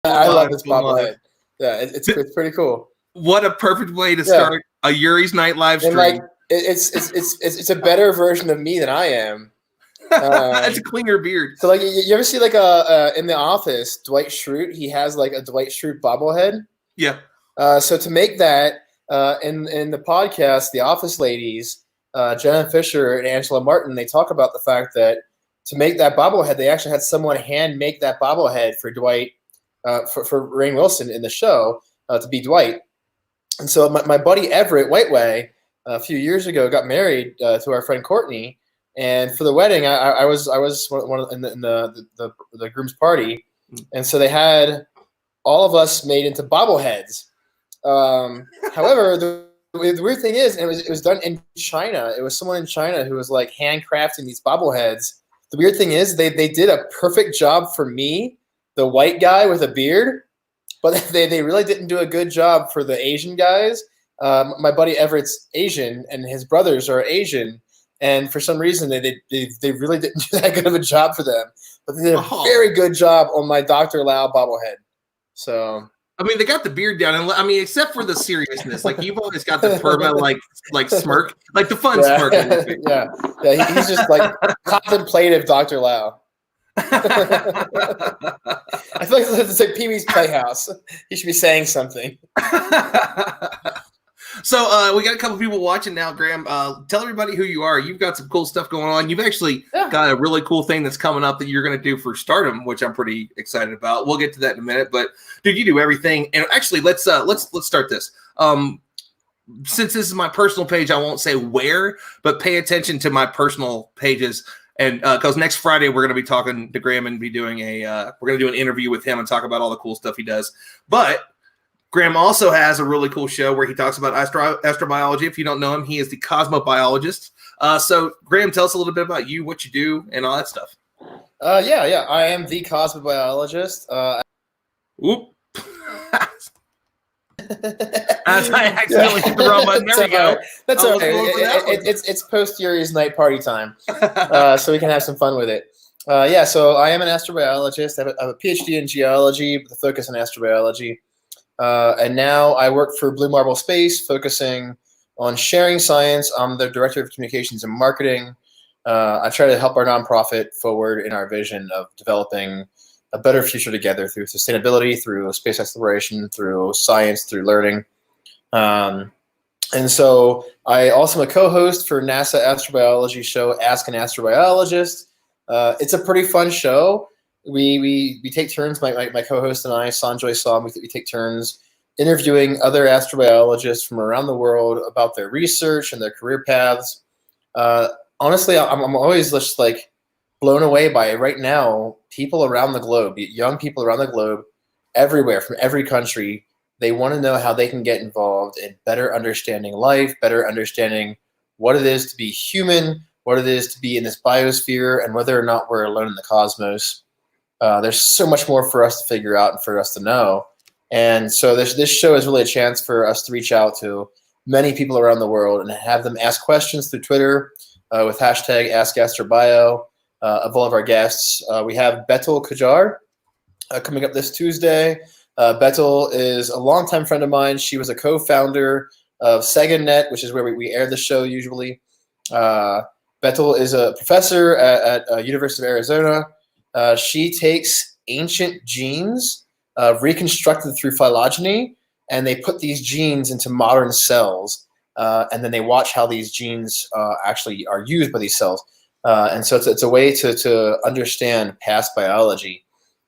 I love this bobblehead. Yeah, it's pretty cool. What a perfect way to start a Yuri's Night live stream. And like it's a better version of me than I am. It's a cleaner beard. So like you ever see like in The Office, Dwight Schrute, he has like a Dwight Schrute bobblehead. Yeah. So to make that in the podcast, The Office ladies, Jenna Fisher and Angela Martin, they talk about the fact that to make that bobblehead, they actually had someone hand make that bobblehead for Dwight, for Rainn Wilson in the show to be Dwight. And so my buddy Everett Whiteway a few years ago got married to our friend Courtney, and for the wedding, I was one of, in the groom's party, and so they had all of us made into bobbleheads. However, the weird thing is, and it was done in China. It was someone in China who was like handcrafting these bobbleheads. The weird thing is, they did a perfect job for me, the white guy with a beard, but they really didn't do a good job for the Asian guys. My buddy Everett's Asian, and his brothers are Asian, and for some reason they really didn't do that good of a job for them. But they did a very good job on my Dr. Lau bobblehead. So I mean, they got the beard down, and I mean, except for the seriousness, like you've always got the perma like smirk, like the fun smirk. Yeah, he's just like contemplative Dr. Lau. I feel like it's like Pee-wee's Playhouse. He should be saying something. So we got a couple people watching now, Graham. Tell everybody who you are. You've got some cool stuff going on. You've actually got a really cool thing that's coming up that you're going to do for Stardom, which I'm pretty excited about. We'll get to that in a minute. But dude, you do everything. And actually, let's start this. Since this is my personal page, I won't say where, but pay attention to my personal pages. And because next Friday we're going to be talking to Graham and be doing we're going to do an interview with him and talk about all the cool stuff he does. But Graham also has a really cool show where he talks about astrobiology. If you don't know him, he is the cosmobiologist. So Graham, tell us a little bit about you, what you do, and all that stuff. Yeah. I am the cosmobiologist. Oop. I accidentally hit the wrong button. There we go. That's all right. It's post Yuri's night party time, so we can have some fun with it. So I am an astrobiologist. I have a PhD in geology with a focus on astrobiology. And now I work for Blue Marble Space, focusing on sharing science. I'm the director of communications and marketing. I try to help our nonprofit forward in our vision of developing a better future together through sustainability, through space exploration, through science, through learning. And so I also am a co-host for NASA astrobiology show, Ask an Astrobiologist. It's a pretty fun show. We take turns, my co-host and I, Sanjoy Som, we take turns interviewing other astrobiologists from around the world about their research and their career paths. Honestly, I'm always just like blown away by it. Right now, people around the globe, young people around the globe, everywhere, from every country, they want to know how they can get involved in better understanding life, better understanding what it is to be human, what it is to be in this biosphere, and whether or not we're alone in the cosmos. There's so much more for us to figure out and for us to know. And so this show is really a chance for us to reach out to many people around the world and have them ask questions through Twitter with hashtag AskAstroBio of all of our guests. We have Betul Kajar coming up this Tuesday. Betul is a longtime friend of mine. She was a co-founder of SegaNet, which is where we air the show usually. Betul is a professor at University of Arizona. She takes ancient genes reconstructed through phylogeny, and they put these genes into modern cells, and then they watch how these genes actually are used by these cells. And so it's a way to understand past biology,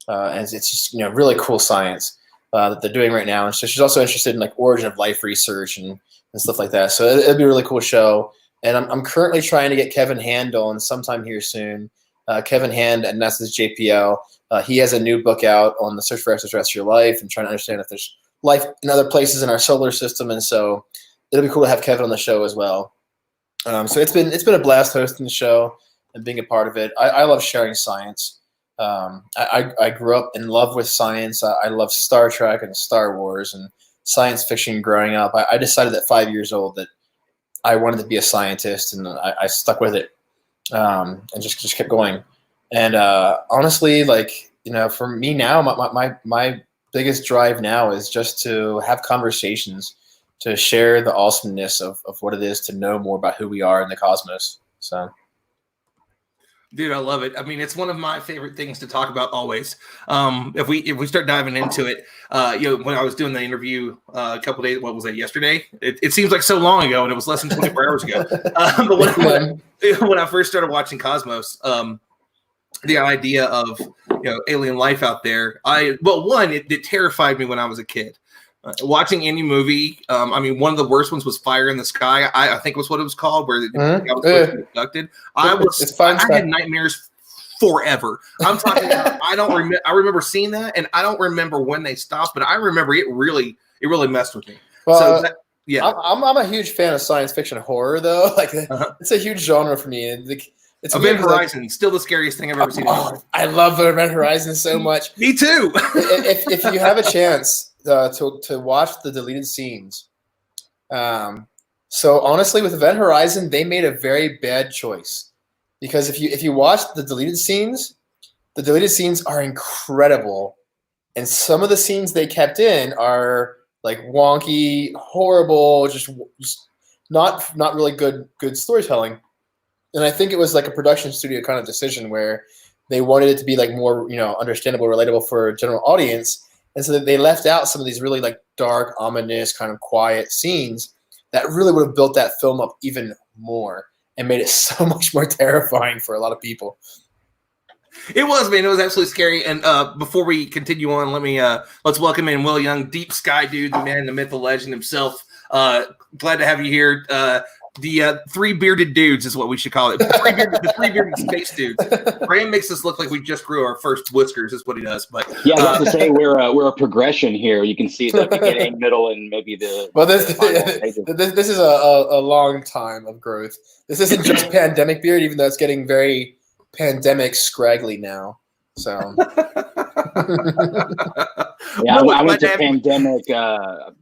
and it's just really cool science that they're doing right now. And so she's also interested in like origin of life research and stuff like that. So it'll be a really cool show. And I'm currently trying to get Kevin Hand on sometime here soon. Kevin Hand, and that's his JPL. He has a new book out on the search for extraterrestrial life and trying to understand if there's life in other places in our solar system. And so it'll be cool to have Kevin on the show as well. So it's been a blast hosting the show and being a part of it. I love sharing science. I grew up in love with science. I love Star Trek and Star Wars and science fiction growing up. I decided at 5 years old that I wanted to be a scientist, and I stuck with it. And kept going. And honestly, for me now, my biggest drive now is just to have conversations, to share the awesomeness of what it is to know more about who we are in the cosmos. So. Dude, I love it. I mean, it's one of my favorite things to talk about always. If we start diving into it, when I was doing the interview a couple days, what was that, yesterday? It seems like so long ago, and it was less than 24 hours ago. But when I first started watching Cosmos, the idea of alien life out there, it terrified me when I was a kid. Watching any movie, one of the worst ones was Fire in the Sky. I think was what it was called, where the guy was supposed to be abducted. I had nightmares forever. I'm talking about, I remember seeing that, and I don't remember when they stopped, but I remember it really messed with me. Well, I'm a huge fan of science fiction horror, though. Like, it's a huge genre for me. It's Event Horizon, still the scariest thing I've ever seen. I love Event Horizon so much. Me too. if you have a chance to watch the deleted scenes. So honestly, with Event Horizon, they made a very bad choice, because if you watch the deleted scenes are incredible, and some of the scenes they kept in are like wonky, horrible, just not really good storytelling. And I think it was like a production studio kind of decision where they wanted it to be like more understandable, relatable for a general audience. And so they left out some of these really like dark, ominous, kind of quiet scenes that really would have built that film up even more and made it so much more terrifying for a lot of people. It was, man. It was absolutely scary. And before we continue on, let's welcome in Will Young, Deep Sky Dude, the man, the myth, the legend himself. Glad to have you here. The three bearded dudes is what we should call it. The three bearded space dudes. Graham makes us look like we just grew our first whiskers, is what he does. But yeah, I was to say we're a progression here. You can see the beginning, middle, and maybe the. Well, this is a long time of growth. This isn't just pandemic beard, even though it's getting very pandemic scraggly now. So. Yeah, I went to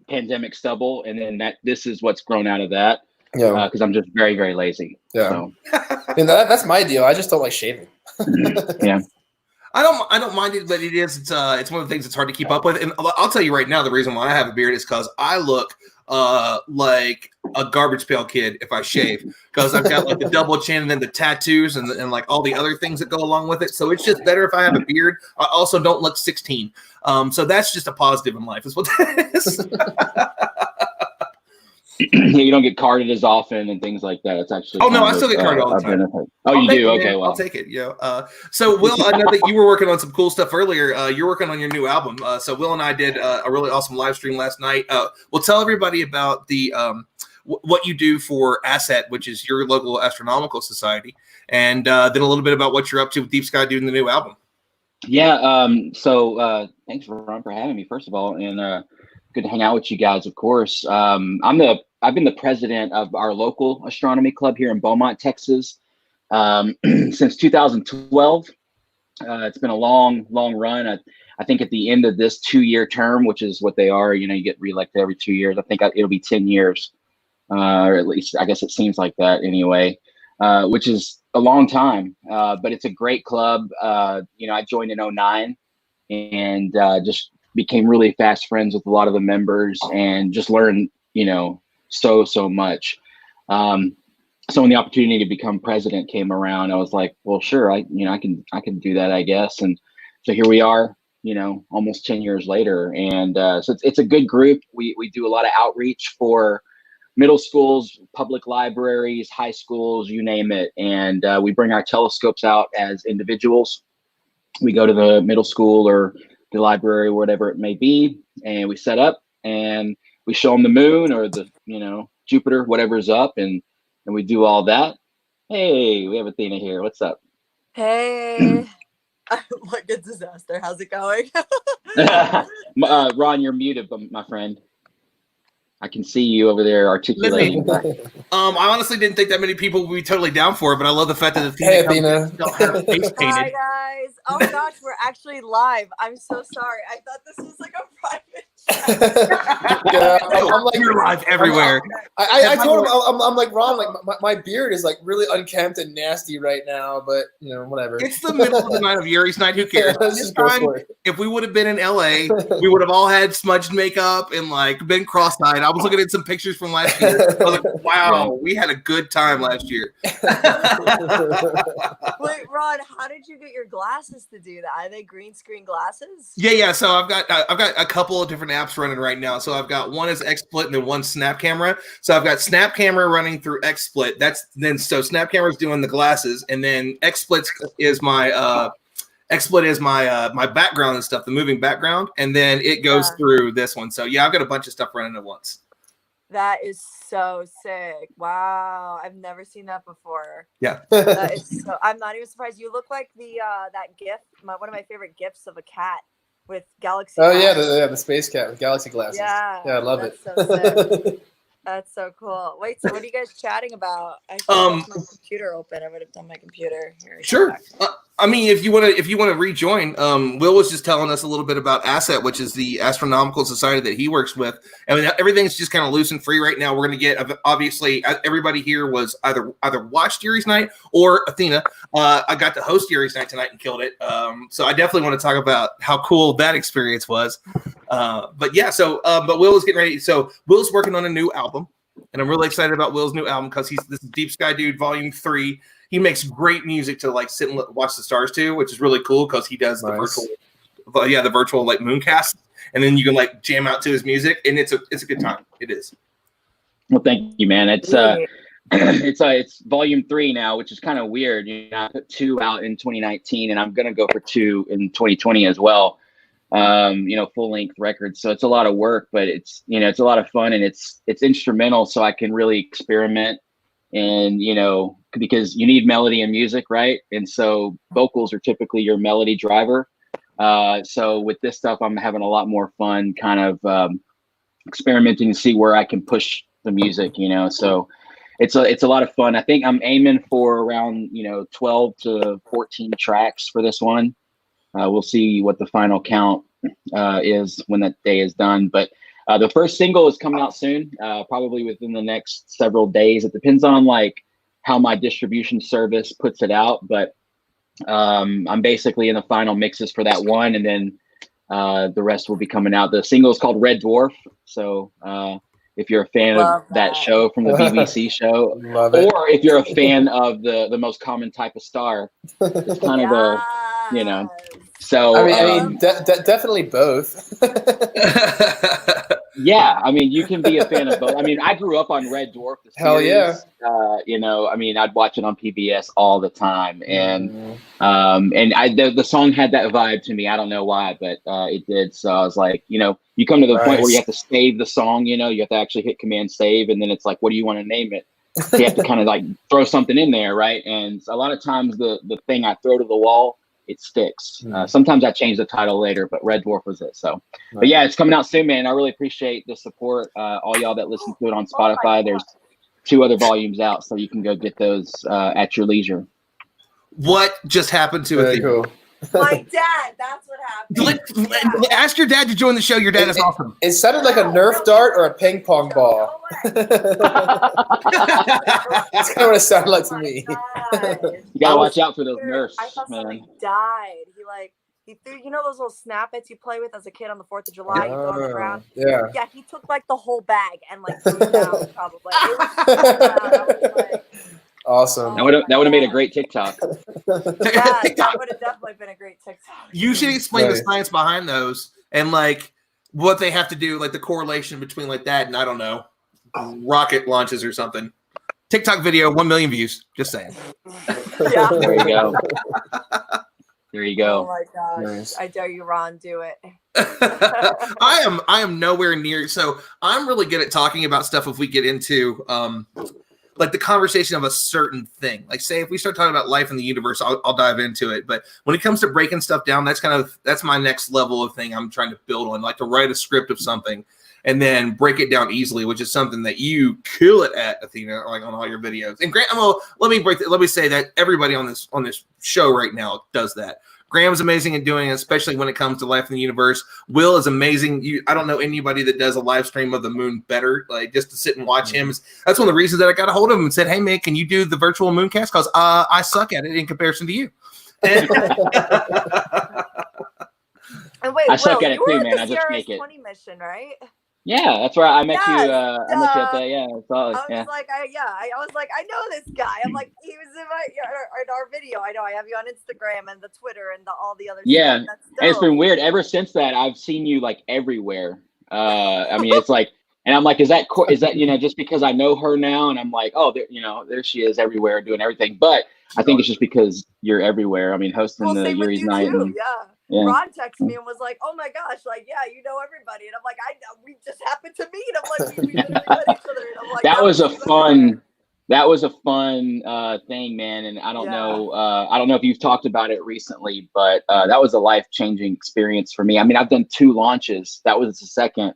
pandemic stubble, and then this is what's grown out of that. Yeah, because I'm just very, very lazy. Yeah, so. And that's my deal. I just don't like shaving. Yeah, I don't mind it, but it's one of the things that's hard to keep up with. And I'll tell you right now, the reason why I have a beard is because I look like a garbage pail kid if I shave, because I've got like the double chin and then the tattoos and like all the other things that go along with it. So it's just better if I have a beard. I also don't look 16. So that's just a positive in life, is what that is. You don't get carded as often and things like that. It's actually I still get carded all the time. You do? Okay, well, I'll take it. Yeah. So Will, I know that you were working on some cool stuff earlier. You're working on your new album. So Will and I did a really awesome live stream last night. We'll tell everybody about the what you do for Asset, which is your local astronomical society, and then a little bit about what you're up to with Deep Sky Dude in the new album. Yeah. So thanks, Ron, for having me, first of all, and good to hang out with you guys, of course. I've been the president of our local astronomy club here in Beaumont, Texas, since 2012. It's been a long run. I think at the end of this 2-year term, which is what they are, you get reelected every 2 years. I think it'll be 10 years, or at least I guess it seems like that anyway, which is a long time. But it's a great club. I joined in 2009 and just became really fast friends with a lot of the members and just learned, so much. So when the opportunity to become president came around, I was like, well, sure, I can do that, I guess. And so here we are, almost 10 years later. And so it's a good group. We do a lot of outreach for middle schools, public libraries, high schools, you name it. And we bring our telescopes out as individuals. We go to the middle school or the library, whatever it may be, and we set up and we show them the moon or the, Jupiter, whatever's up, and we do all that. Hey, we have Athena here. What's up? Hey. What good disaster. How's it going? Ron, you're muted, my friend. I can see you over there articulating. I honestly didn't think that many people would be totally down for it, but I love the fact that Athena don't have her face painted. Hi, guys. Oh, my gosh, we're actually live. I'm so sorry. I thought this was like a private chat. I'm like, you're live everywhere. I told him, I'm like, Ron, like my beard is like really unkempt and nasty right now, but whatever. It's the middle of the night of Yuri's night. Who cares? Let's This just go time, for it. if we would have been in LA, we would have all had smudged makeup and like been cross-eyed. I was looking at some pictures from last year. I was like, wow, we had a good time last year. Wait, Ron, how did you get your glasses to do that? Are they green screen glasses? Yeah. So I've got a couple of different apps running right now. So I've got one is XSplit and then one Snap Camera. So I've got Snap Camera running through XSplit. So Snap Camera is doing the glasses, and then XSplit is my my background and stuff, the moving background, and then it goes through this one. So yeah, I've got a bunch of stuff running at once. That is so sick. Wow. I've never seen that before. Yeah. That is so, I'm not even surprised. You look like the that GIF, one of my favorite GIFs of a cat with Galaxy. Oh yeah, the space cat with Galaxy glasses. Yeah, I love it. So sick. That's so cool. Wait, so what are you guys chatting about? I should have my computer open. I would have done my computer. Here, sure. I mean, if you want to rejoin, Will was just telling us a little bit about Asset, which is the astronomical society that he works with. I mean, everything's just kind of loose and free right now. We're going to get, obviously, everybody here was either watched Yuri's Night or Athena. I got to host Yuri's Night tonight and killed it. So I definitely want to talk about how cool that experience was. But yeah, but Will is getting ready. So Will's working on a new album, and I'm really excited about Will's new album because this is Deep Sky Dude Volume 3. He makes great music to like sit and watch the stars to, which is really cool because he does the virtual like mooncast, and then you can like jam out to his music, and it's a good time. It is. Well, thank you, man. It's it's Volume 3 now, which is kind of weird. I put 2 out in 2019, and I'm gonna go for 2 in 2020 as well. Full length records. So it's a lot of work, but it's a lot of fun, and it's instrumental, so I can really experiment. And because you need melody and music, right? And so vocals are typically your melody driver. So with this stuff, I'm having a lot more fun kind of experimenting to see where I can push the music, so it's a lot of fun. I think I'm aiming for around 12 to 14 tracks for this one. We'll see what the final count is when that day is done, but the first single is coming out soon, probably within the next several days. It depends on like how my distribution service puts it out, but I'm basically in the final mixes for that one, and then the rest will be coming out. The single is called Red Dwarf. So if you're a fan of that show from the BBC show, or if you're a fan of the most common type of star, it's kind of a, So I mean, definitely both. Yeah, I mean, you can be a fan of both. I mean, I grew up on Red Dwarf. The series. Hell yeah. I mean, I'd watch it on PBS all the time, and the song had that vibe to me. I don't know why, but it did. So I was like, you come to the point where you have to save the song. You have to actually hit Command Save, and then it's like, what do you want to name it? So you have to kind of like throw something in there, right? And a lot of times the thing I throw to the wall, it sticks. Sometimes I change the title later, but Red Dwarf was it. So, but yeah, it's coming out soon, man. I really appreciate the support. All y'all that listen to it on Spotify, there's 2 other volumes out, so you can go get those at your leisure. What just happened to it? Cool. My dad, that's what happened. Ask your dad to join the show. Your dad is awesome. It sounded like a Nerf dart or a ping pong ball. That's kind of what it sounded like to me. You gotta watch out for those Nerfs, I thought man. somebody died. He threw, those little snappets you play with as a kid on the 4th of July, you throw on the ground. Yeah. Yeah, he took like the whole bag and like threw it down probably. It was so loud. I was like, awesome. That would have made a great TikTok. yeah, that would have definitely been a great TikTok. You should explain the science behind those and like what they have to do, like the correlation between like that and I don't know, rocket launches or something. TikTok video, 1 million views. Just saying. Yeah. There you go. There you go. Oh my gosh. Nice. I dare you, Ron, do it. I am nowhere near. So I'm really good at talking about stuff if we get into like the conversation of a certain thing. Like say if we start talking about life in the universe, I'll dive into it. But when it comes to breaking stuff down, that's my next level of thing I'm trying to build on, like to write a script of something and then break it down easily, which is something that you kill it at, Athena, like on all your videos. And Grant, let me say that everybody on this show right now does that. Graham's amazing at doing it, especially when it comes to life in the universe. Will is amazing. I don't know anybody that does a live stream of the moon better. Like, just to sit and watch him. That's one of the reasons that I got a hold of him and said, "Hey, man, can you do the virtual mooncast? Because I suck at it in comparison to you." And wait, I suck Will, at it you were too, at man. the I just CRS make it. 20 mission, right? Yeah, that's where I met you. Yes, I met you at the I yeah. was like, I was like, I know this guy. I'm like, he was in our video. I know I have you on Instagram and the Twitter and all the other Yeah, stuff. That's dope. and it's been weird ever since that. I've seen you like everywhere. I mean, it's like, and I'm like, is that just because I know her now, and I'm like, oh, there she is everywhere doing everything. But I think it's just because you're everywhere. I mean, hosting the Yuri's night. Too, yeah. Ron texted me and was like, "Oh my gosh, like, yeah, you know everybody," and I'm like, "I know, we just happened to meet." I'm like, "We met each other," and I'm like, that was a fun thing, man. And I don't know if you've talked about it recently, but that was a life-changing experience for me. I mean, I've done 2 launches. That was the second,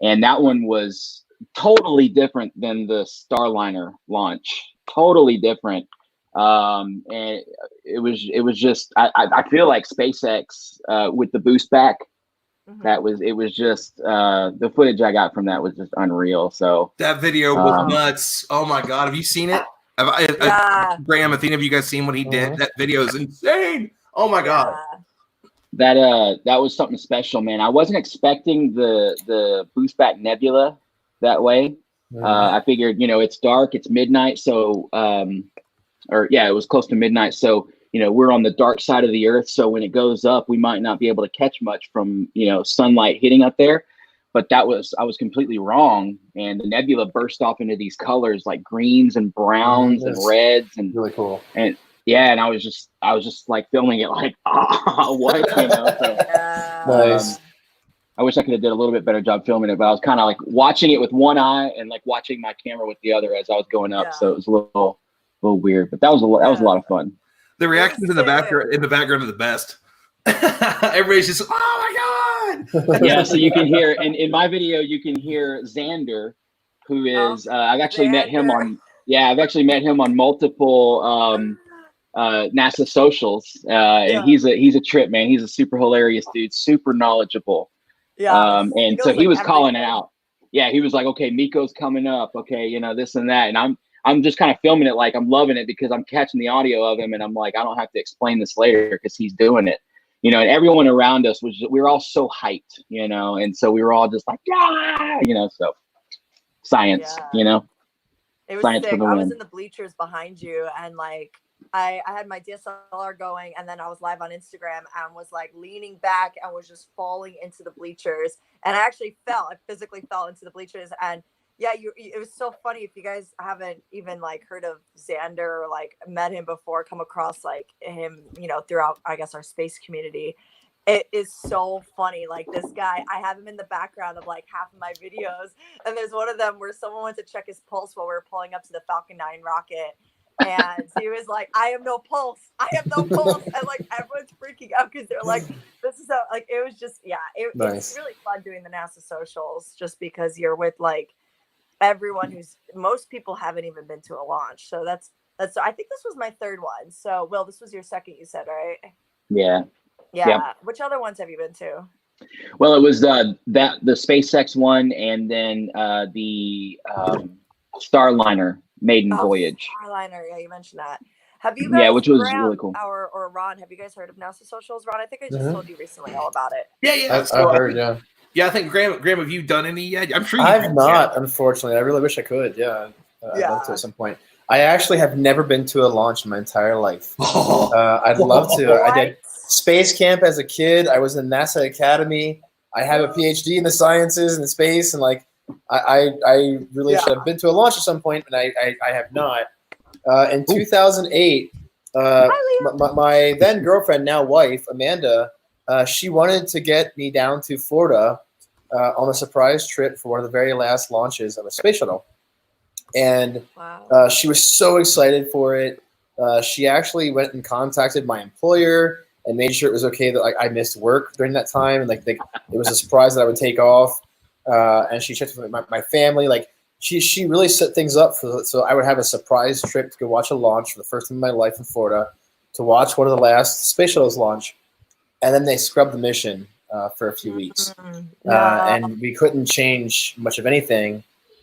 and that one was totally different than the Starliner launch. Totally different. And it was just I feel like SpaceX with the boost back, it was just the footage I got from that was just unreal. So that video was nuts. Oh my god, have you seen it? Graham, Athena, have you guys seen what he did? That video is insane. Oh my god. That was something special, man. I wasn't expecting the boost back nebula that way. I figured, it's dark, it's midnight, so it was close to midnight. So, we're on the dark side of the earth. So when it goes up, we might not be able to catch much from, sunlight hitting up there. But I was completely wrong. And the nebula burst off into these colors like greens and browns and reds, and really cool. And and I was just like filming it like, what, So, nice. I wish I could have did a little bit better job filming it, but I was kind of like watching it with one eye and like watching my camera with the other as I was going up. So it was a little weird, but that was a lot of fun. The reactions in the background are the best. Everybody's just, oh my god. Yeah, so you can hear in my video, you can hear Xander, who is I've actually met him on multiple NASA socials, and he's a trip, man. He's a super hilarious dude, super knowledgeable. And so he was calling it out. Yeah, he was like, okay, Miko's coming up, okay, this and that, and I'm just kind of filming it like I'm loving it because I'm catching the audio of him, and I'm like, I don't have to explain this later because he's doing it, and everyone around us we were all so hyped, and so we were all just like, so science, It was science sick. for the I win. was in the bleachers behind you, and like I had my DSLR going, and then I was live on Instagram and was like leaning back and was just falling into the bleachers, and I actually fell. I physically fell into the bleachers, and it was so funny. If you guys haven't even like heard of Xander or like met him before, come across like him, throughout, I guess, our space community, it is so funny. Like this guy, I have him in the background of like half of my videos, and there's one of them where someone went to check his pulse while we were pulling up to the Falcon 9 rocket. And he was like, I have no pulse. And like everyone's freaking out because they're like, this is like, it was just, nice. It's really fun doing the NASA socials just because you're with like everyone most people haven't even been to a launch. So that's I think this was my third one. So Will, this was your second, you said, right? Yeah. Yep. Which other ones have you been to? Well, it was the SpaceX one, and then the Starliner maiden voyage. Starliner, you mentioned that. Have you guys, which was really cool. Or Ron, have you guys heard of NASA socials? Ron, I think I just told you recently all about it. Yeah. I heard, yeah. Yeah, I think Graham, have you done any yet? I'm sure you have not, unfortunately. I really wish I could. Yeah. I'd love to at some point. I actually have never been to a launch in my entire life. I'd love to. I did space camp as a kid. I was in NASA Academy. I have a PhD in the sciences and space, and like I really should have been to a launch at some point, and I have not. In 2008, my then girlfriend, now wife, Amanda, she wanted to get me down to Florida on a surprise trip for one of the very last launches of a space shuttle. And she was so excited for it. She actually went and contacted my employer and made sure it was okay that I missed work during that time, and like it was a surprise that I would take off. And she checked with my family. Like she really set things up so I would have a surprise trip to go watch a launch for the first time in my life in Florida, to watch one of the last space shuttles launch. and then they scrubbed the mission for a few weeks, and we couldn't change much of anything.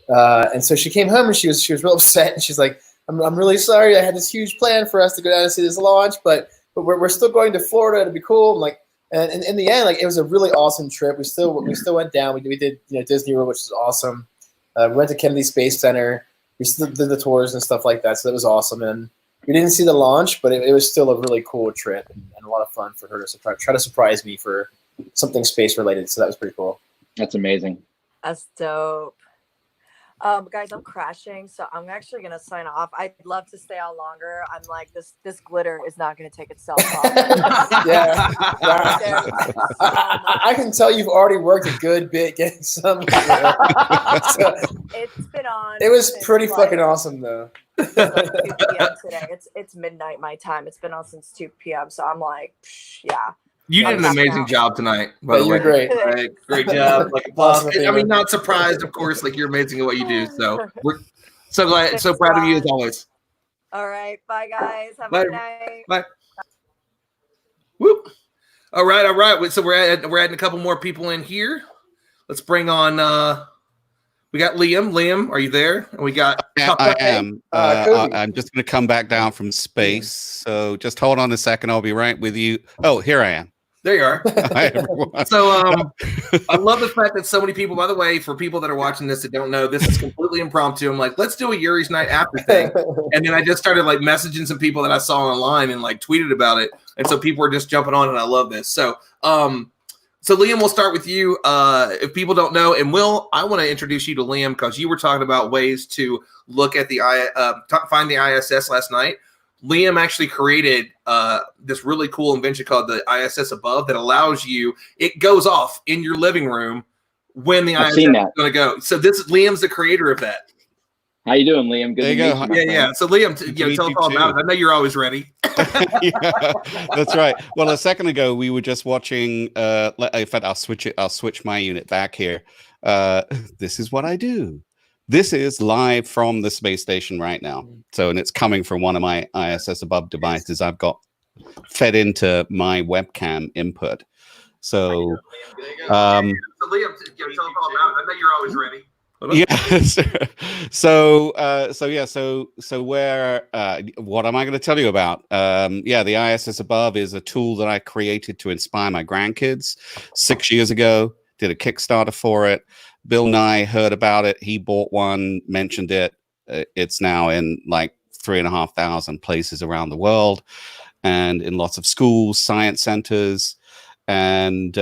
And so she came home and she was real upset, and she's like, I'm really sorry. I had this huge plan for us to go down and see this launch, but we're still going to Florida. It'll be cool. I'm like, and in the end, like, it was a really awesome trip. We still went down. We did Disney World, which was awesome. We went to Kennedy Space Center. We still did the tours and stuff like that, so that was awesome. And we didn't see the launch, but it was still a really cool trip and a lot of fun for her to try to surprise me for something space related. So that was pretty cool. That's amazing. That's dope. Guys, I'm crashing, so I'm actually gonna sign off. I'd love to stay on longer. I'm like, this glitter is not gonna take itself off. Yeah. I can tell you've already worked a good bit getting some. So, it's been on. It was pretty fucking awesome though. It's like 2 p.m. today. It's midnight my time. It's been on since 2 p.m. So I'm like, yeah. You did an amazing job tonight. By the way, you're great. Great job. Like, I mean, not surprised, of course. Like, you're amazing at what you do. So we're so glad, so proud of you as always. All right, bye guys. Have a good night. Bye. Whoop. All right. So we're adding a couple more people in here. Let's bring on. We got Liam. Liam, are you there? And we got. I am. I'm just going to come back down from space. So just hold on a second. I'll be right with you. Oh, here I am. There you are. Hi, everyone. So I love the fact that so many people, by the way, for people that are watching this that don't know, this is completely impromptu. I'm like, let's do a Yuri's Night After thing. And then I just started like messaging some people that I saw online and like tweeted about it. And so people are just jumping on, and I love this. So Liam, we'll start with you. If people don't know, and I want to introduce you to Liam because you were talking about ways to look at the find the ISS last night. Liam actually created this really cool invention called the ISS Above that allows you. It goes off in your living room when the ISS is going to go. So Liam's the creator of that. How you doing, Liam? Good there to you meet you. Yeah. So Liam, tell us all about it. I know you're always ready. Yeah, that's right. Well, a second ago we were just watching. In fact, I'll switch my unit back here. This is what I do. This is live from the space station right now. So, and it's coming from one of my ISS Above devices. I've got fed into my webcam input. So, Liam, tell us all about it. I know you're always ready. Yes. So where what am I going to tell you about? The ISS Above is a tool that I created to inspire my grandkids 6 years ago. Did a Kickstarter for it. Bill Nye heard about it. He bought one, mentioned it. It's now in like 3,500 places around the world, and in lots of schools, science centers, and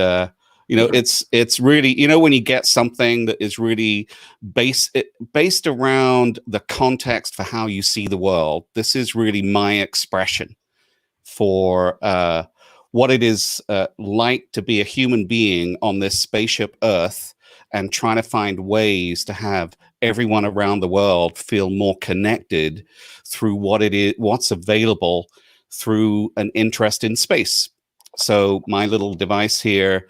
it's really, when you get something that is really based around the context for how you see the world. This is really my expression for what it is like to be a human being on this spaceship Earth, and trying to find ways to have everyone around the world feel more connected through what's available through an interest in space. So my little device here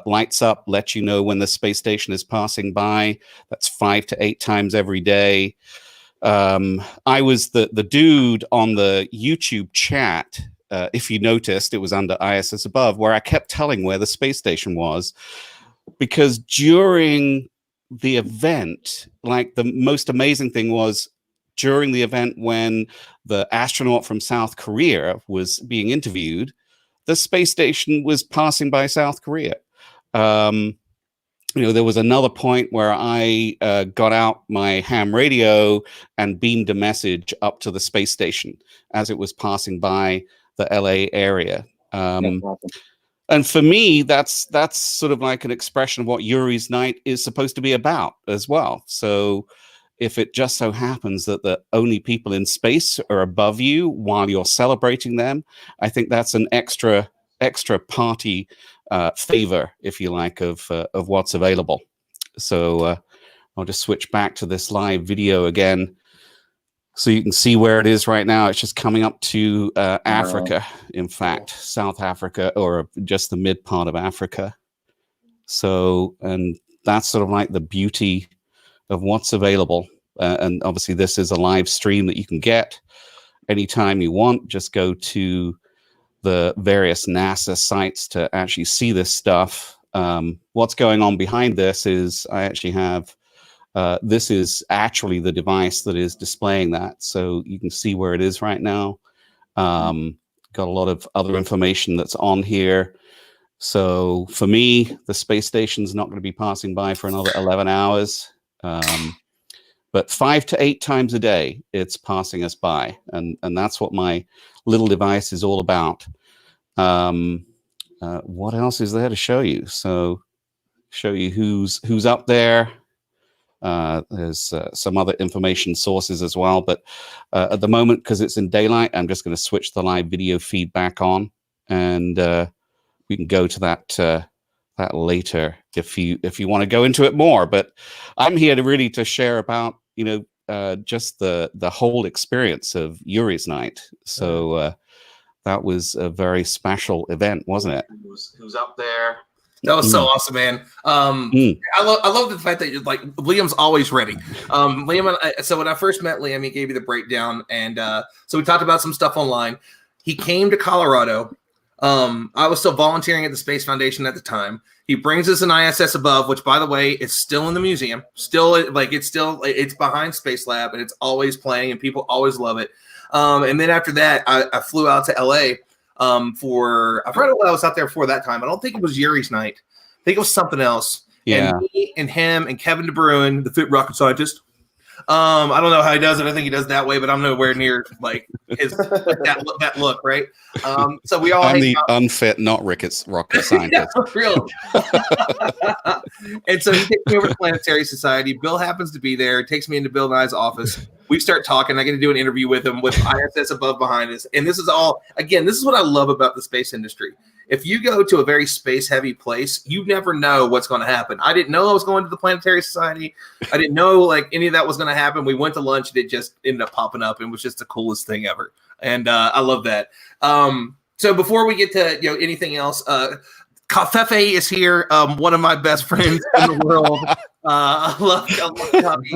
lights up, lets you know when the space station is passing by. That's 5 to 8 times every day. I was the dude on the YouTube chat. If you noticed, it was under ISS Above, where I kept telling where the space station was, because during the event, like, the most amazing thing was during the event when the astronaut from South Korea was being interviewed, the space station was passing by South Korea. There was another point where I got out my ham radio and beamed a message up to the space station as it was passing by the LA area. And for me, that's sort of like an expression of what Yuri's Night is supposed to be about as well. So if it just so happens that the only people in space are above you while you're celebrating them, I think that's an extra party favor, if you like, of what's available. So I'll just switch back to this live video again, so you can see where it is right now. It's just coming up to Africa, in fact, South Africa, or just the mid part of Africa. So, and that's sort of like the beauty of what's available. And obviously this is a live stream that you can get anytime you want. Just go to the various NASA sites to actually see this stuff. What's going on behind this is I actually have, this is actually the device that is displaying that. So you can see where it is right now. Got a lot of other information that's on here. So for me, the space station's not going to be passing by for another 11 hours. But 5 to 8 times a day, it's passing us by. And that's what my little device is all about. What else is there to show you? So show you who's up there. There's some other information sources as well. But at the moment, because it's in daylight, I'm just going to switch the live video feed back on. And we can go to that later if you want to go into it more. But I'm here to share about just the whole experience of Yuri's night. So that was a very special event, wasn't it? Who's up there? That was so awesome, man. I love the fact that like Liam's always ready. Liam, so when I first met Liam, he gave me the breakdown, and so we talked about some stuff online. He came to Colorado. I was still volunteering at the Space Foundation at the time. He brings us an ISS above, which, by the way, is still in the museum. It's behind Space Lab, and it's always playing, and people always love it. And then after that, I flew out to LA I forgot what I was out there for that time. I don't think it was Yuri's night. I think it was something else. Yeah. And me and him and Kevin De Bruin, the fit rocket scientist. I don't know how he does it. I think he does it that way, but I'm nowhere near like his that look, right? So we all. I'm the unfit, not rocket scientist. Yeah, for real. And so he takes me over to Planetary Society. Bill happens to be there. Takes me into Bill Nye's office. We start talking. I get to do an interview with him with ISS above behind us. And this is all, again, this is what I love about the space industry. If you go to a very space-heavy place, you never know what's going to happen. I didn't know I was going to the Planetary Society. I didn't know like any of that was going to happen. We went to lunch, and it just ended up popping up, and it was just the coolest thing ever. And I love that. So before we get to anything else, Fefe is here, one of my best friends in the world. I love Cubby.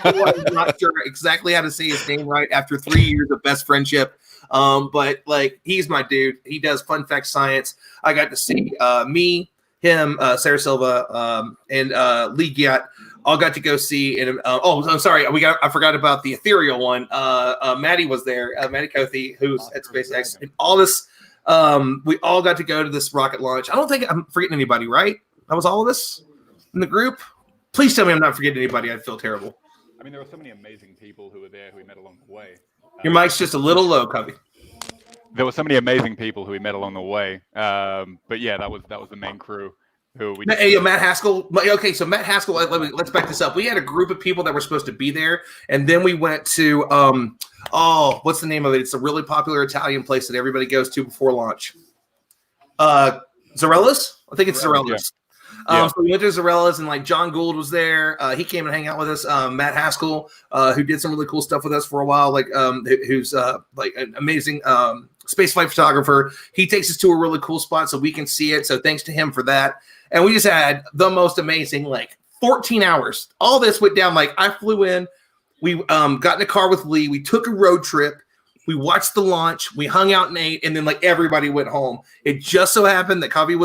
I'm not sure exactly how to say his name right after 3 years of best friendship. But like he's my dude. He does fun fact science. I got to see me, him, Sarah Silva, and Lee Giat all got to go see. And I'm sorry, I forgot about the ethereal one. Maddie was there, Maddie Kothi, who's at SpaceX, and all this. We all got to go to this rocket launch. I don't think I'm forgetting anybody, right? That was all of us in the group. Please tell me I'm not forgetting anybody. I'd feel terrible. I mean, there were so many amazing people who were there who we met along the way. Your mic's just a little low, Cubby. There were so many amazing people who we met along the way. But yeah, that was the main crew who we. Hey, Matt Haskell. Okay, so Matt Haskell. Let's back this up. We had a group of people that were supposed to be there, and then we went to what's the name of it? It's a really popular Italian place that everybody goes to before launch. Zarella's? I think it's Zarella's. Yeah. So we went to Zarella's, and like John Gould was there. He came and hang out with us. Matt Haskell, who did some really cool stuff with us for a while, like who's like an amazing spaceflight photographer. He takes us to a really cool spot so we can see it. So thanks to him for that. And we just had the most amazing 14 hours. All this went down. Like I flew in, we got in a car with Lee. We took a road trip. We watched the launch. We hung out and ate, and then everybody went home. It just so happened that Kavi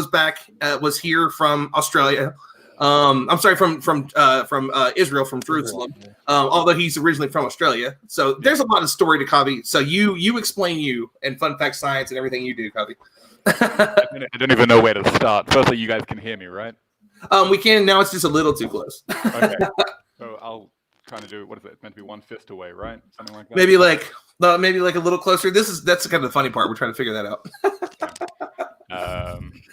was here from Australia. I'm sorry, from Israel, from Jerusalem. Although he's originally from Australia, so there's a lot of story to Kavi. So you explain you and fun fact science and everything you do, Kavi. I don't even know where to start. Firstly, you guys can hear me, right? We can now. It's just a little too close. Okay, so I'll try to do what is it? It's meant to be one fist away, right? Something like that. Maybe a little closer. That's kind of the funny part. We're trying to figure that out.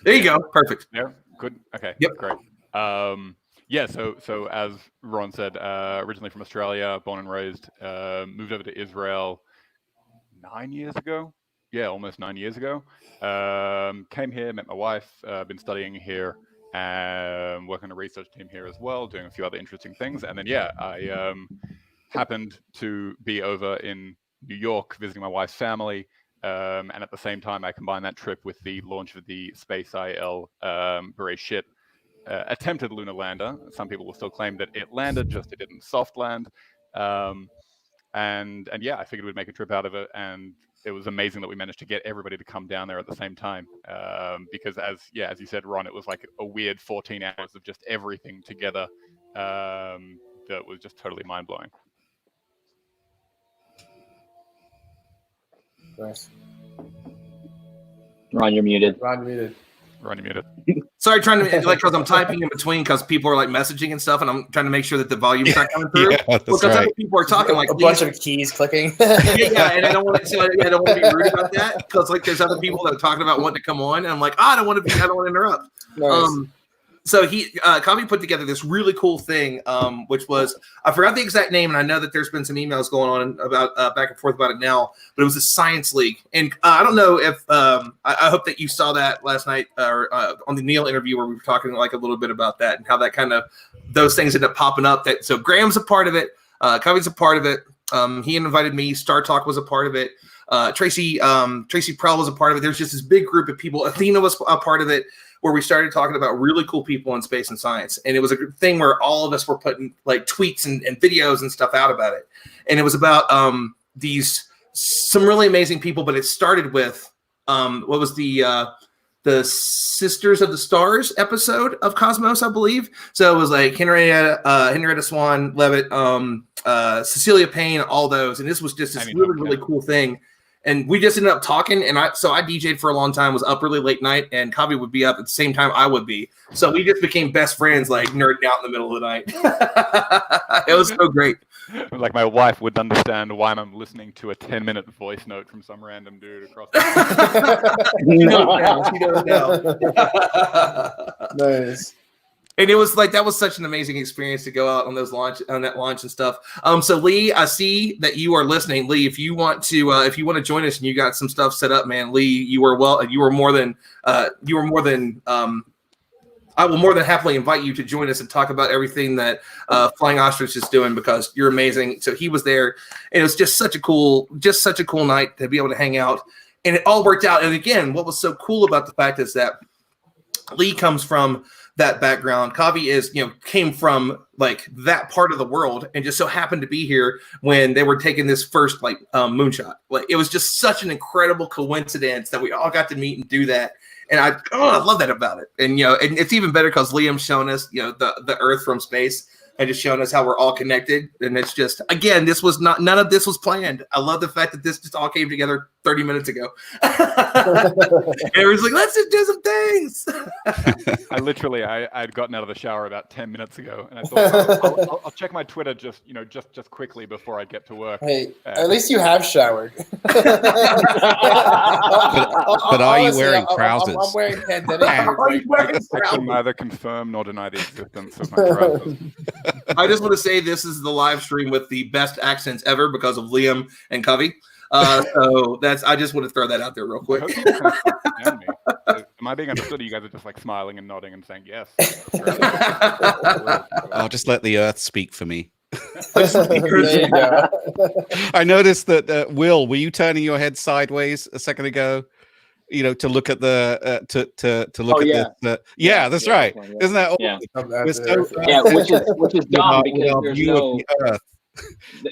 There you go. Perfect. Yeah. Good. Okay. Yep. Great. Yeah. So as Ron said, originally from Australia, born and raised, moved over to Israel 9 years ago. Yeah, almost 9 years ago. Came here, met my wife. Been studying here. Working on a research team here as well, doing a few other interesting things. And then, I happened to be over in New York visiting my wife's family. And at the same time, I combined that trip with the launch of the Space IL Bereshit attempted lunar lander. Some people will still claim that it landed, just it didn't soft land. And I figured we'd make a trip out of it. And was amazing that we managed to get everybody to come down there at the same time. Because as you said, Ron, it was like a weird 14 hours of just everything together. That was just totally mind blowing. Nice. Ron, you're muted. Ron, muted. Ron, you muted. Sorry, trying to because I'm typing in between because people are like messaging and stuff, and I'm trying to make sure that the volume's not coming through. Yeah, that's because right. people are talking like a bunch of keys clicking. yeah, and I don't want to be rude about that because like there's other people that are talking about wanting to come on, and I'm like, I don't want to interrupt. Nice. So Kavi put together this really cool thing, which was, I forgot the exact name, and I know that there's been some emails going on about back and forth about it now, but it was a science league. And I don't know if, I hope that you saw that last night or on the Neil interview where we were talking like a little bit about that and how that kind of, those things end up popping up. So Graham's a part of it. Kavi's a part of it. He invited me. Star Talk was a part of it. Tracy Prell was a part of it. There's just this big group of people. Athena was a part of it, where we started talking about really cool people in space and science. And it was a thing where all of us were putting like tweets and videos and stuff out about it. And it was about some really amazing people, but it started with what was the Sisters of the Stars episode of Cosmos, I believe. So it was like Henrietta Swan Leavitt, Cecilia Payne, all those. And this was just this really cool thing. And we just ended up talking, and I DJ'd for a long time, was up really late night, and Kavi would be up at the same time I would be. So we just became best friends, like nerding out in the middle of the night. It was so great. Like my wife would understand why I'm listening to a 10-minute voice note from some random dude across the She knows now. Nice. And it was like, that was such an amazing experience to go out on that launch and stuff. So Lee, I see that you are listening. Lee, if you want to join us and you got some stuff set up, man, Lee, I will more than happily invite you to join us and talk about everything that Flying Ostrich is doing, because you're amazing. So he was there, and it was just such a cool night to be able to hang out, and it all worked out. And again, what was so cool about the fact is that Lee comes from that background. Kavi came from like that part of the world and just so happened to be here when they were taking this first moonshot. Like, it was just such an incredible coincidence that we all got to meet and do that. And I love that about it. And and it's even better because Liam's shown us the Earth from space and just showing us how we're all connected. And it's just, again, none of this was planned. I love the fact that this just all came together 30 minutes ago. Everyone's like, let's just do some things. I'd gotten out of the shower about 10 minutes ago, and I thought I'll check my Twitter just quickly before I get to work. Hey, at least you have showered. But are you wearing trousers? I'm wearing pandemic. I can neither confirm nor deny the existence of my trousers. I just want to say this is the live stream with the best accents ever because of Liam and Covey. So I just want to throw that out there real quick. Am I being understood? You guys are just like smiling and nodding and saying yes. I'll just let the Earth speak for me. There you go. I noticed that Will, were you turning your head sideways a second ago? To look at the to look at this. Yeah, that's right. Yeah. Isn't that? Yeah. Which is dumb because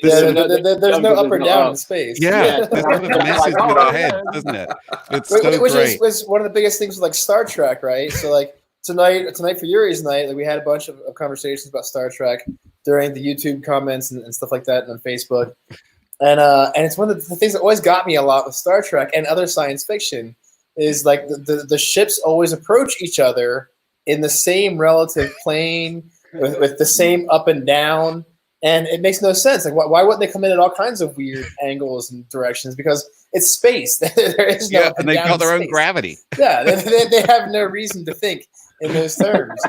there's no. There's no up or down in space. Yeah, it kind of messes with our heads, doesn't it? It's so which great. was one of the biggest things with like Star Trek, right? So like tonight for Yuri's night, like we had a bunch of conversations about Star Trek during the YouTube comments and stuff like that, and on Facebook. And it's one of the things that always got me a lot with Star Trek and other science fiction is like the ships always approach each other in the same relative plane with the same up and down. And it makes no sense. Like, why wouldn't they come in at all kinds of weird angles and directions? Because it's space. There is no and they've got their own gravity. Yeah, they have no reason to think in those terms.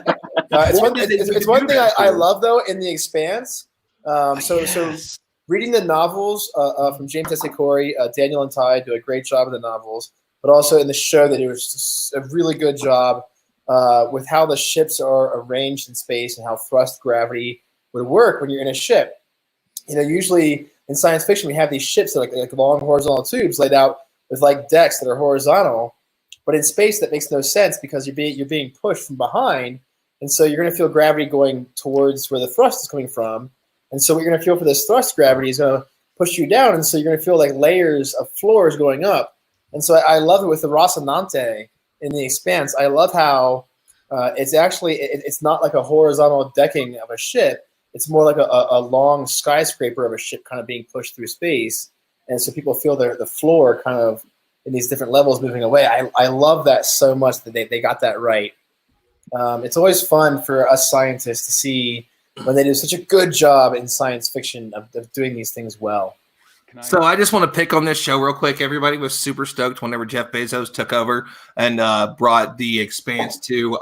It's one thing I love, though, in The Expanse. So reading the novels from James S. A. Corey, Daniel and Ty do a great job in the novels, but also in the show they do a really good job with how the ships are arranged in space and how thrust gravity would work when you're in a ship. Usually in science fiction we have these ships that are like long horizontal tubes laid out with like decks that are horizontal, but in space that makes no sense because you're being pushed from behind, and so you're going to feel gravity going towards where the thrust is coming from, and so what you're going to feel for this thrust gravity is going to push you down, and so you're going to feel like layers of floors going up. And so I love it with the Rocinante in The Expanse. I love how it's actually it's not like a horizontal decking of a ship. It's more like a long skyscraper of a ship kind of being pushed through space, and so people feel the floor kind of in these different levels moving away. I love that so much that they got that right. It's always fun for us scientists to see when they do such a good job in science fiction of doing these things well. So I just want to pick on this show real quick. Everybody was super stoked whenever Jeff Bezos took over and brought The Expanse to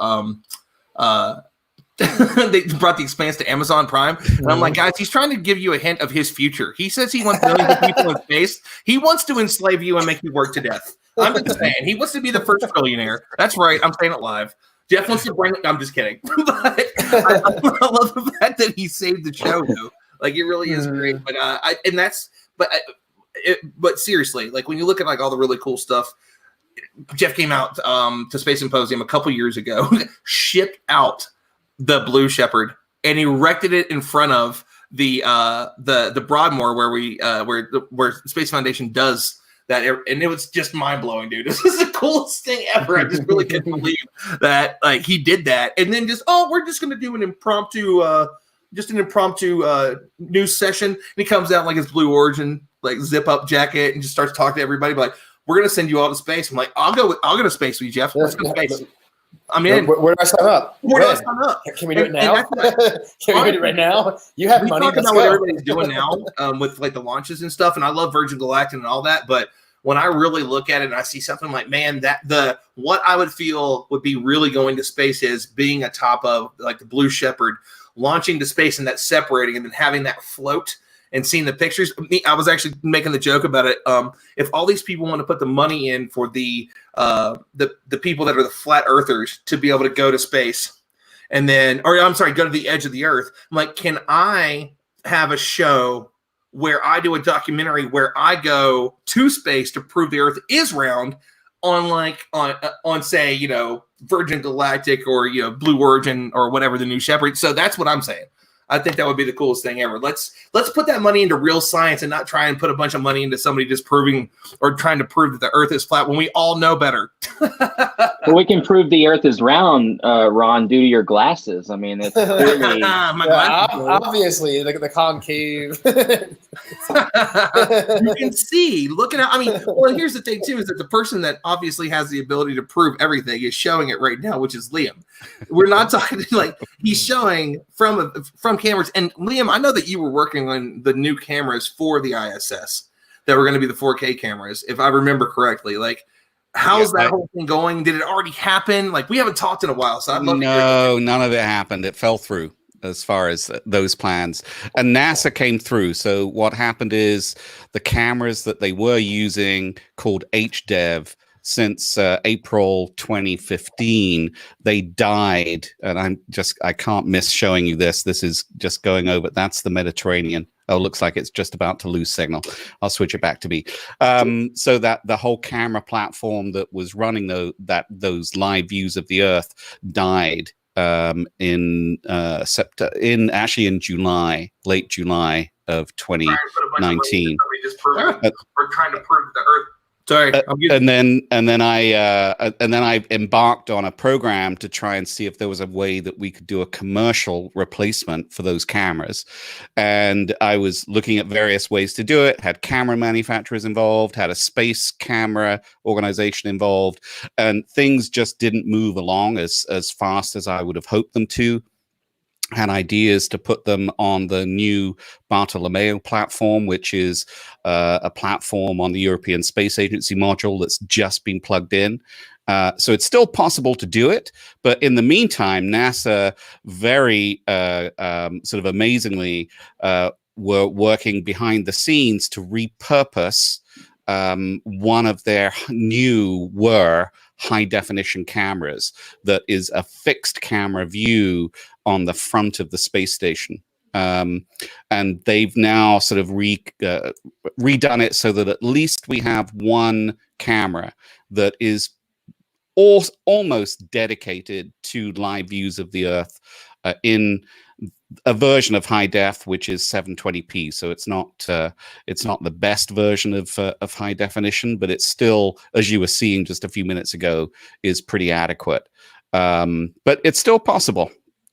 they brought The Expanse to Amazon Prime. And I'm like, guys, he's trying to give you a hint of his future. He says he wants millions of people in space. He wants to enslave you and make you work to death. I'm just saying. He wants to be the first trillionaire. That's right. I'm saying it live. Jeff wants to bring it. I'm just kidding. But I love the fact that he saved the show, though. Like, it really is great. But but seriously, like, when you look at like all the really cool stuff, Jeff came out to Space Symposium a couple years ago, shipped out the Blue Shepard, and erected it in front of the Broadmoor where Space Foundation does that, and it was just mind blowing, dude. This is the coolest thing ever. I just really couldn't believe that like he did that, and then we're just gonna do an impromptu news session. And he comes out like his Blue Origin like zip up jacket and just starts talking to everybody. Like, we're gonna send you all to space. I'm like, I'll go to space with you, Jeff. Let's go to space. I'm in. Where do I sign up? Where do I sign up? Can we do it now? Can we do it right now? You have money. Talk about what everybody's doing now with like the launches and stuff. And I love Virgin Galactic and all that. But when I really look at it and I see something like, man, what I would feel would be really going to space is being atop of like the Blue Shepard, launching to space and that separating and then having that float and seeing the pictures. I was actually making the joke about it. If all these people want to put the money in for the people that are the flat earthers to be able to go to space and then, go to the edge of the earth. I'm like, can I have a show where I do a documentary where I go to space to prove the earth is round on say, Virgin Galactic or, Blue Origin or whatever the new Shepard. So that's what I'm saying. I think that would be the coolest thing ever. Let's put that money into real science and not try and put a bunch of money into somebody just proving or trying to prove that the Earth is flat when we all know better. Well, we can prove the Earth is round, Ron, due to your glasses. I mean, it's clearly obviously the concave. You can see. Look at how. I mean, well, here's the thing too: is that the person that obviously has the ability to prove everything is showing it right now, which is Liam. We're not talking like he's showing from cameras. And Liam, I know that you were working on the new cameras for the ISS that were going to be the 4K cameras, if I remember correctly. Like, how's that whole thing going? Did it already happen? Like, we haven't talked in a while, so I'd love to hear. None of it happened. It fell through as far as those plans. And NASA came through. So what happened is the cameras that they were using, called HDEV, since April 2015, they died. And I can't miss showing you this. This is just going over. That's the Mediterranean. Oh, looks like it's just about to lose signal. I'll switch it back to B. So that the whole camera platform that was running those live views of the Earth died in July, late July of 2019. We're trying to prove the Earth. Sorry, and then I embarked on a program to try and see if there was a way that we could do a commercial replacement for those cameras. And I was looking at various ways to do it, had camera manufacturers involved, had a space camera organization involved, and things just didn't move along as fast as I would have hoped them to. Had ideas to put them on the new Bartolomeo platform, which is a platform on the European Space Agency module that's just been plugged in. So it's still possible to do it. But in the meantime, NASA very sort of amazingly were working behind the scenes to repurpose one of their newer high definition cameras that is a fixed camera view on the front of the space station. And they've now sort of redone it so that at least we have one camera that is almost dedicated to live views of the Earth in a version of high def, which is 720p. So it's not the best version of high definition, but it's still, as you were seeing just a few minutes ago, is pretty adequate. But it's still possible.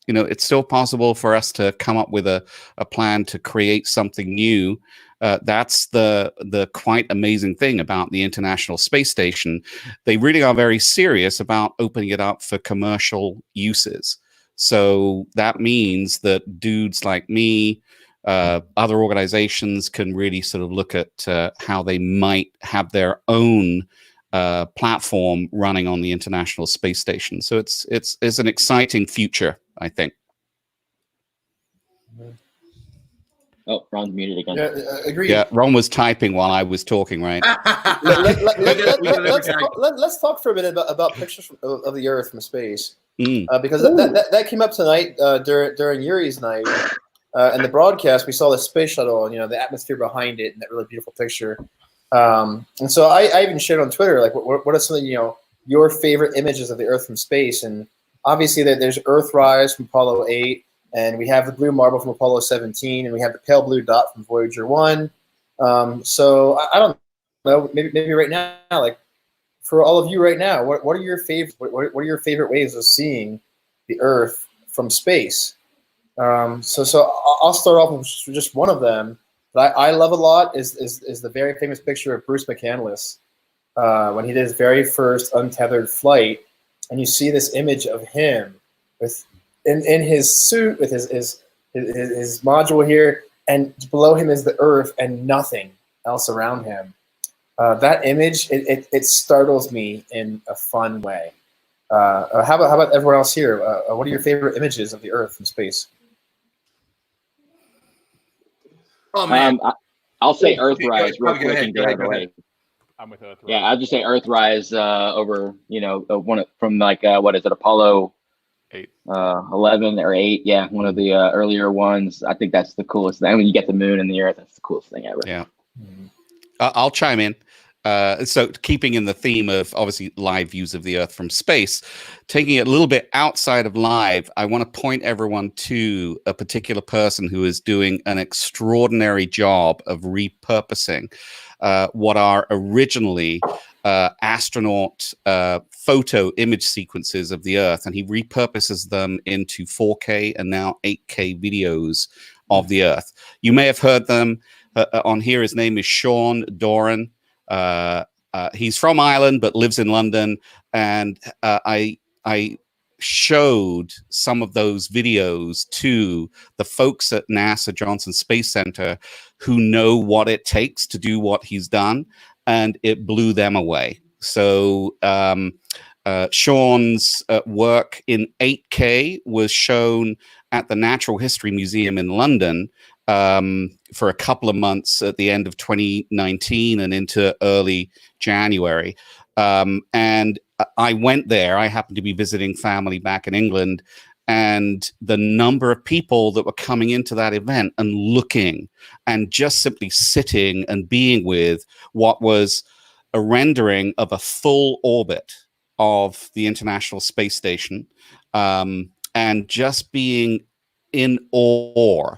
It's still possible for us to come up with a plan to create something new. That's the quite amazing thing about the International Space Station. They really are very serious about opening it up for commercial uses. So that means that dudes like me, other organizations can really sort of look at how they might have their own platform running on the International Space Station. So it's an exciting future, I think. Oh, Ron's muted again. Yeah, agreed. Yeah, Ron was typing while I was talking, right? Let's talk for a minute about pictures of the Earth from space, because that came up tonight during Yuri's night, and the broadcast. We saw the space shuttle and the atmosphere behind it and that really beautiful picture. And so I even shared on Twitter, like, what are some of your favorite images of the Earth from space? And obviously there's Earthrise from Apollo 8. And we have the blue marble from Apollo 17, and we have the pale blue dot from Voyager 1. So I don't know, maybe right now, like for all of you right now, what are your favorite what are your favorite ways of seeing the Earth from space? So I'll start off with just one of them that I love a lot is the very famous picture of Bruce McCandless when he did his very first untethered flight, and you see this image of him with in his suit with his module here, and below him is the Earth and nothing else around him. That image, it startles me in a fun way. How about everyone else here? What are your favorite images of the Earth from space? Oh man, I'll say Earthrise real quick and get out of the way. I'm with Earthrise. Yeah, I'll just say Earthrise over one from like what is it, Apollo 8, 11 or 8? Yeah, one of the earlier ones. I think that's the coolest thing. When you get the moon and the Earth, that's the coolest thing ever. Yeah, I'll chime in. So keeping in the theme of obviously live views of the Earth from space, taking it a little bit outside of live, I want to point everyone to a particular person who is doing an extraordinary job of repurposing what are originally astronaut photo image sequences of the Earth, and he repurposes them into 4K and now 8K videos of the Earth. You may have heard them on here. His name is Sean Doran. He's from Ireland but lives in London, and I showed some of those videos to the folks at NASA Johnson Space Center who know what it takes to do what he's done, and it blew them away. So Sean's work in 8K was shown at the Natural History Museum in London for a couple of months at the end of 2019 and into early January. And I went there. I happened to be visiting family back in England, and the number of people that were coming into that event and looking and just simply sitting and being with what was a rendering of a full orbit of the International Space Station, and just being in awe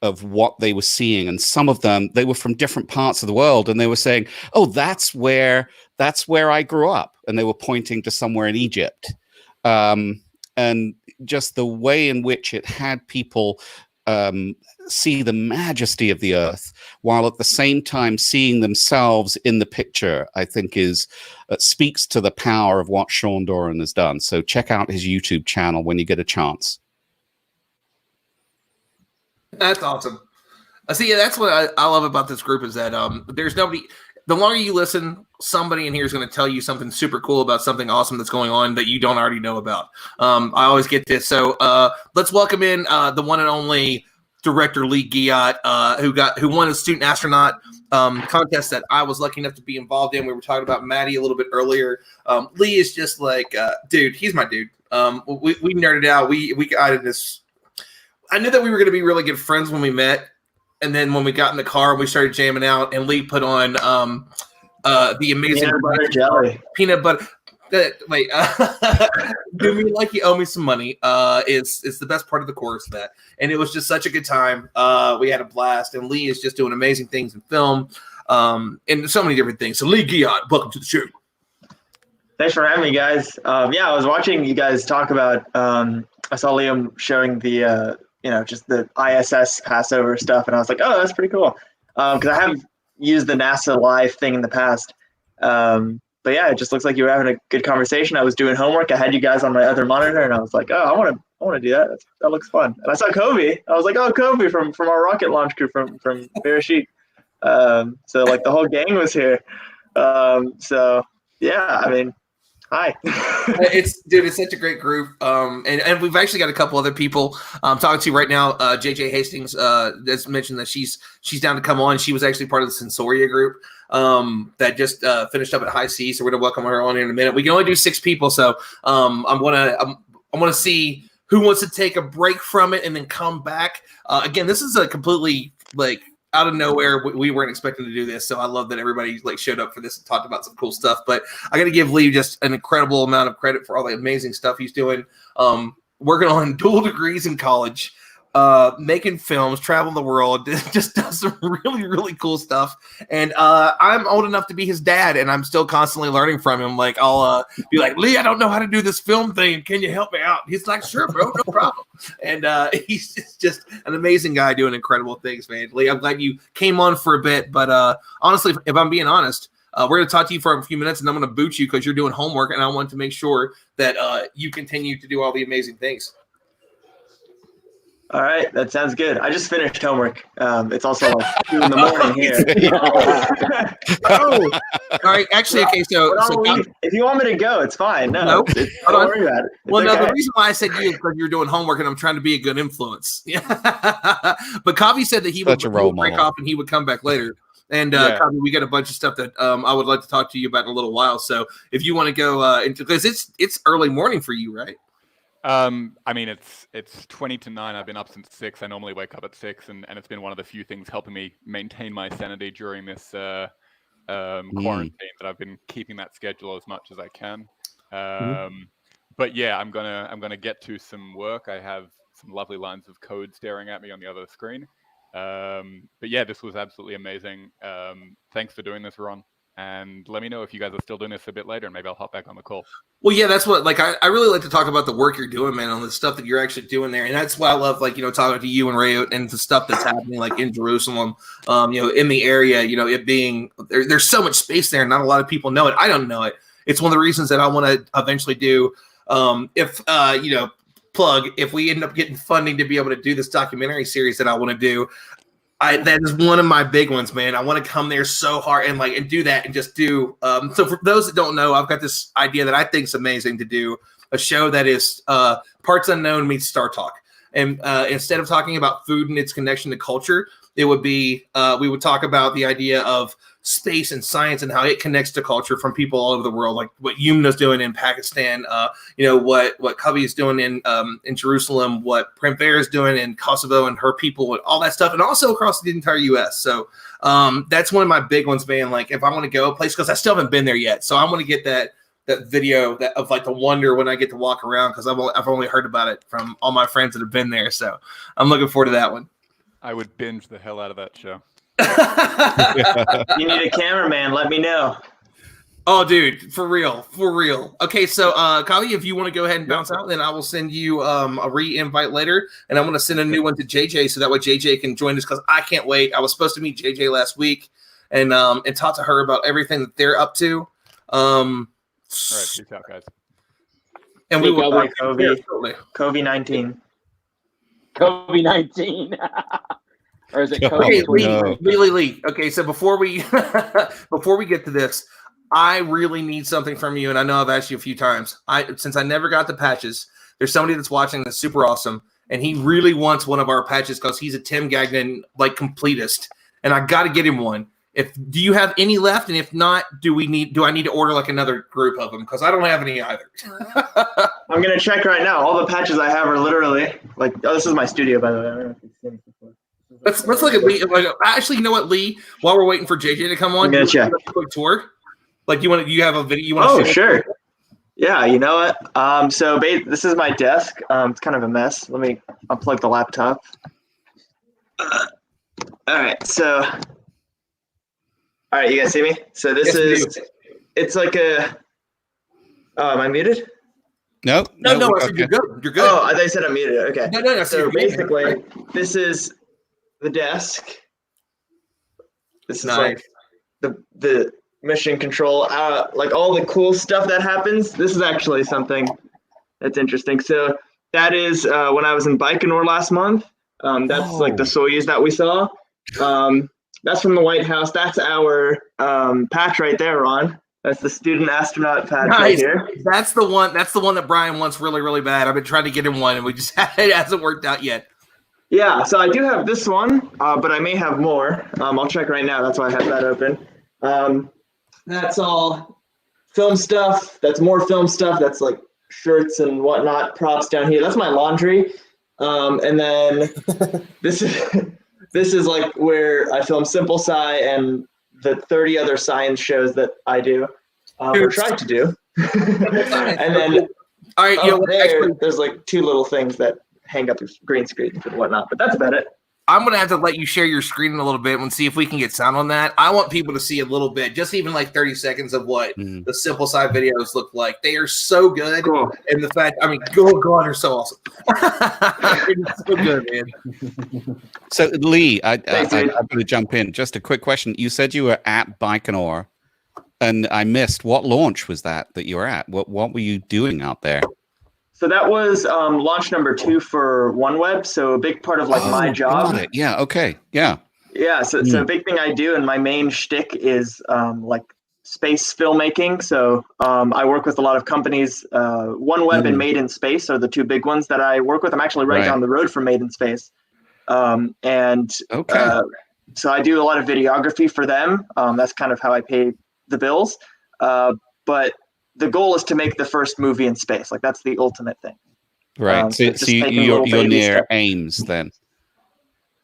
of what they were seeing. And some of them, they were from different parts of the world, and they were saying, oh, that's where I grew up. And they were pointing to somewhere in Egypt. And just the way in which it had people see the majesty of the Earth, while at the same time seeing themselves in the picture, I think speaks to the power of what Sean Doran has done. So check out his YouTube channel when you get a chance. That's awesome. See, that's what I love about this group is that there's nobody. The longer you listen, somebody in here is going to tell you something super cool about something awesome that's going on that you don't already know about. I always get this. So let's welcome in the one and only Director Lee Guyot, who won a student astronaut contest that I was lucky enough to be involved in. We were talking about Maddie a little bit earlier. Lee is just like, dude, he's my dude. We nerded out. We got this. I knew that we were going to be really good friends when we met, and then when we got in the car and we started jamming out, and Lee put on the amazing peanut butter jelly. Peanut butter. Wait, do me like you owe me some money. It's the best part of the chorus of that, and it was just such a good time. We had a blast, and Lee is just doing amazing things in film, and so many different things. So Lee Guillot, welcome to the show. Thanks for having me, guys. Yeah, I was watching you guys talk about. I saw Liam showing the just the ISS Passover stuff, and I was like, oh, that's pretty cool. Because I have used the NASA Live thing in the past. But yeah, it just looks like you were having a good conversation. I was doing homework. I had you guys on my other monitor, and I was like, oh, I want to do that. That looks fun. And I saw Kobe. I was like, oh, Kobe from our rocket launch crew from Bereshit. So like the whole gang was here. So yeah, I mean, hi. It's such a great group. And we've actually got a couple other people I'm talking to right now. JJ Hastings has mentioned that she's down to come on. She was actually part of the Sensoria group that just finished up at High C. So we're gonna welcome her on in a minute. We can only do 6 people, so I'm gonna see who wants to take a break from it and then come back. Again, this is a completely like out of nowhere. We weren't expecting to do this, so I love that everybody like showed up for this and talked about some cool stuff. But I got to give Lee just an incredible amount of credit for all the amazing stuff he's doing. Working on dual degrees in college, making films, traveling the world, just does some really, really cool stuff. And I'm old enough to be his dad, and I'm still constantly learning from him. Like I'll be like, Lee, I don't know how to do this film thing. Can you help me out? He's like, sure, bro, no problem. And he's just an amazing guy doing incredible things, man. Lee, I'm glad you came on for a bit. But honestly, if I'm being honest, we're going to talk to you for a few minutes, and I'm going to boot you because you're doing homework, and I want to make sure that you continue to do all the amazing things. All right, that sounds good. I just finished homework. It's also like 2 in the morning here. Oh, all right. Actually, okay. So if you want me to go, it's fine. No, nope. Don't worry about it. Well, no, the reason why I said you is because you're doing homework, and I'm trying to be a good influence. Yeah. But Kavi said that he would break off and he would come back later. And Kavi, we got a bunch of stuff that I would like to talk to you about in a little while. So if you want to go into, because it's early morning for you, right? I mean, it's 20 to 9. I've been up since 6. I normally wake up at 6, and it's been one of the few things helping me maintain my sanity during this quarantine, that I've been keeping that schedule as much as I can. But yeah, I'm gonna get to some work. I have some lovely lines of code staring at me on the other screen. But yeah, this was absolutely amazing. Thanks for doing this, Ron. And let me know if you guys are still doing this a bit later, and maybe I'll hop back on the call. Well, yeah, that's what, like, I really like to talk about the work you're doing, man, on the stuff that you're actually doing there. And that's why I love, like, talking to you and Ray and the stuff that's happening, like, in Jerusalem, in the area, it being, there's so much space there, and not a lot of people know it. I don't know it. It's one of the reasons that I want to eventually do, if we end up getting funding to be able to do this documentary series that I want to do, that is one of my big ones, man. I want to come there so hard and do that and just do. So for those that don't know, I've got this idea that I think is amazing to do a show that is Parts Unknown meets Star Talk. And instead of talking about food and its connection to culture, it would be we would talk about the idea of space and science and how it connects to culture from people all over the world, like what Yumna's doing in Pakistan, what Cubby is doing in Jerusalem, what Premfera is doing in Kosovo and her people and all that stuff, and also across the entire U.S. So that's one of my big ones, man. Like if I want to go a place, because I still haven't been there yet, so I want to get that video of like the wonder when I get to walk around, because I've only heard about it from all my friends that have been there. So I'm looking forward to that one. I would binge the hell out of that show. You need a cameraman, let me know. Oh, dude, for real. Okay, so Kali, if you want to go ahead and bounce out, then I will send you a re-invite later, and I'm going to send a new one to JJ so that way JJ can join us, because I can't wait. I was supposed to meet JJ last week and talk to her about everything that they're up to. All right, peace out, guys. And we will COVID-19. COVID-19. Or is it COVID? Lee. Okay, so before we get to this, I really need something from you, and I know I've asked you a few times. Since I never got the patches, there's somebody that's watching that's super awesome, and he really wants one of our patches because he's a Tim Gagnon like completist, and I got to get him one. Do you have any left? And if not, do I need to order like another group of them? Because I don't have any either. I'm gonna check right now. All the patches I have are literally like. Oh, this is my studio, by the way. I don't know if you've seen it before. Let's look at Lee. Actually, you know what, Lee? While we're waiting for JJ to come on, I'm gonna check. A quick tour. Like you have a video. You want? Oh, sure. Yeah, you know what? This is my desk. It's kind of a mess. Let me unplug the laptop. All right, so you guys see me? So this it's like a. Oh, am I muted? No. I said you're good. You're good. Oh, they said I'm muted. Okay. No. So basically, this is the desk. This is nice. Like the mission control. Like all the cool stuff that happens. This is actually something that's interesting. So that is when I was in Baikonur last month. That's like the Soyuz that we saw. That's from the White House. That's our patch right there, Ron. That's the student astronaut patch right here. That's the one. That's the one that Brian wants really, really bad. I've been trying to get him one, and it hasn't worked out yet. Yeah, so I do have this one, but I may have more. I'll check right now. That's why I have that open. That's all film stuff. That's more film stuff. That's like shirts and whatnot, props down here. That's my laundry. And then this is like where I film Simple Sci and the 30 other science shows that I do, or try to do. And then all right, there's like two little things that hang up green screens and whatnot, but that's about it. I'm going to have to let you share your screen in a little bit and see if we can get sound on that. I want people to see a little bit, just even like 30 seconds of what the Simple Side videos look like. They are so good. Cool. And the fact, I mean, go on, they're so awesome. It's so good, man. So, Lee, I'm going to jump in. Just a quick question. You said you were at Baikonur, and I missed. What launch was that you were at? What were you doing out there? So that was launch number 2 for OneWeb. So a big part of like my job. Got it. Yeah. Okay. Yeah. Yeah. So a big thing I do, and my main shtick is like space filmmaking. So I work with a lot of companies. OneWeb and Made in Space are the two big ones that I work with. I'm actually right down the road from Made in Space. So I do a lot of videography for them. That's kind of how I pay the bills. But the goal is to make the first movie in space. Like that's the ultimate thing. Right. So you're near Ames then.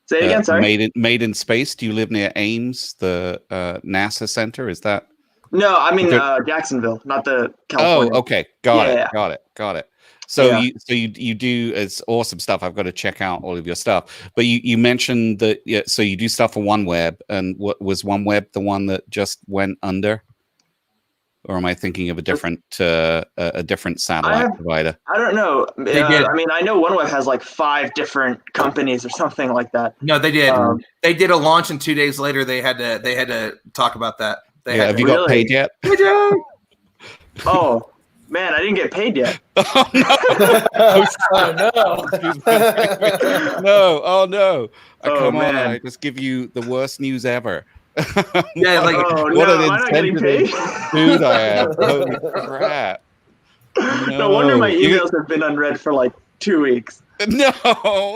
Say it again. Sorry. Made in Space. Do you live near Ames, the NASA center? Is that? No, I mean Jacksonville, not the California. Oh, okay. Got it. So you do, it's awesome stuff. I've got to check out all of your stuff. But you mentioned that. So you do stuff for OneWeb, and what was OneWeb the one that just went under? Or am I thinking of a different satellite provider? I don't know. I mean, I know OneWeb has like 5 different companies or something like that. No, they did. They did a launch, and 2 days later, they had to talk about that. Have you got paid yet? Oh man, I didn't get paid yet. Oh no! Oh no! Come on! I just give you the worst news ever. Yeah, like what an insensitive dude I am. Holy crap. No wonder my emails have been unread for like 2 weeks. No,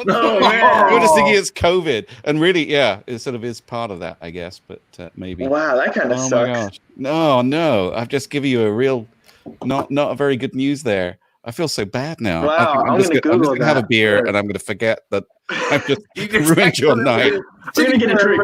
man. You're just thinking it's COVID, and really, it sort of is part of that, I guess. But maybe. Wow, that kind of sucks. My gosh. No, I've just given you a real, not a very good news there. I feel so bad now. Wow, I'm just gonna have a beer, and I'm gonna forget that I've just ruined your night. You're gonna get a treat.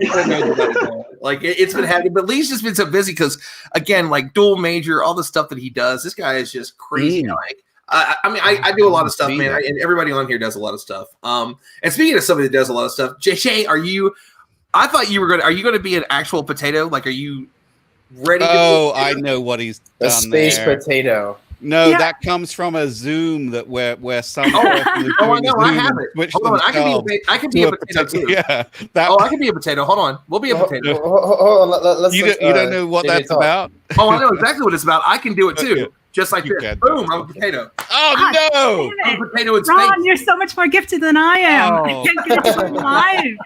Like it's been happening, but Lee's just been so busy because, again, like dual major, all the stuff that he does. This guy is just crazy. Like, I do a lot of stuff, man, and everybody on here does a lot of stuff. And speaking of somebody that does a lot of stuff, Shay, I thought you were gonna. Are you going to be an actual potato? Like, are you ready? I know what he's done. A space potato. No, that comes from a Zoom where some person is doing I know. I have it. Hold on, I can be a potato too. Yeah. I can be a potato. Hold on, we'll be a potato. Hold on, you don't know what that's about? Oh, I know exactly what it's about. I can do it too. Just like this. Boom, I'm a potato. Oh, no. I'm a potato in space. Ron, you're so much more gifted than I am. I can't get it live.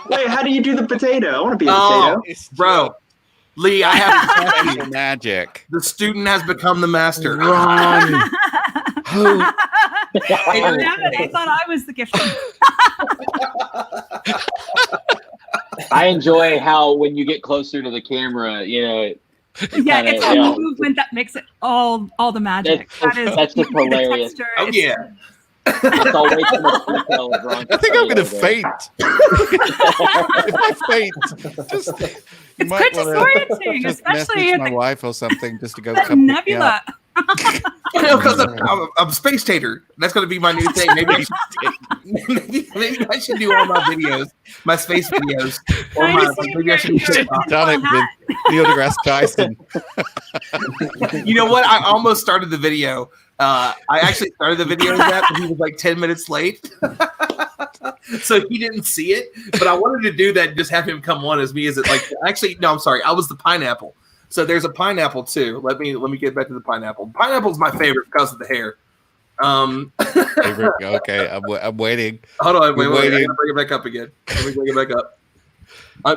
Wait, how do you do the potato? I want to be a potato. Bro. Lee, I have magic. The student has become the master. Ron. I thought I was the gifted. I enjoy how when you get closer to the camera, it's the movement that makes it all the magic. That's just hilarious. The It's all way too much detail of Ron. I think I'm going to faint. If I faint, just It's quite disorienting, just especially message in my the wife or something just to go come pick me nebula. up. Because I'm Space Tater. That's going to be my new thing. Maybe I should do all my videos, my space videos. Or maybe I should do TikTok. Done it with Neil deGrasse Tyson. You know what? I almost started the video. I actually started the video with that, but he was like 10 minutes late. So he didn't see it. But I wanted to do that and just have him come on as me. Is it like actually? No, I'm sorry. I was the pineapple. So there's a pineapple too. Let me get back to the pineapple. Pineapple's my favorite because of the hair. Favorite? Okay, I'm waiting. Hold on, wait. I gotta bring it back up again. Let me bring it back up.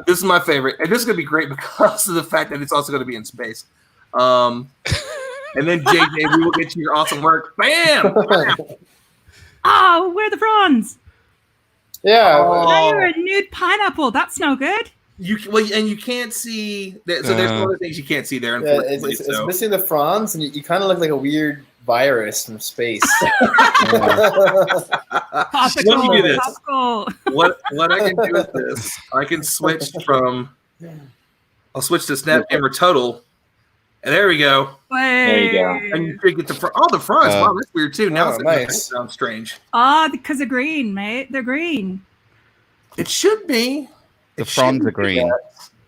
This is my favorite, and this is gonna be great because of the fact that it's also gonna be in space. And then JJ, we will get to your awesome work. Bam! Oh, where are the prawns? Yeah. Now you're a nude pineapple. That's no good. You can't see. So there's a lot of things you can't see there. Yeah, Unfortunately, it's missing the fronds, and you kind of look like a weird virus from space. Topical, Let me do this. topical. What I can do with this, I can switch from. I'll switch to Snap Camera Total, and there we go. There you go. And you get the the fronts. Wow, that's weird too. Now it's nice. Sounds strange. Because they're green, mate. They're green. It should be. The fronds are green.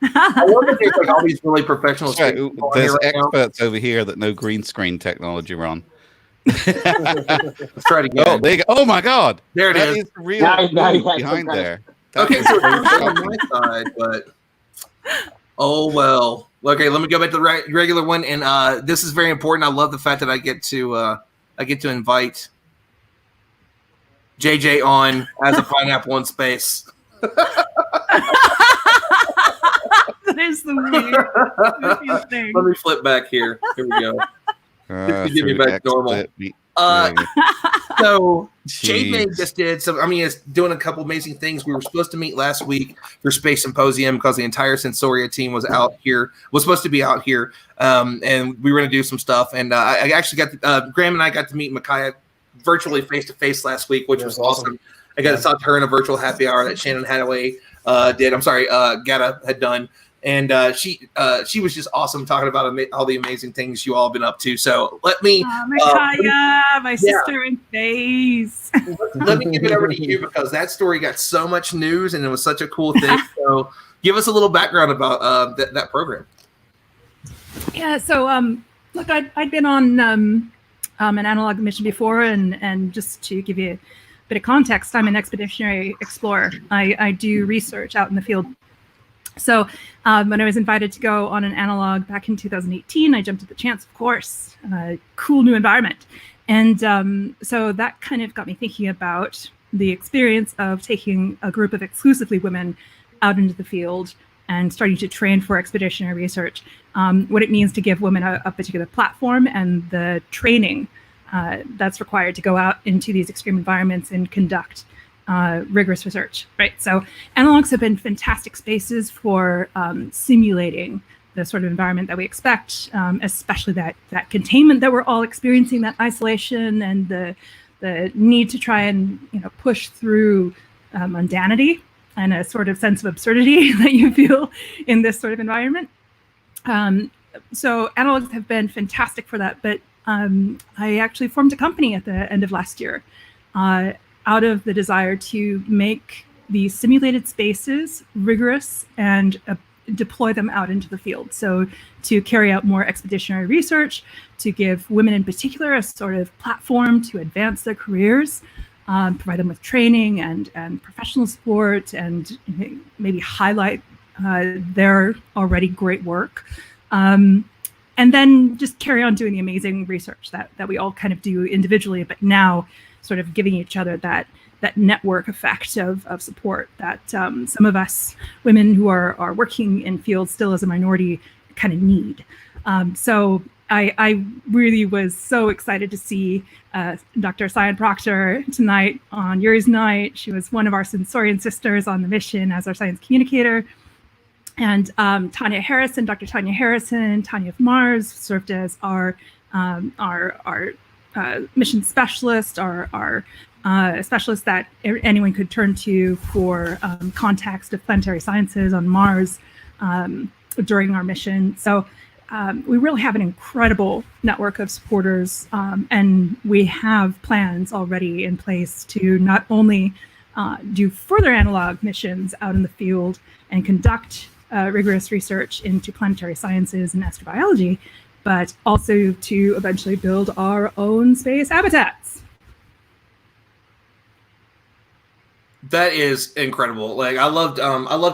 I wonder if there's like all these really professional. There's experts over here that know green screen technology, Ron. Let's try it again. Oh, there you go. Oh my God! There it That is. is the real Now you got behind some there. Okay, so it's on my side, but oh well. Okay, let me go back to the regular one, and this is very important. I love the fact that I get to invite JJ on as a pineapple in space. That is the weirdest thing. Let me flip back here. Here we go. Just to get me back to normal. So JJ just did some. It's doing a couple amazing things. We were supposed to meet last week for Space Symposium because the entire Sensoria team was supposed to be out here, and we were going to do some stuff. And I actually got Graham and I got to meet Micaiah virtually face to face last week, which was awesome. I got to talk to her in a virtual happy hour that Shannon Hadaway did. I'm sorry, Gata had done. And she was just awesome talking about all the amazing things you all have been up to. So let me, Micaiah, my sister in space. Let me give it over to you because that story got so much news and it was such a cool thing. So give us a little background about that program. Yeah. So look, I'd been on an analog mission before, and just to give you a bit of context, I'm an expeditionary explorer. I do research out in the field. So when I was invited to go on an analog back in 2018, I jumped at the chance, of course. Cool new environment. And so that kind of got me thinking about the experience of taking a group of exclusively women out into the field and starting to train for expeditionary research, what it means to give women a particular platform and the training that's required to go out into these extreme environments and conduct rigorous research, right? So analogs have been fantastic spaces for simulating the sort of environment that we expect, especially that containment that we're all experiencing, that isolation and the need to try and push through mundanity and a sort of sense of absurdity that you feel in this sort of environment. So analogs have been fantastic for that, but I actually formed a company at the end of last year out of the desire to make these simulated spaces rigorous and deploy them out into the field. So to carry out more expeditionary research, to give women in particular a sort of platform to advance their careers, provide them with training and professional support, and maybe highlight their already great work. And then just carry on doing the amazing research that we all kind of do individually, but now sort of giving each other that network effect of support that some of us women who are working in fields still as a minority kind of need. So I really was so excited to see Dr. Cyan Proctor tonight on Yuri's night. She was one of our Sensorian sisters on the mission as our science communicator. And Tanya Harrison, Dr. Tanya Harrison, Tanya of Mars, served as our mission specialists, our specialists that anyone could turn to for context of planetary sciences on Mars during our mission. So we really have an incredible network of supporters, and we have plans already in place to not only do further analog missions out in the field and conduct rigorous research into planetary sciences and astrobiology, but also to eventually build our own space habitats. That is incredible. Like I loved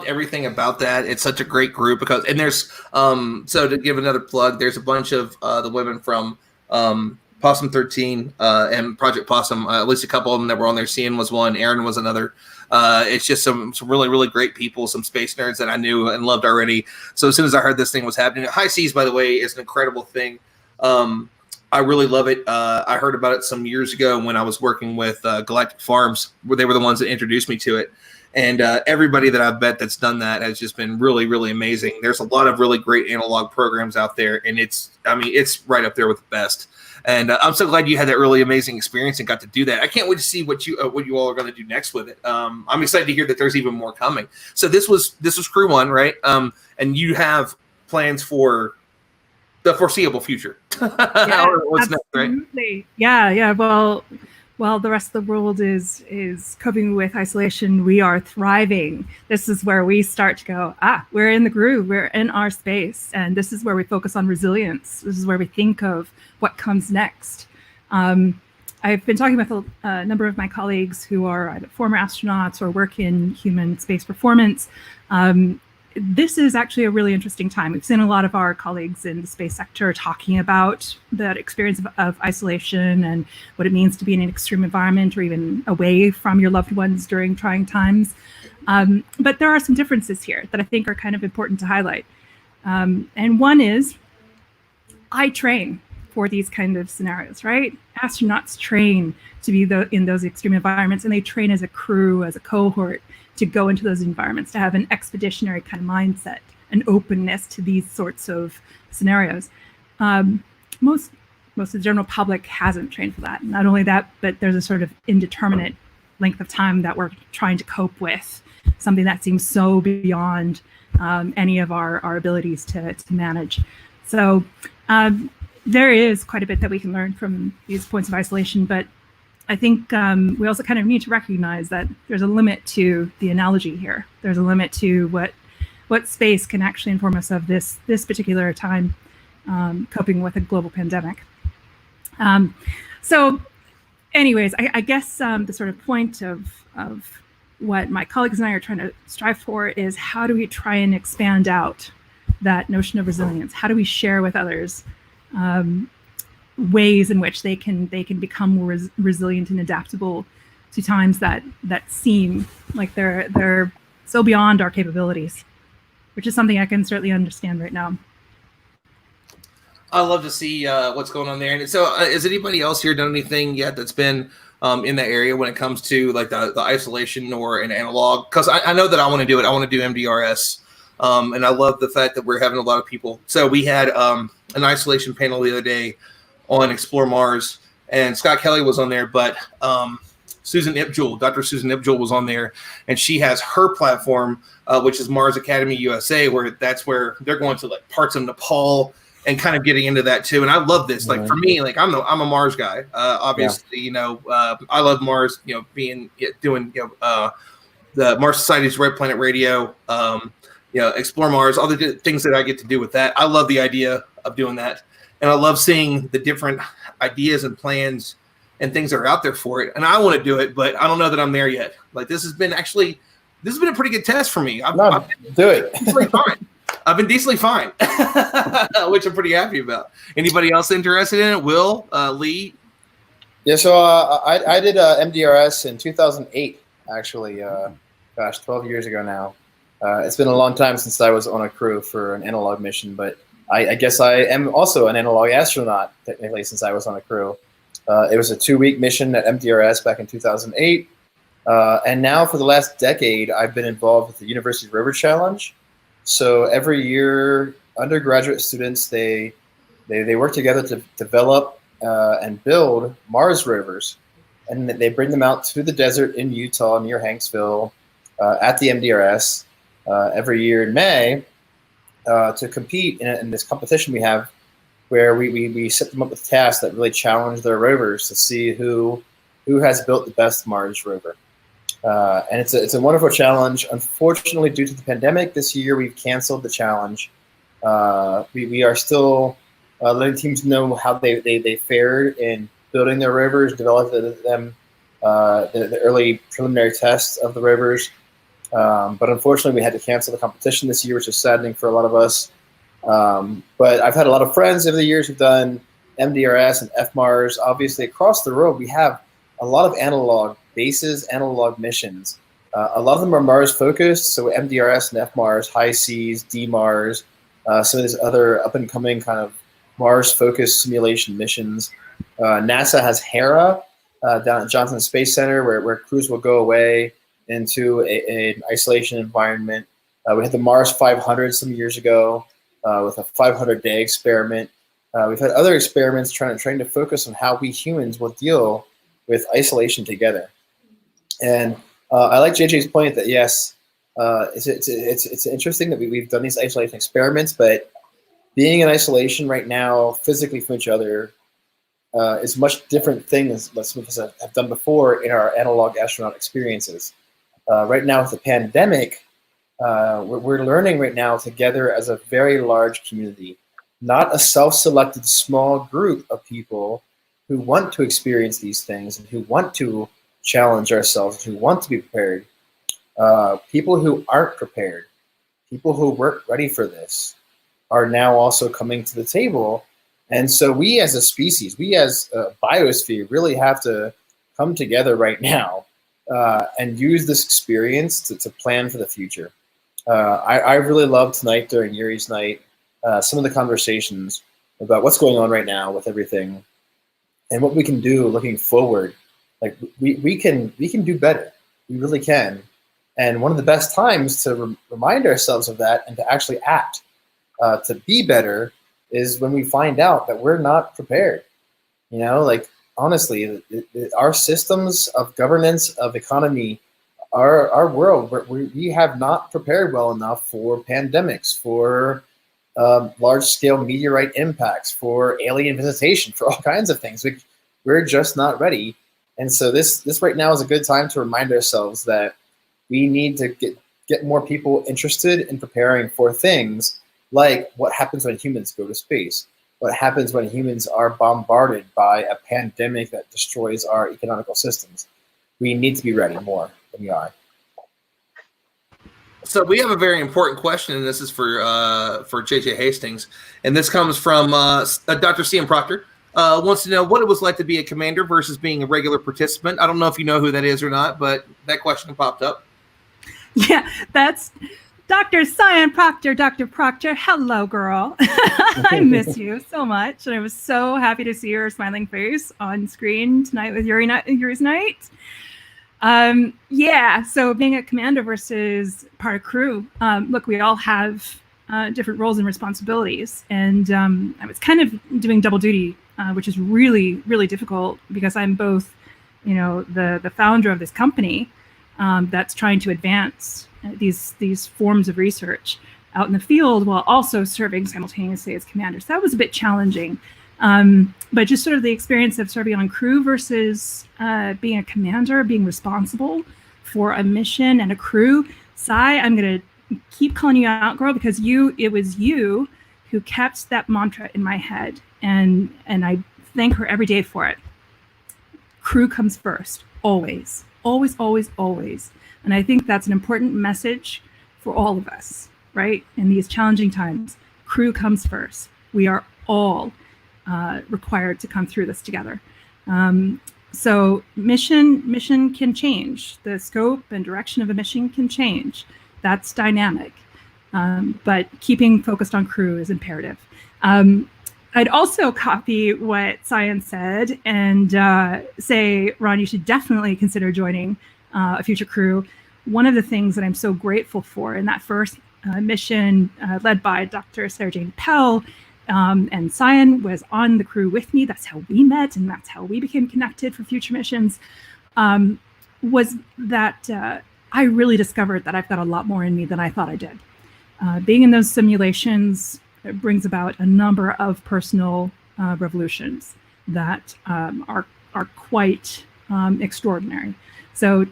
everything about that. It's such a great group because, and there's so to give another plug, there's a bunch of the women from Possum 13 and Project Possum. At least a couple of them that were on there. Cian was one, Aaron was another. It's just some really, really great people, some space nerds that I knew and loved already. So as soon as I heard this thing was happening, High Seas, by the way, is an incredible thing. I really love it. I heard about it some years ago when I was working with Galactic Farms, where they were the ones that introduced me to it. And everybody that I've met that's done that has just been really, really amazing. There's a lot of really great analog programs out there, and it's right up there with the best. And I'm so glad you had that really amazing experience and got to do that. I can't wait to see what you all are going to do next with it. I'm excited to hear that there's even more coming. So this was Crew 1, right? And you have plans for the foreseeable future. Yeah, what's next, right? Yeah. Well, the rest of the world is coping with isolation. We are thriving. This is where we start to go, we're in the groove. We're in our space. And this is where we focus on resilience. This is where we think of what comes next. I've been talking with a number of my colleagues who are either former astronauts or work in human space performance. This is actually a really interesting time. We've seen a lot of our colleagues in the space sector talking about that experience of isolation and what it means to be in an extreme environment or even away from your loved ones during trying times. But there are some differences here that I think are kind of important to highlight. And one is, I train for these kind of scenarios, right? Astronauts train to be in those extreme environments, and they train as a crew, as a cohort, to go into those environments, to have an expeditionary kind of mindset, an openness to these sorts of scenarios. Most of the general public hasn't trained for that. Not only that, but there's a sort of indeterminate length of time that we're trying to cope with, something that seems so beyond any of our abilities to manage. So there is quite a bit that we can learn from these points of isolation, but I think we also kind of need to recognize that there's a limit to the analogy here. There's a limit to what space can actually inform us of this particular time, coping with a global pandemic. So anyways, I guess the sort of point of what my colleagues and I are trying to strive for is, how do we try and expand out that notion of resilience? How do we share with others ways in which they can become more resilient and adaptable to times that seem like they're so beyond our capabilities, which is something I can certainly understand right now. I love to see what's going on there. And so, has anybody else here done anything yet that's been in that area when it comes to like the isolation or an analog? Because I know that I want to do it. I want to do MDRS. And I love the fact that we're having a lot of people. So we had an isolation panel the other day on Explore Mars, and Scott Kelly was on there, but Dr. Susan Ipjul was on there, and she has her platform, which is Mars Academy USA, where they're going to like parts of Nepal and kind of getting into that too. And I love this. Like for me, like I'm a Mars guy. Obviously, I love Mars. Doing the Mars Society's Red Planet Radio. Explore Mars, all the things that I get to do with that. I love the idea of doing that. And I love seeing the different ideas and plans and things that are out there for it. And I want to do it, but I don't know that I'm there yet. Like this has been a pretty good test for me. Do it. Fine. I've been decently fine, which I'm pretty happy about. Anybody else interested in it? Will, Lee? Yeah, so I did MDRS in 2008, actually. 12 years ago now. It's been a long time since I was on a crew for an analog mission, but I guess I am also an analog astronaut, technically, since I was on a crew. It was a 2-week mission at MDRS back in 2008. And now for the last decade, I've been involved with the University Rover Challenge. So every year, undergraduate students, they work together to develop and build Mars rovers, and they bring them out to the desert in Utah near Hanksville at the MDRS every year in May to compete in this competition we have, where we set them up with tasks that really challenge their rovers to see who has built the best Mars rover. And it's a wonderful challenge. Unfortunately, due to the pandemic, this year we've canceled the challenge. We are still letting teams know how they fared in building their rovers, developing them, the early preliminary tests of the rovers. But unfortunately, we had to cancel the competition this year, which is saddening for a lot of us. But I've had a lot of friends over the years who've done MDRS and FMARS. Obviously, across the world, we have a lot of analog bases, analog missions. A lot of them are Mars focused, so MDRS and FMARS, high seas, DMARS, some of these other up and coming kind of Mars focused simulation missions. NASA has Hera down at Johnson Space Center, where crews will go away into an isolation environment. We had the Mars 500 some years ago with a 500-day experiment. We've had other experiments trying to focus on how we humans will deal with isolation together. And I like JJ's point that yes, it's interesting that we've done these isolation experiments, but being in isolation right now physically from each other is a much different thing than some of us have done before in our analog astronaut experiences. Right now with the pandemic, we're learning right now together as a very large community, not a self-selected small group of people who want to experience these things and who want to challenge ourselves, who want to be prepared. People who aren't prepared, people who weren't ready for this, are now also coming to the table. And so we as a species, we as a biosphere really have to come together right now and use this experience to plan for the future. I really loved tonight during Yuri's night, some of the conversations about what's going on right now with everything and what we can do looking forward. Like we can do better. We really can. And one of the best times to remind ourselves of that and to actually act, to be better, is when we find out that we're not prepared. You know, like honestly, our systems of governance, of economy, our world, we have not prepared well enough for pandemics, for large-scale meteorite impacts, for alien visitation, for all kinds of things. We're just not ready. And so this right now is a good time to remind ourselves that we need to get more people interested in preparing for things like what happens when humans go to space, what happens when humans are bombarded by a pandemic that destroys our economical systems. We need to be ready more than we are. So we have a very important question, and this is for JJ Hastings, and this comes from Dr. CM Proctor. Wants to know what it was like to be a commander versus being a regular participant. I don't know if you know who that is or not, but that question popped up. Yeah, that's Dr. CM Proctor. Dr. Proctor, hello, girl. I miss you so much, and I was so happy to see your smiling face on screen tonight with Yuri's night. Yeah, so being a commander versus part of crew, look, we all have different roles and responsibilities, and I was kind of doing double duty, which is really, really difficult because I'm both, you know, the founder of this company that's trying to advance these forms of research out in the field while also serving simultaneously as commander. So that was a bit challenging. But just sort of the experience of serving on crew versus being a commander, being responsible for a mission and a crew. Sai, I'm going to keep calling you out, girl, because it was you who kept that mantra in my head. And I thank her every day for it. Crew comes first, always, always, always, always. And I think that's an important message for all of us, right? In these challenging times, crew comes first. We are all required to come through this together. So mission can change. The scope and direction of a mission can change. That's dynamic. But keeping focused on crew is imperative. I'd also copy what Science said and say, Ron, you should definitely consider joining a future crew. One of the things that I'm so grateful for in that first mission led by Dr. Sarah Jane Pell and Cyan was on the crew with me. That's how we met, and that's how we became connected for future missions. Was that I really discovered that I've got a lot more in me than I thought I did. Being in those simulations brings about a number of personal revolutions that are quite extraordinary. So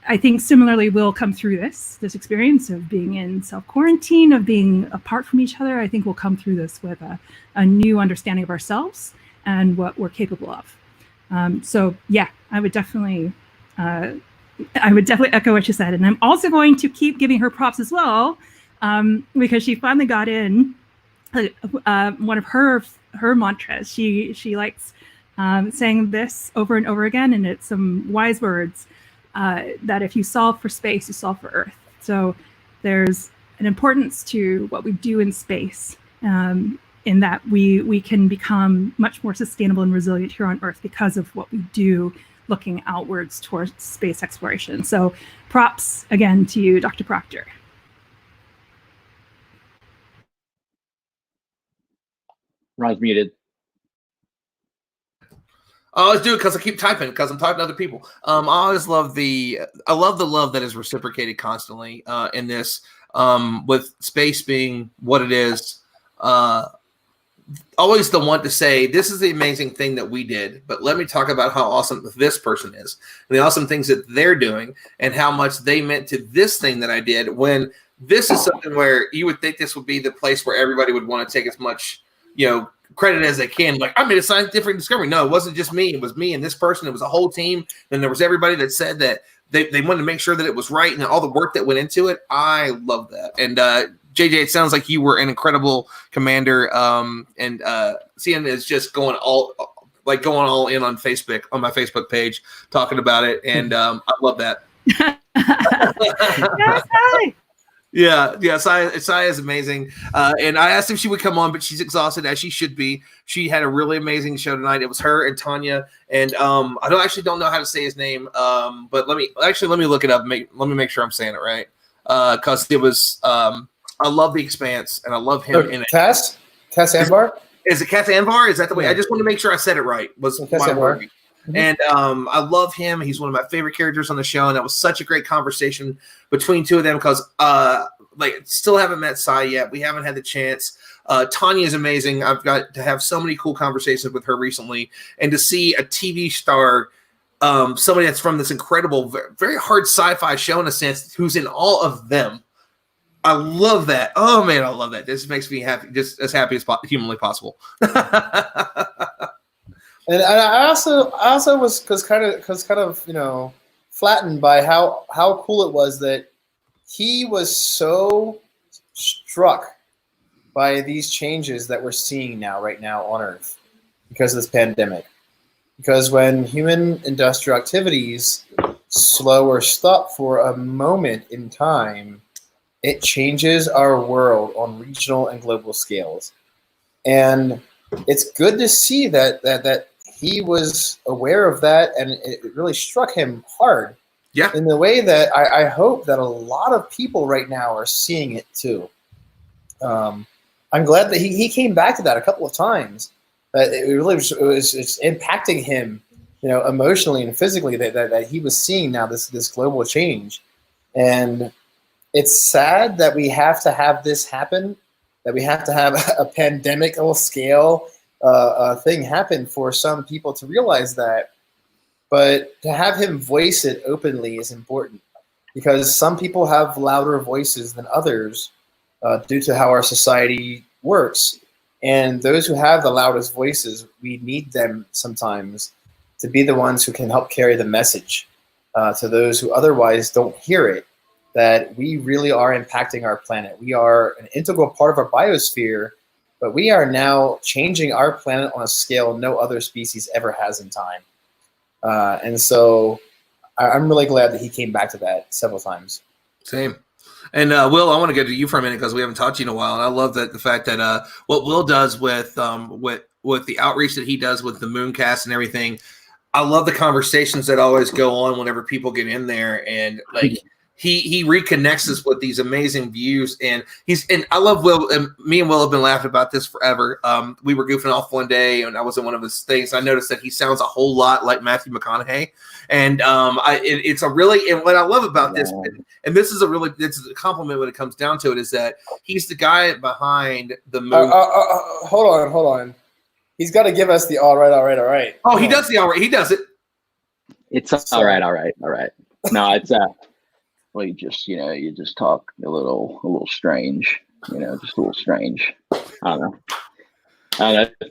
I think similarly we'll come through this experience of being in self-quarantine, of being apart from each other. I think we'll come through this with a new understanding of ourselves and what we're capable of. So yeah, I would definitely echo what you said. And I'm also going to keep giving her props as well, because she finally got in one of her mantras. She likes saying this over and over again, and it's some wise words, that if you solve for space, you solve for Earth. So there's an importance to what we do in space, in that we can become much more sustainable and resilient here on Earth because of what we do looking outwards towards space exploration. So props again to you, Dr. Proctor. Ron's muted. I always do it because I keep typing, because I'm talking to other people. I always love the love that is reciprocated constantly in this, with space being what it is. Always the one to say, this is the amazing thing that we did, but let me talk about how awesome this person is and the awesome things that they're doing and how much they meant to this thing that I did, when this is something where you would think this would be the place where everybody would want to take as much, credit as they can. Like, I made a scientific discovery. No, it wasn't just me. It was me and this person. It was a whole team. Then there was everybody that said that they wanted to make sure that it was right and all the work that went into it. I love that. And JJ, it sounds like you were an incredible commander. And CN is just going all in on Facebook, on my Facebook page, talking about it. And I love that. Yes, hi. Yeah, Saya is amazing. And I asked if she would come on, but she's exhausted, as she should be. She had a really amazing show tonight. It was her and Tanya, and I don't know how to say his name, but let me look it up. Let me make sure I'm saying it right, because it was I love The Expanse, and I love him in it. Cass Anvar? Is it Cass Anvar? Is that the way? I just want to make sure I said it right. Was my word. Mm-hmm. And I love him. He's one of my favorite characters on the show, and that was such a great conversation between two of them, because still haven't met Sai yet. We haven't had the chance. Tanya is amazing. I've got to have so many cool conversations with her recently, and to see a TV star, somebody that's from this incredible, very hard sci-fi show in a sense, who's in all of them. I love that. Oh man, I love that. This makes me happy, just as happy as humanly possible. And I also was kind of flattened by how cool it was that he was so struck by these changes that we're seeing right now on Earth because of this pandemic. Because when human industrial activities slow or stop for a moment in time, it changes our world on regional and global scales. And it's good to see that he was aware of that, and it really struck him hard. Yeah. In the way that I hope that a lot of people right now are seeing it too. I'm glad that he came back to that a couple of times. That it really was it's impacting him, emotionally and physically. That he was seeing now this global change, and it's sad that we have to have this happen. That we have to have a pandemic scale thing happen for some people to realize that. But to have him voice it openly is important, because some people have louder voices than others due to how our society works. And those who have the loudest voices, we need them sometimes to be the ones who can help carry the message to those who otherwise don't hear it, that we really are impacting our planet. We are an integral part of our biosphere, but we are now changing our planet on a scale no other species ever has in time. And so I'm really glad that he came back to that several times. Same. And Will, I want to go to you for a minute because we haven't talked to you in a while. And I love the fact that what Will does with the outreach that he does with the Mooncast and everything. I love the conversations that always go on whenever people get in there, and he reconnects us with these amazing views, and I love Will. And me and Will have been laughing about this forever. We were goofing off one day, and I was in one of his things. I noticed that he sounds a whole lot like Matthew McConaughey, and it's a really, and what I love about this, and this is a compliment when it comes down to it, is that he's the guy behind the movie. Hold on. He's got to give us the all right. Oh, he does the all right. He does it. It's all right. No, it's well, you just talk a little strange, just a little strange. I don't know.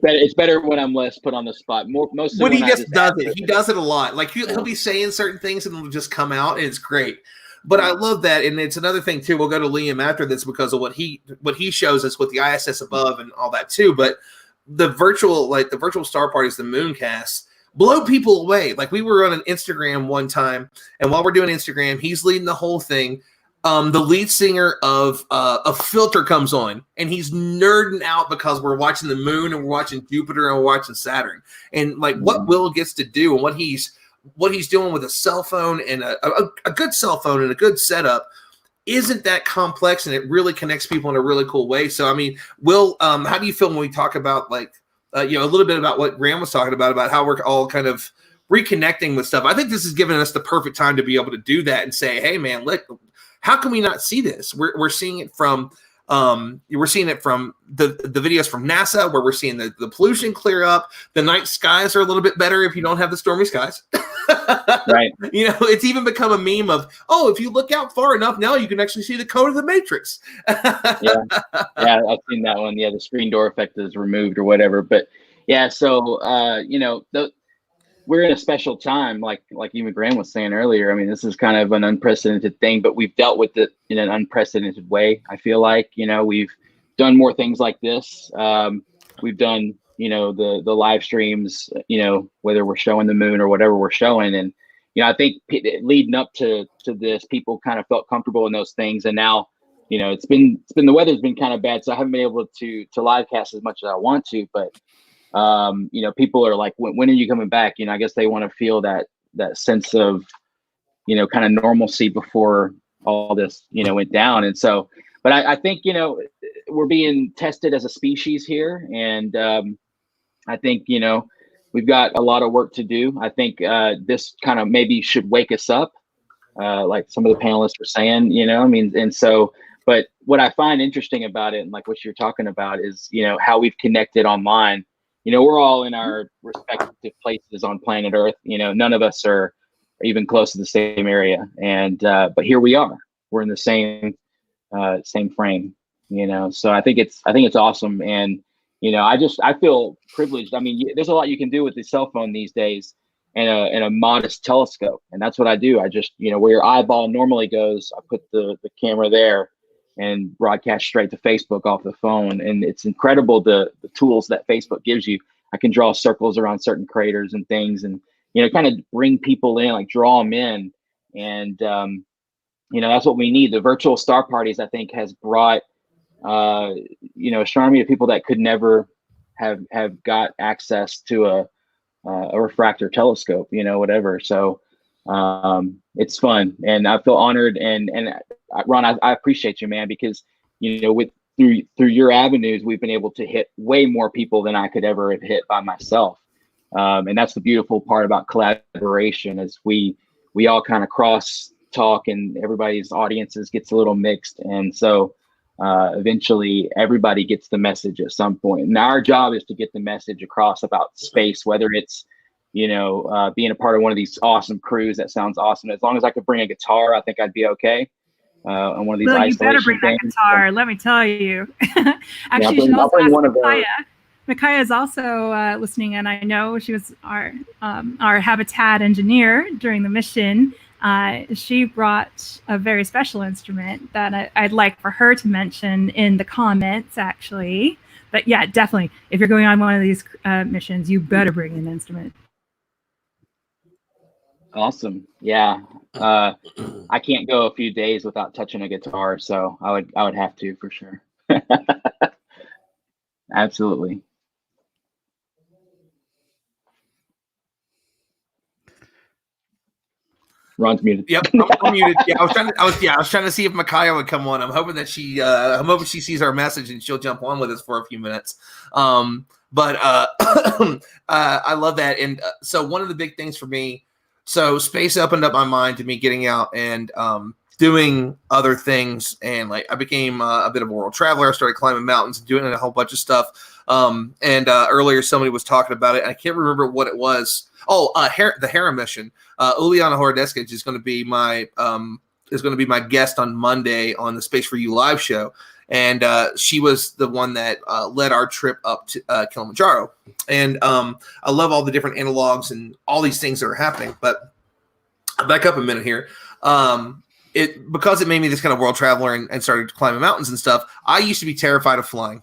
It's better when I'm less put on the spot. Mostly when he just does it. He does it a lot. Like he'll be saying certain things and it'll just come out, and it's great. But I love that, and it's another thing too. We'll go to Liam after this because of what he shows us with the ISS above and all that too. But the virtual star parties, the Mooncast, blow people away. Like we were on an Instagram one time, and while we're doing Instagram, he's leading the whole thing. The lead singer of Filter comes on, and he's nerding out because we're watching the moon and we're watching Jupiter and we're watching Saturn, and like what Will gets to do and what he's doing with a cell phone and a good cell phone and a good setup isn't that complex, and it really connects people in a really cool way. So I mean, Will, how do you feel when we talk about like a little bit about what Graham was talking about how we're all kind of reconnecting with stuff? I think this has given us the perfect time to be able to do that and say, hey man, look, how can we not see this? We're seeing it from the videos from NASA, where we're seeing the pollution clear up. The night skies are a little bit better if you don't have the stormy skies. Right. It's even become a meme of, if you look out far enough, now you can actually see the code of the Matrix. Yeah, I've seen that one. Yeah, the screen door effect is removed or whatever. But yeah, so we're in a special time, like even Graham was saying earlier. I mean, this is kind of an unprecedented thing, but we've dealt with it in an unprecedented way. I feel like, we've done more things like this. We've done, the live streams, whether we're showing the moon or whatever we're showing. And, I think leading up to this, people kind of felt comfortable in those things. And now, the weather's been kind of bad, so I haven't been able to live cast as much as I want to, but people are like, when are you coming back? I guess they want to feel that sense of, kind of normalcy before all this, went down. And so, but I think, we're being tested as a species here. And I think, we've got a lot of work to do. I think this kind of maybe should wake us up, like some of the panelists were saying, and so, but what I find interesting about it, and like what you're talking about, is, how we've connected online. We're all in our respective places on planet Earth. None of us are even close to the same area. And, but here we are, we're in the same frame, so I think it's awesome. And, I feel privileged. I mean, there's a lot you can do with the cell phone these days and a modest telescope. And that's what I do. I just, where your eyeball normally goes, I put the camera there and broadcast straight to Facebook off the phone. And it's incredible the tools that Facebook gives you. I can draw circles around certain craters and things, and, kind of bring people in, like draw them in. And, that's what we need. The virtual star parties, I think, has brought, astronomy to people that could never have got access to a refractor telescope, whatever. So it's fun, and I feel honored. And Ron, I appreciate you, man, because through your avenues, we've been able to hit way more people than I could ever have hit by myself. And that's the beautiful part about collaboration, is we all kind of cross talk, and everybody's audiences gets a little mixed, and so eventually everybody gets the message at some point. And our job is to get the message across about space, whether it's being a part of one of these awesome crews that sounds awesome. As long as I could bring a guitar, I think I'd be okay. On one of these well, isolation you better bring things. that guitar. Let me tell you. Actually, yeah, I'll bring one of those. Micaiah is also listening, and I know she was our habitat engineer during the mission. She brought a very special instrument that I'd like for her to mention in the comments, actually. But yeah, definitely, if you're going on one of these missions, you better bring an instrument. Awesome. Yeah. I can't go a few days without touching a guitar, so I would have to, for sure. Absolutely. Ron's muted. Yep, I'm muted. Yeah, I was trying to see if Micaiah would come on. I'm hoping that I'm hoping she sees our message and she'll jump on with us for a few minutes. But I love that. And so one of the big things for me, so space opened up my mind to me getting out and doing other things. And like I became a bit of a world traveler. I started climbing mountains and doing a whole bunch of stuff. Earlier somebody was talking about it. I can't remember what it was. Oh, the Hera mission. Uliana Horodeskich is going to be my guest on Monday on the Space for You live show. And she was the one that led our trip up to Kilimanjaro. And I love all the different analogs and all these things that are happening. But I'll back up a minute here. Because it made me this kind of world traveler and started climbing mountains and stuff, I used to be terrified of flying.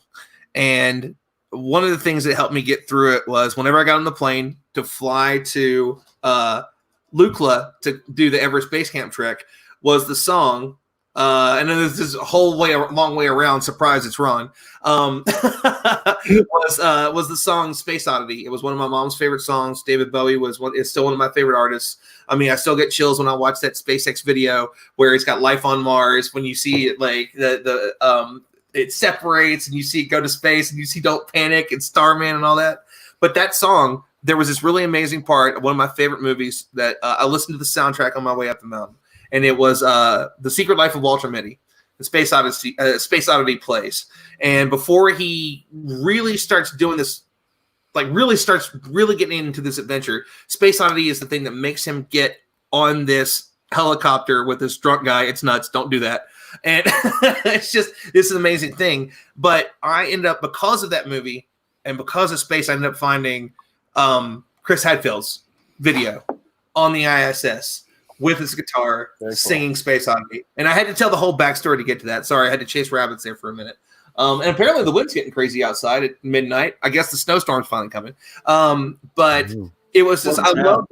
And one of the things that helped me get through it was whenever I got on the plane to fly to Lukla to do the Everest Base Camp trek was the song. And then there's this long way around. Surprise, it's Ron. Was the song Space Oddity. It was one of my mom's favorite songs. David Bowie is still one of my favorite artists. I mean, I still get chills when I watch that SpaceX video where it's got life on Mars. When you see it, like it separates and you see it go to space and you see Don't Panic and Starman and all that. But that song, there was this really amazing part of one of my favorite movies that I listened to the soundtrack on my way up the mountain. And it was The Secret Life of Walter Mitty. The Space Oddity plays. And before he really starts doing this, like really getting into this adventure, Space Oddity is the thing that makes him get on this helicopter with this drunk guy. It's nuts. Don't do that. And it's just this amazing thing. But I ended up, because of that movie and because of space, I ended up finding Chris Hadfield's video on the ISS with his guitar singing Space Oddity. And I had to tell the whole backstory to get to that. Sorry, I had to chase rabbits there for a minute. And apparently the wind's getting crazy outside at midnight. I guess the snowstorm's finally coming. But it was just, I love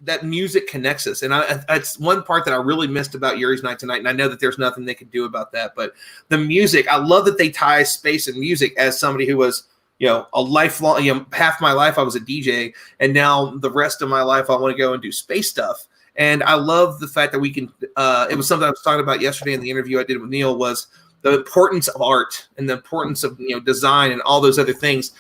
that music connects us. And it's one part that I really missed about Yuri's Night Tonight. And I know that there's nothing they can do about that. But the music, I love that they tie space and music. As somebody who was, a lifelong, half my life I was a DJ. And now the rest of my life I want to go and do space stuff. And I love the fact that we can, it was something I was talking about yesterday in the interview I did with Neil, was the importance of art and the importance of, design and all those other things.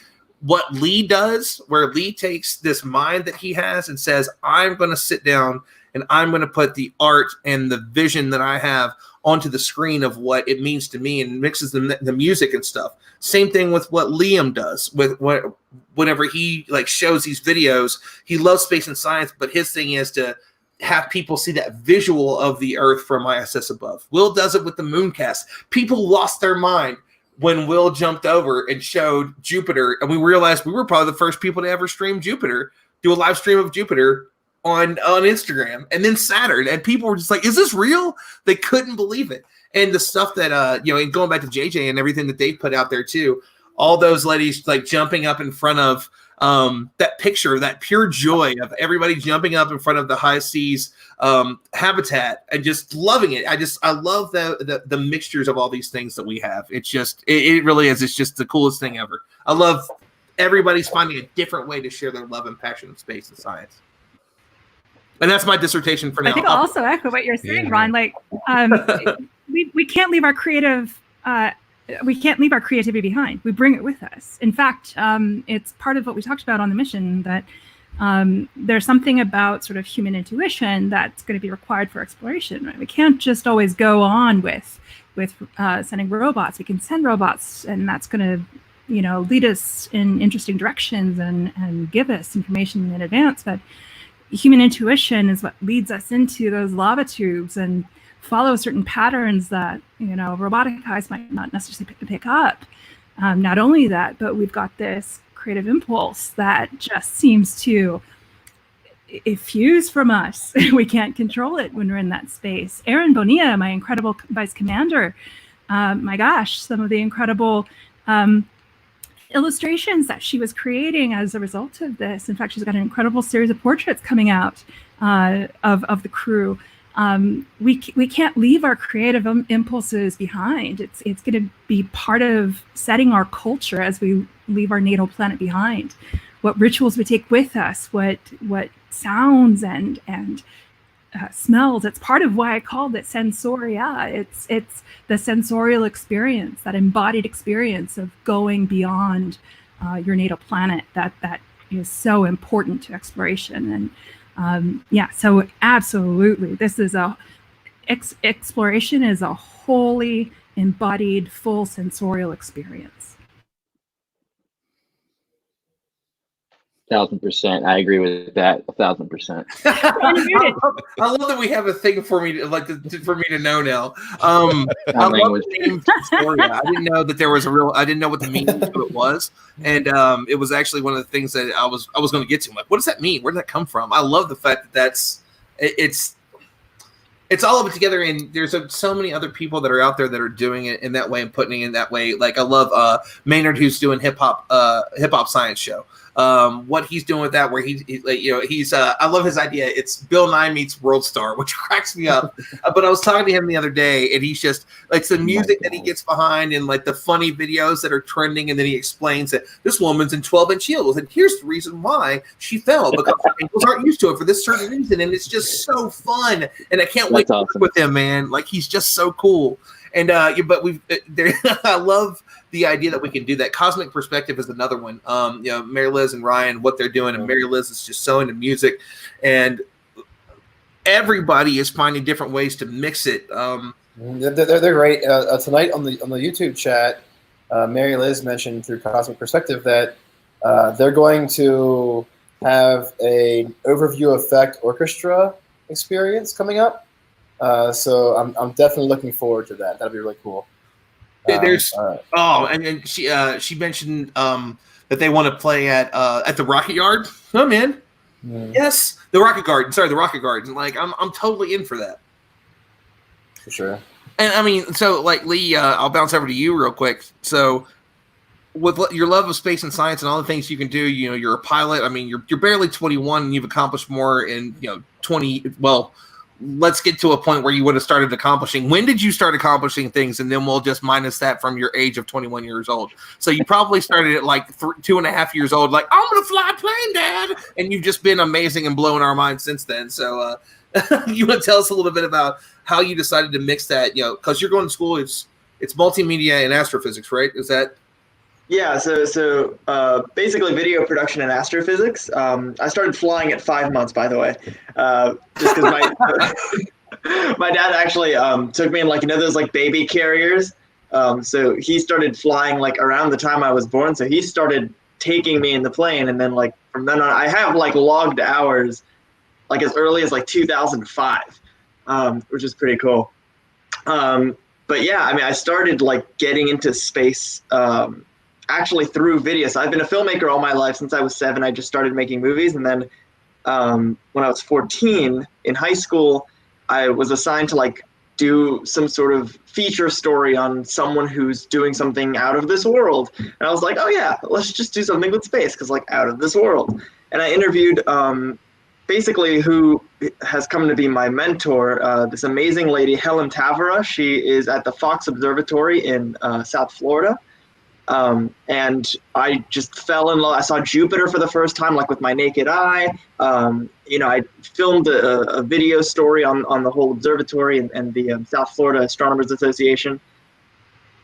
What Lee does, where Lee takes this mind that he has and says, I'm going to sit down and I'm going to put the art and the vision that I have onto the screen of what it means to me, and mixes the music and stuff. Same thing with what Liam does with whenever he shows these videos. He loves space and science, but his thing is to have people see that visual of the Earth from ISS above. Will does it with the Mooncast. People lost their mind when Will jumped over and showed Jupiter, and we realized we were probably the first people to ever stream Jupiter, do a live stream of Jupiter on Instagram, and then Saturn, and people were just like, is this real? They couldn't believe it. And the stuff that and going back to JJ and everything that they put out there too, all those ladies jumping up in front of that picture, that pure joy of everybody jumping up in front of the high seas habitat and just loving it. I love the mixtures of all these things that we have. It's just, it really is. It's just the coolest thing ever. I love everybody's finding a different way to share their love and passion of space and science. And that's my dissertation for now. I think I'll also echo what you're saying, Ron. We can't leave our creative we can't leave our creativity behind. We bring it with us. In fact, it's part of what we talked about on the mission, that there's something about sort of human intuition that's going to be required for exploration. Right? We can't just always go on with sending robots. We can send robots, and that's going to, lead us in interesting directions and give us information in advance. But human intuition is what leads us into those lava tubes and follow certain patterns that robotic eyes might not necessarily pick up. Not only that, but we've got this creative impulse that just seems to effuse from us. We can't control it when we're in that space. Erin Bonilla, my incredible vice commander, my gosh, some of the incredible illustrations that she was creating as a result of this. In fact, she's got an incredible series of portraits coming out of the crew. We can't leave our creative impulses behind. It's going to be part of setting our culture as we leave our natal planet behind. What rituals we take with us, what sounds and smells. It's part of why I called it sensoria. It's the sensorial experience, that embodied experience of going beyond your natal planet. That is so important to exploration. And yeah, so absolutely, this is exploration is a wholly embodied, full sensorial experience. 1,000%. I agree with that. 1,000%. I love that we have a thing for me to for me to know now. I love the name Sensoria. I didn't know that there was I didn't know what the meaning to it was, and it was actually one of the things that I was going to get to. I'm like, what does that mean? Where did that come from? I love the fact that it's all of it together, and there's so many other people that are out there that are doing it in that way and putting it in that way. Like I love Maynard, who's doing hip hop science show. What he's doing with that, where he's I love his idea. It's Bill Nye meets World Star, which cracks me up. But I was talking to him the other day, and he's just like the music that he gets behind, and like the funny videos that are trending, and then he explains that this woman's in 12-inch heels, and here's the reason why she fell, because her ankles aren't used to it for this certain reason, and it's just so fun, and I can't wait to work with him, man. Like he's just so cool. And but I love the idea that we can do that. Cosmic Perspective is another one. Mary Liz and Ryan, what they're doing, and Mary Liz is just so into music, and everybody is finding different ways to mix it. They're great. Tonight on the YouTube chat, Mary Liz mentioned through Cosmic Perspective that they're going to have an overview effect orchestra experience coming up. So I'm definitely looking forward to that. That'll be really cool. And she mentioned that they want to play at the Rocket Yard. Oh man, yes, the Rocket Garden. Sorry, the Rocket Garden. Like I'm totally in for that. For sure. And I mean, so like Lee, I'll bounce over to you real quick. So with your love of space and science and all the things you can do, you're a pilot. I mean, you're barely 21 and you've accomplished more in 20. Well, let's get to a point where you would have started accomplishing. When did you start accomplishing things? And then we'll just minus that from your age of 21 years old. So you probably started at like 2.5 years old, like, I'm going to fly a plane, Dad. And you've just been amazing and blowing our minds since then. So you want to tell us a little bit about how you decided to mix that, because you're going to school, it's multimedia and astrophysics, right? Is that? Yeah, so basically video production and astrophysics. I started flying at 5 months, by the way, just because my dad actually took me in those like baby carriers. So he started flying like around the time I was born. So he started taking me in the plane, and then like from then on, I have like logged hours like as early as like 2005, which is pretty cool. But yeah, I mean, I started like getting into space. Actually through video. So I've been a filmmaker all my life. Since I was 7, I just started making movies. And then when I was 14 in high school, I was assigned to like do some sort of feature story on someone who's doing something out of this world. And I was like, oh yeah, let's just do something with space, because like out of this world. And I interviewed basically who has come to be my mentor, this amazing lady, Helen Tavera. She is at the Fox Observatory in South Florida. And I just fell in love. I saw Jupiter for the first time, like with my naked eye. I filmed a video story on the whole observatory and the South Florida Astronomers Association.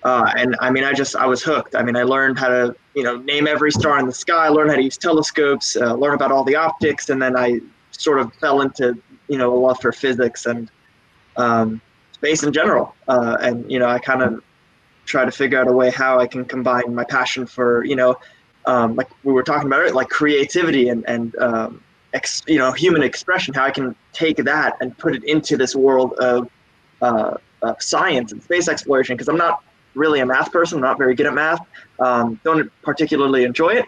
And I mean, I was hooked. I mean, I learned how to, name every star in the sky, learn how to use telescopes, learn about all the optics. And then I sort of fell into, a love for physics and space in general. And I kind of try to figure out a way how I can combine my passion for, like we were talking about it, like creativity and human expression, how I can take that and put it into this world of science and space exploration. Because I'm not really a math person. I'm not very good at math. Don't particularly enjoy it.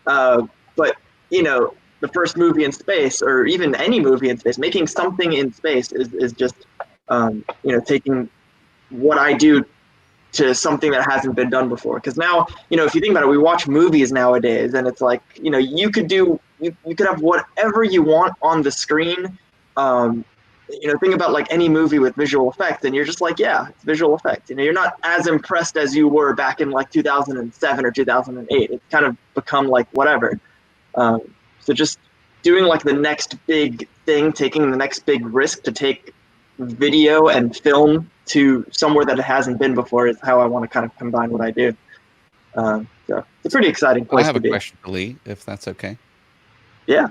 But, the first movie in space, or even any movie in space, making something in space is just, taking what I do to something that hasn't been done before. Because now, if you think about it, we watch movies nowadays, and it's like, you could have whatever you want on the screen. Think about like any movie with visual effects, and you're just like, yeah, it's visual effects. You're not as impressed as you were back in like 2007 or 2008. It's kind of become like whatever. So just doing like the next big thing, taking the next big risk to take video and film to somewhere that it hasn't been before is how I want to kind of combine what I do. So it's a pretty exciting place I have to a be. question for Lee, if that's okay. Yeah.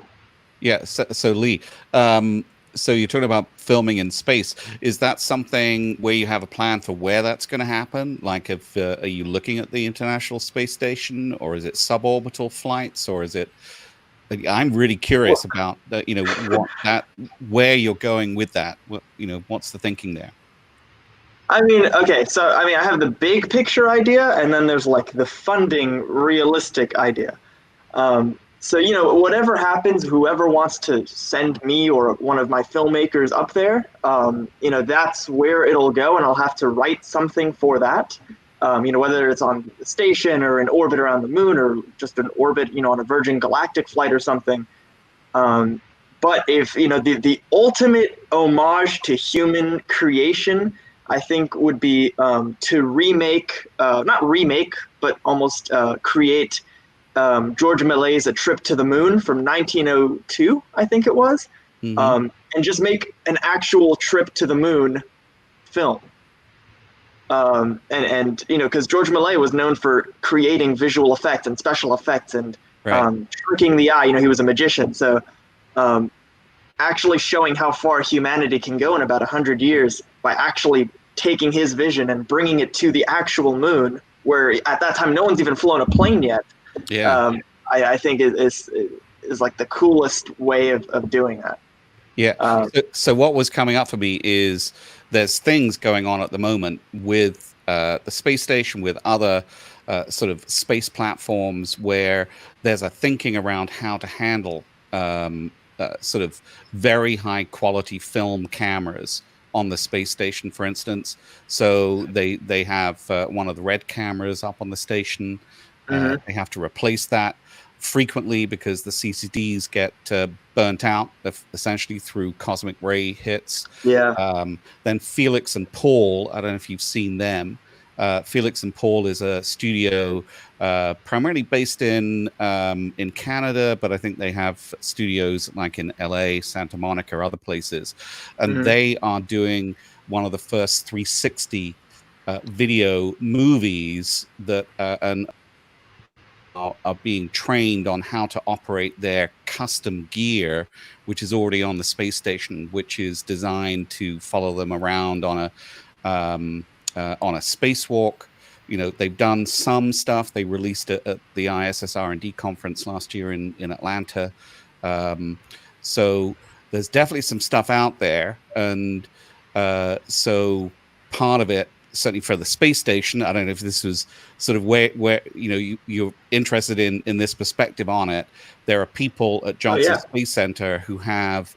Yeah. So Lee, so you're talking about filming in space. Is that something where you have a plan for where that's going to happen? Like, if are you looking at the International Space Station, or is it suborbital flights, or is it? I'm really curious about that. You know, where you're going with that. What's the thinking there? I mean, okay, so I mean, I have the big picture idea, and then there's like the funding realistic idea. So, whatever happens, whoever wants to send me or one of my filmmakers up there, that's where it'll go, and I'll have to write something for that. Whether it's on the station or an orbit around the moon or just an orbit, on a Virgin Galactic flight or something. But if, the ultimate homage to human creation, I think would be to remake, not remake, but almost create George Méliès' A Trip to the Moon from 1902, I think it was, and just make an actual trip to the moon film. Because George Méliès was known for creating visual effects and special effects and tricking the eye. He was a magician. So actually showing how far humanity can go in about 100 years by actually taking his vision and bringing it to the actual moon, where at that time no one's even flown a plane yet. Yeah. I think is like the coolest way of doing that. Yeah. So what was coming up for me is there's things going on at the moment with the space station, with other sort of space platforms, where there's a thinking around how to handle sort of very high quality film cameras on the space station, for instance. So they have one of the red cameras up on the station. They have to replace that frequently because the CCDs get burnt out essentially through cosmic ray hits. Yeah. Then Felix and Paul, I don't know if you've seen them. Felix and Paul is a studio primarily based in Canada, but I think they have studios like in LA, Santa Monica, or other places. And they are doing one of the first 360 video movies that are being trained on how to operate their custom gear, which is already on the space station, which is designed to follow them around on a spacewalk. They've done some stuff. They released it at the ISS R&D conference last year in Atlanta. So there's definitely some stuff out there. And so part of it, certainly for the space station, I don't know if this was sort of where you're interested in this perspective on it. There are people at Johnson Space Center who have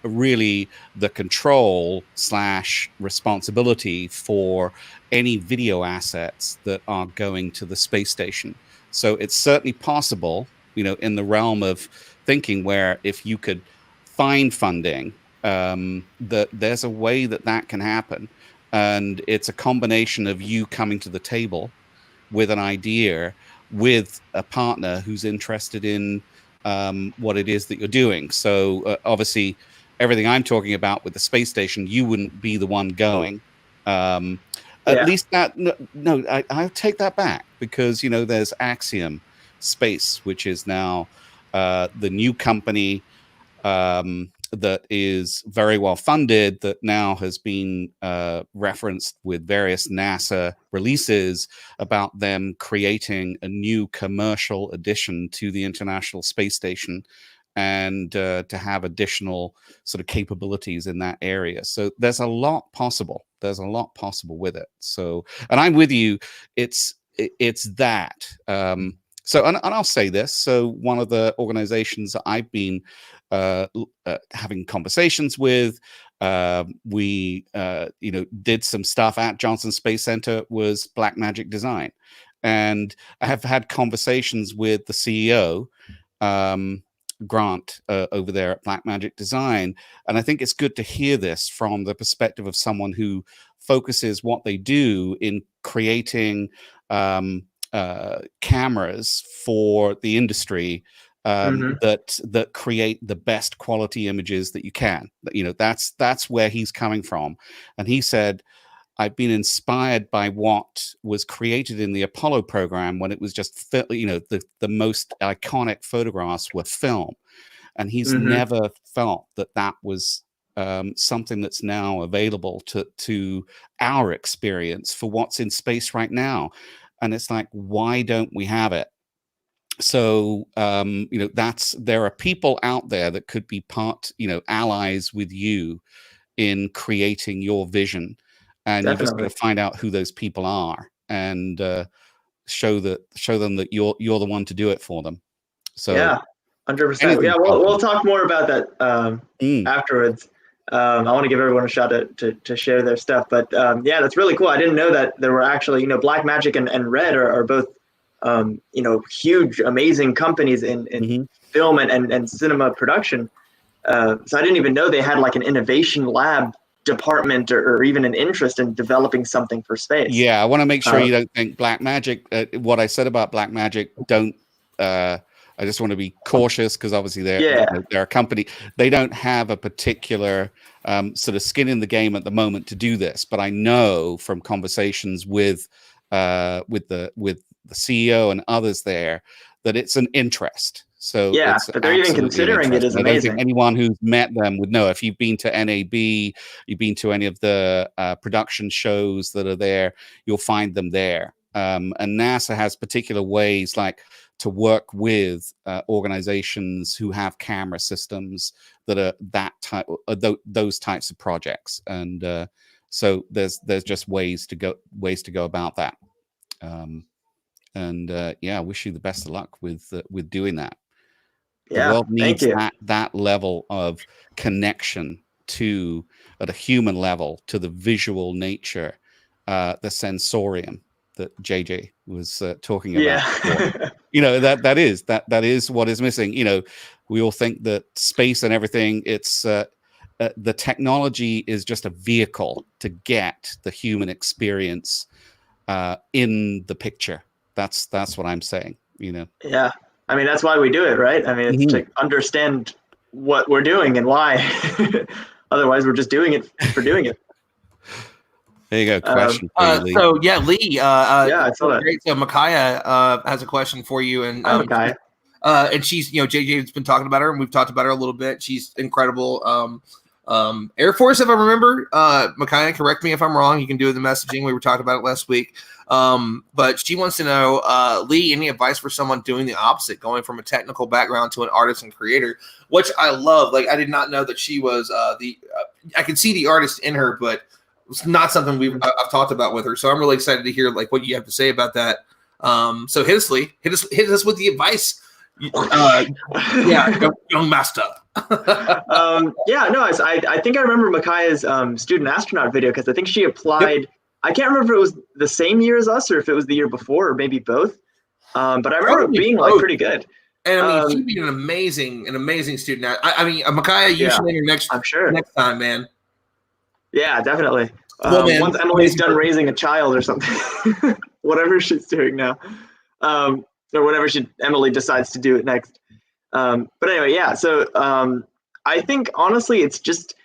really the control / responsibility for any video assets that are going to the space station. So it's certainly possible, in the realm of thinking, where if you could find funding, that there's a way that can happen. And it's a combination of you coming to the table with an idea, with a partner who's interested in what it is that you're doing. So obviously, everything I'm talking about with the space station, you wouldn't be the one going. At least that, no, I'll take that back, because, there's Axiom Space, which is now the new company that is very well funded, that now has been referenced with various NASA releases about them creating a new commercial addition to the International Space Station, and to have additional sort of capabilities in that area. So there's a lot possible. There's a lot possible with it. So, and I'm with you. It's that. So, and I'll say this. So one of the organizations that I've been having conversations with, we did some stuff at Johnson Space Center, was Black Magic Design. And I have had conversations with the CEO, Grant, over there at Black Magic Design. And I think it's good to hear this from the perspective of someone who focuses what they do in creating cameras for the industry, that create the best quality images that you can. You know, that's where he's coming from. And he said, I've been inspired by what was created in the Apollo program when it was just, you know, the most iconic photographs were film. And he's never felt that was something that's now available to our experience for what's in space right now. And it's like, why don't we have it? So, you know, there are people out there that could be allies with you in creating your vision. And you've just got to find out who those people are and show them that you're the one to do it for them. So yeah, 100%. Yeah, we'll talk more about that afterwards. I want to give everyone a shot to share their stuff, but yeah, that's really cool. I didn't know that there were actually, you know, Black Magic and Red are both you know, huge, amazing companies in film and cinema production. So I didn't even know they had like an innovation lab department or even an interest in developing something for space. Yeah, I want to make sure you don't think Black Magic, what I said about Black Magic, I just want to be cautious because obviously they're a company. They don't have a particular sort of skin in the game at the moment to do this. But I know from conversations with the CEO and others there that it's an interest. So yeah, that they're even considering it is amazing. I don't think anyone who's met them would know. If you've been to NAB, you've been to any of the production shows that are there, you'll find them there. And NASA has particular ways, like to work with organizations who have camera systems that are that type, those types of projects. And so there's just ways to go about that. Yeah, I wish you the best of luck with doing that. The world needs that level of connection at a human level to the visual nature, the sensorium that JJ was talking about. Yeah. You know, that is what is missing. You know, we all think that space and everything, it's the technology is just a vehicle to get the human experience in the picture. That's what I'm saying, you know. Yeah. I mean, that's why we do it, right? I mean, it's to understand what we're doing and why. Otherwise, we're just doing it for doing it. There you go. Question for you, Lee. So, yeah, Lee. Yeah, I saw that. Great. So, Micaiah has a question for you. And Micaiah. And she's, you know, JJ's been talking about her, and we've talked about her a little bit. She's incredible. Air Force, if I remember. Micaiah, correct me if I'm wrong. You can do the messaging. We were talking about it last week. But she wants to know, Lee, any advice for someone doing the opposite, going from a technical background to an artist and creator, which I love. Like, I did not know that she was I could see the artist in her, but it's not something I've talked about with her. So I'm really excited to hear like what you have to say about that. So hit us, Lee. Hit us with the advice. Young master. I think I remember Micaiah's student astronaut video because I think she applied. Yep. I can't remember if it was the same year as us or if it was the year before or maybe both. But I remember it being like pretty good. And I mean, she'd be an amazing student. I mean, Micaiah, you should enter next time, man. Yeah, definitely. Once Emily's done raising a child or something, whatever she's doing now, or whatever Emily decides to do it next. But anyway, yeah. So I think honestly, it's just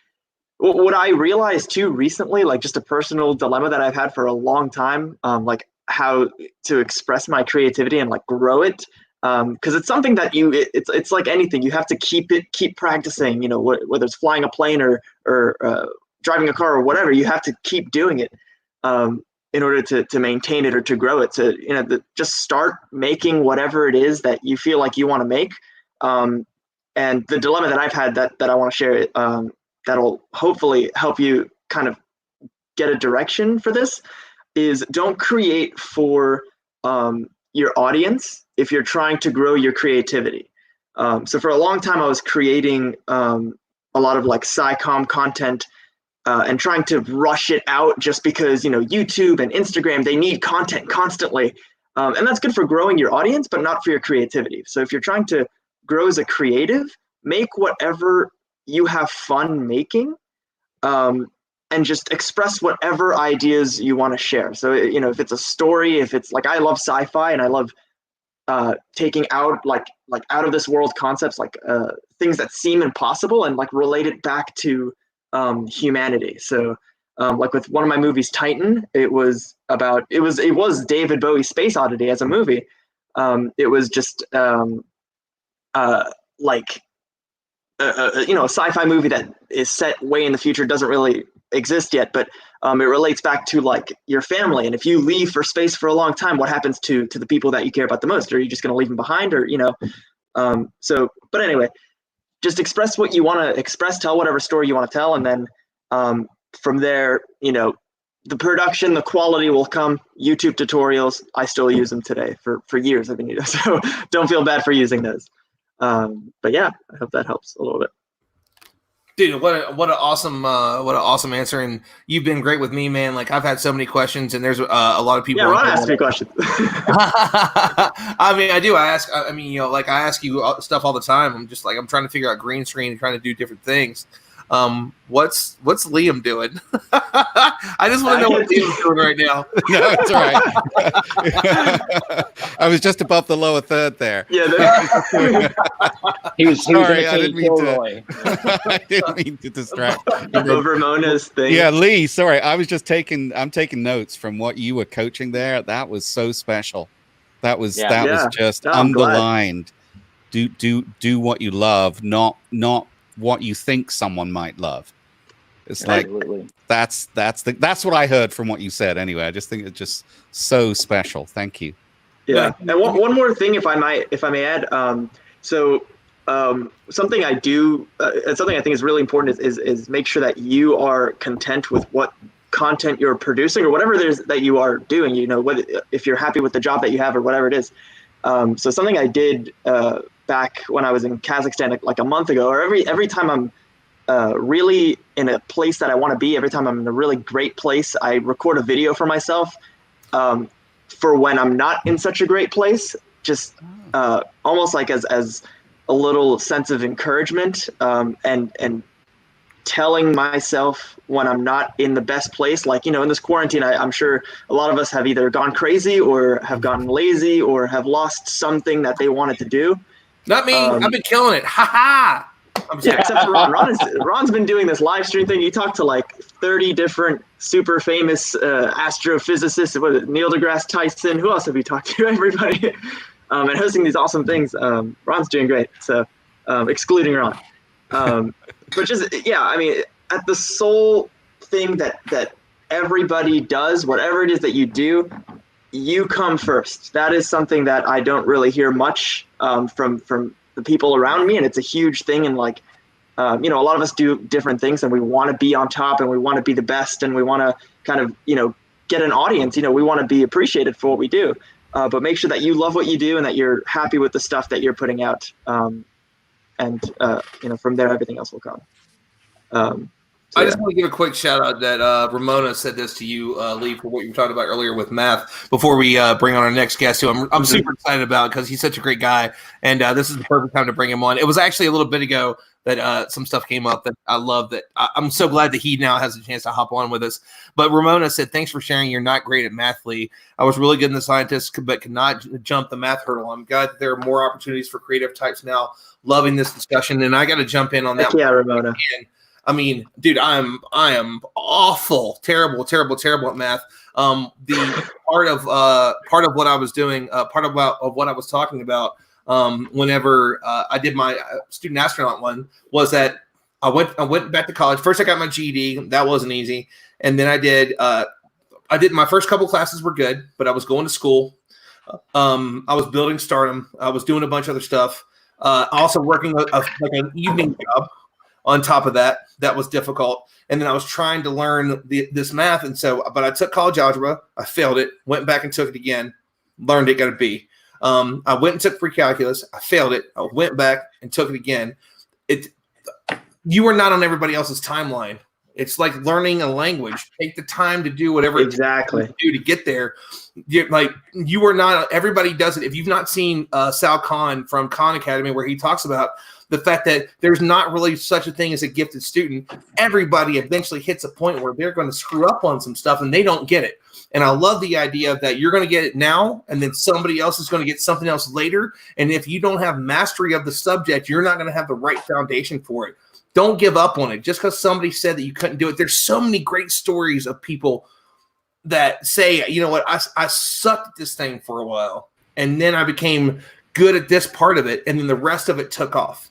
what I realized too recently, like just a personal dilemma that I've had for a long time, like how to express my creativity and like grow it. Because it's something that it's like anything, you have to keep practicing, you know, whether it's flying a plane or driving a car or whatever, you have to keep doing it in order to maintain it or to grow it. To, you know, just start making whatever it is that you feel like you want to make. And the dilemma that I've had that I want to share, that'll hopefully help you kind of get a direction for this, is don't create for your audience if you're trying to grow your creativity. So for a long time, I was creating a lot of like sci-com content and trying to rush it out just because, you know, YouTube and Instagram, they need content constantly. And that's good for growing your audience, but not for your creativity. So if you're trying to grow as a creative, make whatever you have fun making, and just express whatever ideas you want to share. So, you know, if it's a story, if it's like, I love sci-fi and I love taking out like out of this world concepts, like things that seem impossible, and like relate it back to humanity. So like with one of my movies, Titan, it was David Bowie's Space Oddity as a movie. It was just like a sci-fi movie that is set way in the future, doesn't really exist yet, but it relates back to like your family. And if you leave for space for a long time, what happens to the people that you care about the most? Are you just going to leave them behind, or but anyway, just express what you want to express, tell whatever story you want to tell, and then from there, the production, the quality will come. YouTube tutorials, I still use them today. For years I've been using, so don't feel bad for using those. But yeah, I hope that helps a little bit. Dude, what an awesome answer, and you've been great with me, man. Like, I've had so many questions, and there's a lot of people. Yeah, Ron asked me questions. I mean, I do. I ask you stuff all the time. I'm just like, I'm trying to figure out green screen and trying to do different things. What's Liam doing? I just want to know what Liam's doing right now. No, it's all right. I was just above the lower third there. Yeah, he was sorry. I didn't mean to distract. Ramona's thing. Yeah, Lee. Sorry, I'm taking notes from what you were coaching there. That was so special. That was just underlined. Do what you love, not what you think someone might love. It's like that's what I heard from what you said. Anyway, I just think it's just so special. Thank you. Yeah, and one more thing, if I may add. Something I do, something I think is really important is make sure that you are content with what content you're producing or whatever it is that you are doing. If you're happy with the job that you have or whatever it is. So something I did back when I was in Kazakhstan like a month ago, or every time I'm really in a place that I want to be, every time I'm in a really great place, I record a video for myself for when I'm not in such a great place, just almost like as a little sense of encouragement, and telling myself when I'm not in the best place. Like, in this quarantine, I'm sure a lot of us have either gone crazy or have gotten lazy or have lost something that they wanted to do. Not me. I've been killing it. Ha ha. Yeah, except for Ron. Ron's been doing this live stream thing. You talked to like 30 different super famous astrophysicists. What is it? Neil deGrasse Tyson. Who else have you talked to? Everybody. And hosting these awesome things. Ron's doing great. So excluding Ron. But just, I mean, at the sole thing that everybody does, whatever it is that you do, you come first. That is something that I don't really hear much from the people around me, and it's a huge thing. And like, a lot of us do different things, and we want to be on top, and we want to be the best, and we want to kind of, get an audience. We want to be appreciated for what we do. But make sure that you love what you do and that you're happy with the stuff that you're putting out. And from there, everything else will come. I just want to give a quick shout out that Ramona said this to you, Lee, for what you were talking about earlier with math. Before we bring on our next guest, who I'm super excited about because he's such a great guy, and this is the perfect time to bring him on. It was actually a little bit ago that some stuff came up that I love. That I'm so glad that he now has a chance to hop on with us. But Ramona said, "Thanks for sharing. You're not great at math, Lee. I was really good in the scientists, but could not jump the math hurdle. I'm glad that there are more opportunities for creative types now. Loving this discussion, and I got to jump in on that. Yeah, Ramona. I mean, dude, I am awful, terrible at math. The part of what I was doing, part of what I was talking about, whenever I did my student astronaut one, was that I went back to college. First, I got my GED. That wasn't easy, and then I did my first couple classes were good, but I was going to school. I was building Stardom. I was doing a bunch of other stuff. Also working like an evening job. On top of that, that was difficult. And then I was trying to learn this math. And so, but I took college algebra. I failed it, went back and took it again, learned it, got a B. I went and took pre-calculus. I failed it. I went back and took it again. You are not on everybody else's timeline. It's like learning a language. Take the time to do whatever exactly to do to get there. You are not. Everybody does it. If you've not seen Sal Khan from Khan Academy, where he talks about the fact that there's not really such a thing as a gifted student, everybody eventually hits a point where they're going to screw up on some stuff and they don't get it. And I love the idea that you're going to get it now, and then somebody else is going to get something else later. And if you don't have mastery of the subject, you're not going to have the right foundation for it. Don't give up on it just because somebody said that you couldn't do it. There's so many great stories of people that say, you know what, I sucked at this thing for a while, and then I became good at this part of it, and then the rest of it took off.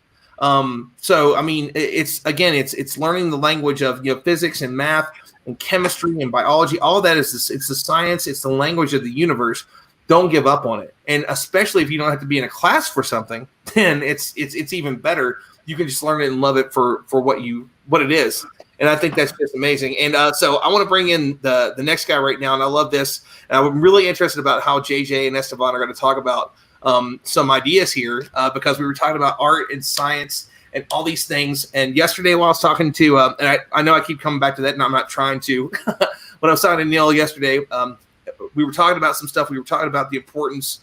So I mean, it's learning the language of physics and math and chemistry and biology. All of that it's the science, it's the language of the universe. Don't give up on it, and especially if you don't have to be in a class for something, then it's even better. You can just learn it and love it for what it is. And I think that's just amazing. And so I want to bring in the next guy right now, and I love this. And I'm really interested about how JJ and Esteban are going to talk about some ideas here because we were talking about art and science and all these things. And yesterday while I was talking to, and I know I keep coming back to that, and I'm not trying to, when I was talking to Neil yesterday, we were talking about some stuff. We were talking about the importance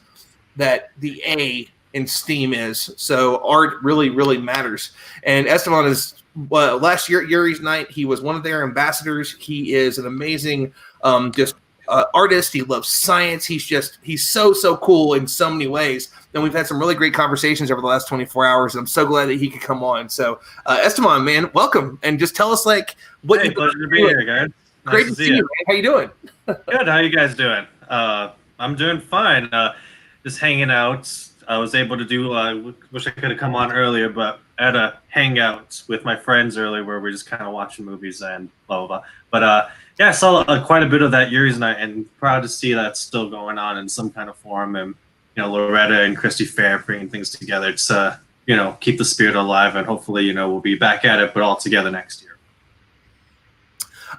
that the A in STEAM is. So art really, really matters. And Esteban is, last year at Yuri's night, he was one of their ambassadors. He is an amazing artist. He loves science. He's so cool in so many ways. And we've had some really great conversations over the last 24 hours. And I'm so glad that he could come on. So Esteban, man, welcome. And just tell us what you pleasure to be here, guys. Nice great to see you, man. How you doing? Good. How you guys doing? I'm doing fine. Just hanging out. I was able to do, wish I could have come on earlier, but I had a hangout with my friends earlier where we're just kind of watching movies and blah, blah, blah. But yeah, I saw quite a bit of that Yuri's night, and proud to see that's still going on in some kind of form. And, Loretta and Christy Fair bringing things together to, keep the spirit alive. And hopefully, we'll be back at it, but all together next year.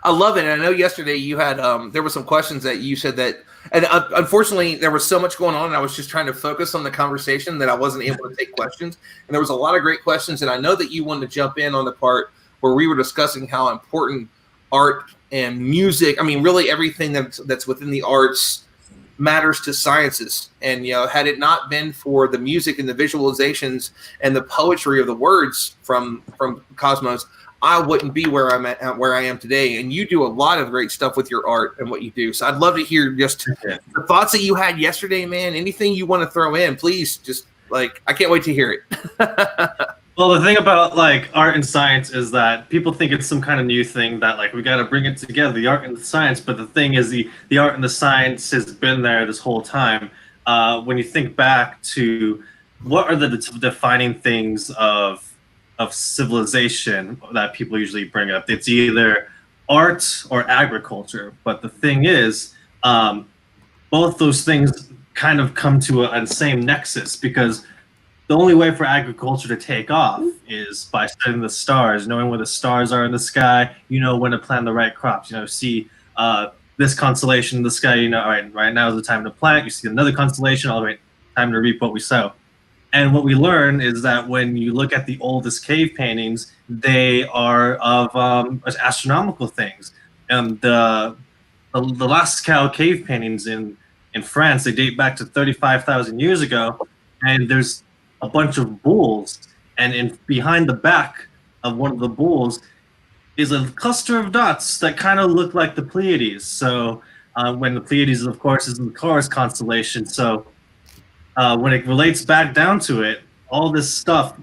I love it. And I know yesterday you had, there were some questions that you said that, and unfortunately there was so much going on and I was just trying to focus on the conversation that I wasn't able to take questions. And there was a lot of great questions. And I know that you wanted to jump in on the part where we were discussing how important art and music, I mean, really everything that's within the arts matters to sciences. And, had it not been for the music and the visualizations and the poetry of the words from Cosmos, I wouldn't be where I am today. And you do a lot of great stuff with your art and what you do. So I'd love to hear just the thoughts that you had yesterday, man. Anything you want to throw in, please. Just I can't wait to hear it. Well, the thing about art and science is that people think it's some kind of new thing that we got to bring it together, the art and the science. But the thing is the art and the science has been there this whole time. When you think back to what are the defining things of civilization that people usually bring up, it's either art or agriculture. But the thing is, both those things kind of come to a same nexus, because the only way for agriculture to take off is by studying the stars, knowing where the stars are in the sky, when to plant the right crops. See this constellation in the sky, all right now is the time to plant. You see another constellation, all right, time to reap what we sow. And what we learn is that when you look at the oldest cave paintings, they are of astronomical things. And the Lascaux cave paintings in France, they date back to 35,000 years ago. And there's a bunch of bulls. And behind the back of one of the bulls is a cluster of dots that kind of look like the Pleiades. So when the Pleiades, of course, is in the Taurus constellation. So when it relates back down to it, all this stuff,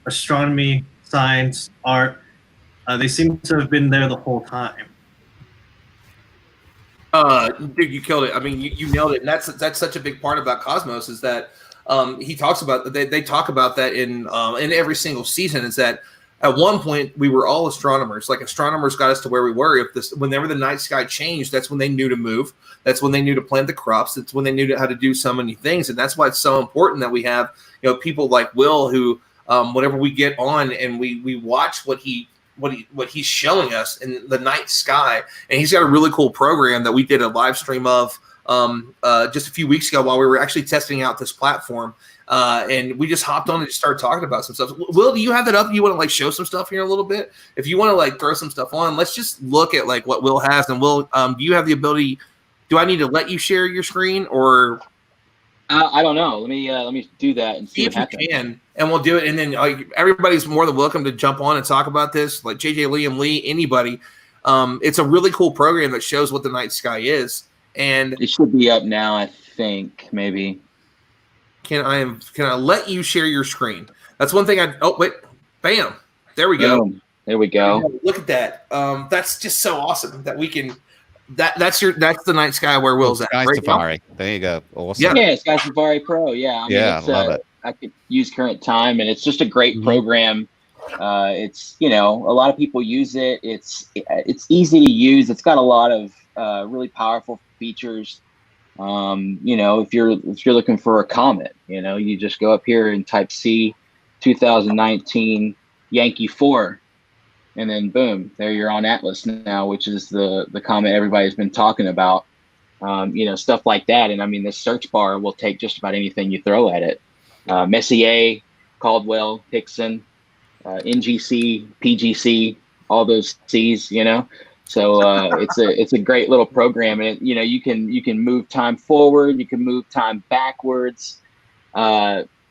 astronomy, science, art, they seem to have been there the whole time. Dude, you killed it. I mean, you nailed it. And that's such a big part about Cosmos is that he talks about, they talk about that in every single season, is that at one point we were all astronomers. Astronomers got us to where we were. Whenever the night sky changed, that's when they knew to move. That's when they knew to plant the crops. That's when they knew how to do so many things. And that's why it's so important that we have, people like Will who, whenever we get on and we watch what he's showing us in the night sky, and he's got a really cool program that we did a live stream of just a few weeks ago while we were actually testing out this platform. And we just hopped on and just started talking about some stuff. Will, do you have that up? You want to like show some stuff here a little bit? If you want to like throw some stuff on, let's just look at like what Will has. And Will, do you have the ability? Do I need to let you share your screen or? I don't know. Let me do that and see if what happens. You can, and we'll do it. And then everybody's more than welcome to jump on and talk about this. Like JJ, Liam, Lee, anybody. It's a really cool program that shows what the night sky is. And it should be up now, I think. Maybe. Can I let you share your screen? That's one thing. Bam. There we go. Boom. There we go. Look at that. That's just so awesome that we can. That's the night sky where Will's at. Sky Right Safari. now? There you go. Awesome. Yeah, Sky Safari Pro. Yeah. I love it. I could use current time, and it's just a great program. It's a lot of people use it. It's easy to use. It's got a lot of really powerful features. If you're looking for a comet, you just go up here and type C 2019 Yankee 4. And then boom, there you're on Atlas now, which is the comet everybody's been talking about. Stuff like that. And I mean, this search bar will take just about anything you throw at it. Messier, Caldwell, Hickson, NGC, PGC, all those C's, So it's a great little program, and you can move time forward, you can move time backwards.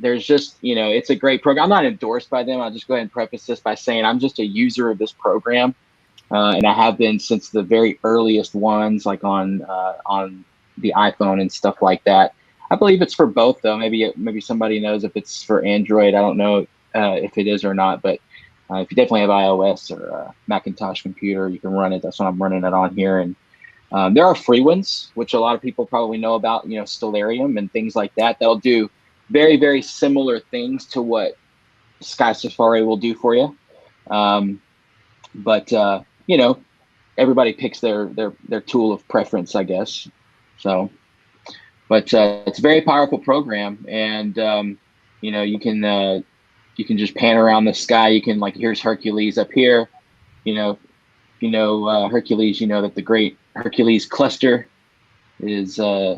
There's just it's a great program. I'm not endorsed by them. I'll just go ahead and preface this by saying I'm just a user of this program, and I have been since the very earliest ones, like on the iPhone and stuff like that. I believe it's for both though. Maybe somebody knows if it's for Android. I don't know if it is or not, but. If you definitely have iOS or a Macintosh computer, you can run it. That's what I'm running it on here. And there are free ones, which a lot of people probably know about, Stellarium and things like that. That'll do very, very similar things to what Sky Safari will do for you. But everybody picks their tool of preference, I guess. So, but it's a very powerful program, and you can just pan around the sky. You can here's Hercules up here. Hercules, that the great Hercules cluster is yeah,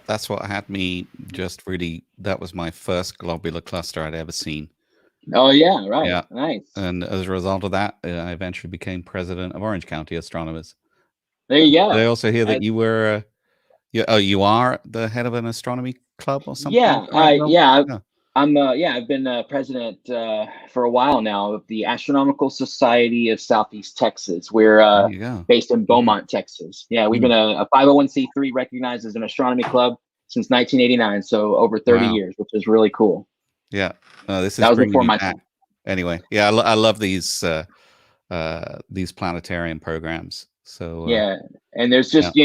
that's what had me just really. That was my first globular cluster I'd ever seen. Oh yeah, right. Yeah, nice. And as a result of that, I eventually became president of Orange County Astronomers. There you go. Did I also hear that you were. You are the head of an astronomy club or something? Yeah, I've been president for a while now of the Astronomical Society of Southeast Texas. We're based in Beaumont, Texas. Yeah, we've been a 501c3 recognized as an astronomy club since 1989, so over 30 years, which is really cool. Yeah, that was before my time. Anyway, yeah, I love these planetarium programs. So yeah, and there's just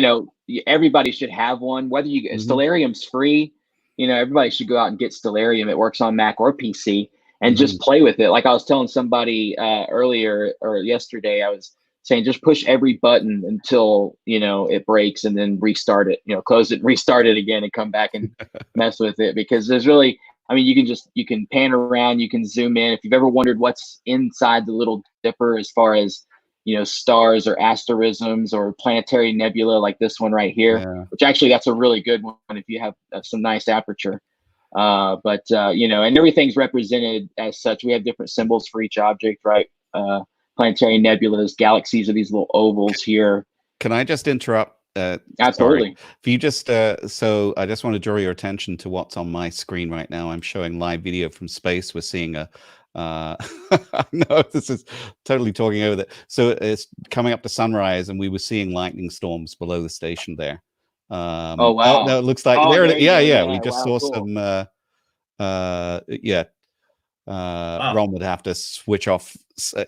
everybody should have one. Whether you get Stellarium's free. Everybody should go out and get Stellarium. It works on Mac or PC, and just play with it. Like I was telling somebody earlier or yesterday, I was saying just push every button until it breaks, and then restart it. Close it, restart it again, and come back and mess with it, because there's really, you can pan around, you can zoom in. If you've ever wondered what's inside the Little Dipper, as far as stars or asterisms or planetary nebula like this one right here, which actually that's a really good one if you have some nice aperture. And everything's represented as such. We have different symbols for each object, right? Planetary nebulas, galaxies are these little ovals here. Can I just interrupt? Absolutely. Sorry. If you just so I just want to draw your attention to what's on my screen right now. I'm showing live video from space. We're seeing a no, this is totally talking over that. So it's coming up to sunrise, and we were seeing lightning storms below the station there. Oh wow! No, it looks like yeah. We just saw cool. some. Ron would have to switch off.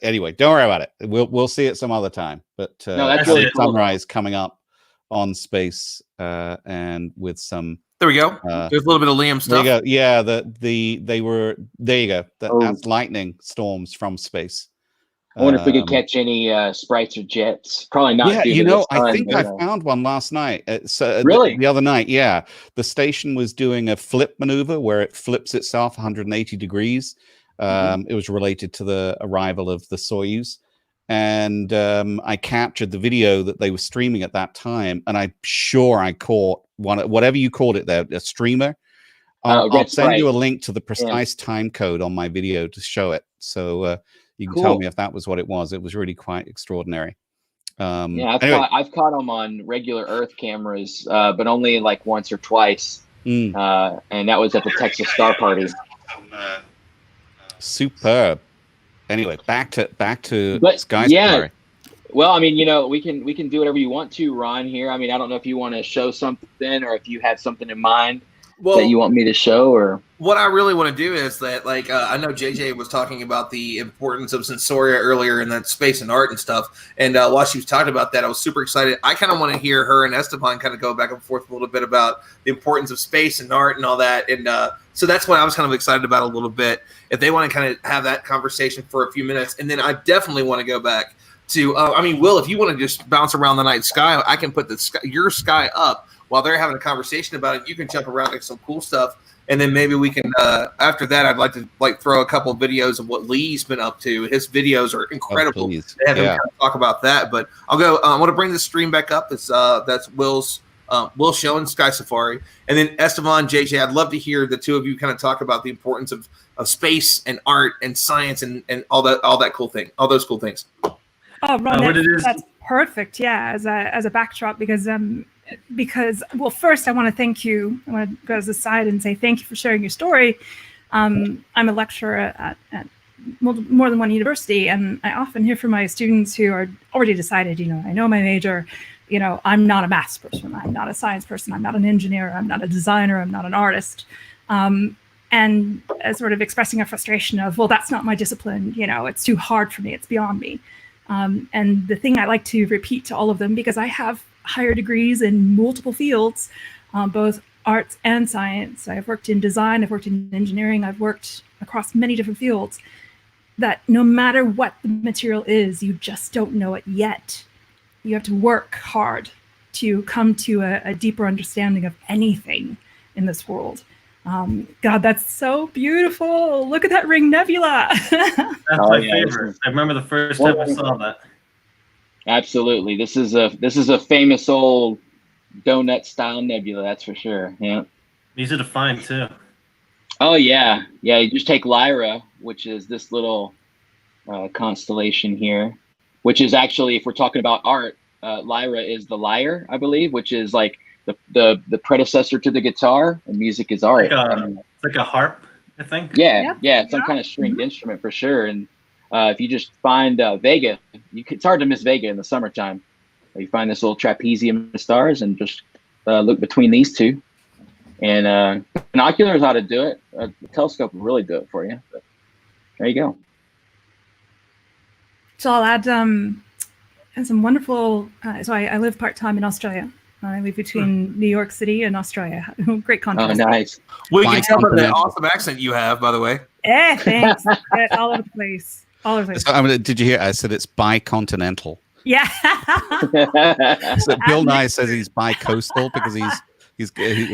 Anyway, don't worry about it. We'll see it some other time. But no, that's really cool. Sunrise coming up on space, and with some. There we go. There's a little bit of Liam stuff. There you go. Yeah, they were. There you go. That's lightning storms from space. I wonder if we could catch any sprites or jets. Probably not. Yeah, I think I found one last night. Really? The other night, yeah. The station was doing a flip maneuver where it flips itself 180 degrees. It was related to the arrival of the Soyuz. and I captured the video that they were streaming at that time, and I'm sure I caught whatever you called it there, a streamer. I'll send you a link to the precise time code on my video to show it, so you can tell me if that was what it was. It was really quite extraordinary. Yeah, I've caught them on regular Earth cameras, but only like once or twice, and that was at the Texas Star Party. Superb. Anyway, back to Sky Safari. Yeah. Well, I mean, we can do whatever you want to, Ron. Here, I mean, I don't know if you want to show something or if you had something in mind that you want me to show, or what I really want to do is that, like, I know JJ was talking about the importance of sensoria earlier in that space and art and stuff, and while she was talking about that, I was super excited. I kind of want to hear her and Esteban kind of go back and forth a little bit about the importance of space and art and all that, and so that's what I was kind of excited about a little bit. If they want to kind of have that conversation for a few minutes, and then I definitely want to go back to, I mean, Will, if you want to just bounce around the night sky, I can put your sky up while they're having a conversation about it. You can jump around, like some cool stuff. And then maybe we can, after that, I'd like to throw a couple of videos of what Lee's been up to. His videos are incredible. Have him kind of talk about that. But I'll go. I want to bring the stream back up. That's Will's showing Sky Safari, and then Esteban, JJ. I'd love to hear the two of you kind of talk about the importance of space and art and science and all that cool thing, all those cool things. Oh, Ron, that's perfect. Yeah, as a backdrop, because well, first I want to thank you. I want to go to the side and say thank you for sharing your story. I'm a lecturer at more than one university, and I often hear from my students who are already decided, I know my major, I'm not a maths person, I'm not a science person, I'm not an engineer, I'm not a designer, I'm not an artist. And sort of expressing a frustration of, well, that's not my discipline, it's too hard for me, it's beyond me. And the thing I like to repeat to all of them, because I have higher degrees in multiple fields, both arts and science. I've worked in design, I've worked in engineering, I've worked across many different fields, that no matter what the material is, you just don't know it yet. You have to work hard to come to a deeper understanding of anything in this world. God, that's so beautiful. Look at that ring nebula. That's my favorite. I remember the first time I saw that. Absolutely. This is a famous old donut style nebula, that's for sure. Yeah. Easy to find too. Oh yeah. Yeah, you just take Lyra, which is this little constellation here, which is actually, if we're talking about art, Lyra is the lyre, I believe, which is like the predecessor to the guitar, and music is art. It's like a harp, I think. Yeah, some kind of stringed instrument for sure. And if you just find Vega, it's hard to miss Vega in the summertime. You find this little trapezium of stars and just look between these two. And binoculars ought to do it. The telescope will really do it for you. But there you go. So I'll add some wonderful. So I live part-time in Australia. I live between New York City and Australia. Great contrast. Oh, nice. We can tell by that awesome accent you have, by the way. Thanks. All over the place. All over the place. So, did you hear? I said it's bicontinental. Yeah. So Bill Nye says he's bi-coastal because he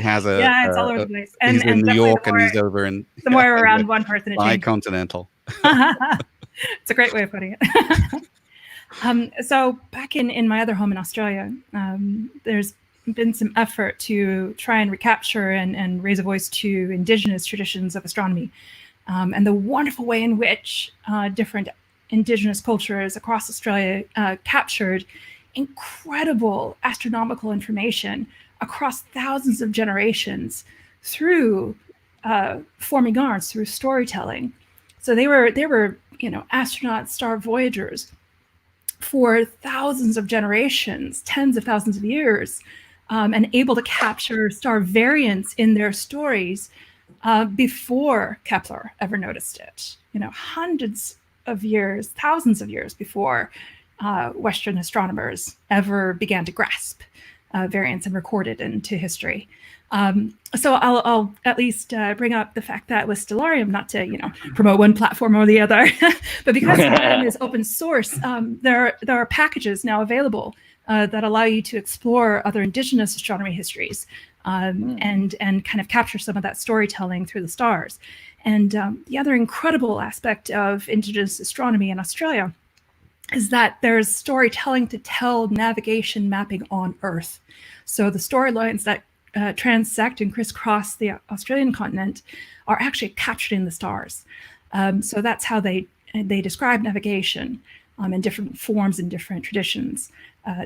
has a. Yeah, it's all over the place. And, he's in New York and he's over in. Somewhere around one person. Bicontinental. It's a great way of putting it. So back in my other home in Australia, there's been some effort to try and recapture and raise a voice to Indigenous traditions of astronomy, and the wonderful way in which different Indigenous cultures across Australia captured incredible astronomical information across thousands of generations through forming arts, through storytelling. So they were astronauts, star voyagers for thousands of generations, tens of thousands of years, and able to capture star variants in their stories before Kepler ever noticed it. Hundreds of years, thousands of years before Western astronomers ever began to grasp variants and record it into history. So I'll at least bring up the fact that with Stellarium, not to promote one platform or the other, but because Stellarium is open source, there are packages now available that allow you to explore other Indigenous astronomy histories and kind of capture some of that storytelling through the stars. And the other incredible aspect of Indigenous astronomy in Australia is that there's storytelling to tell navigation mapping on Earth. So the storylines that transect and crisscross the Australian continent are actually captured in the stars. So that's how they describe navigation in different forms and different traditions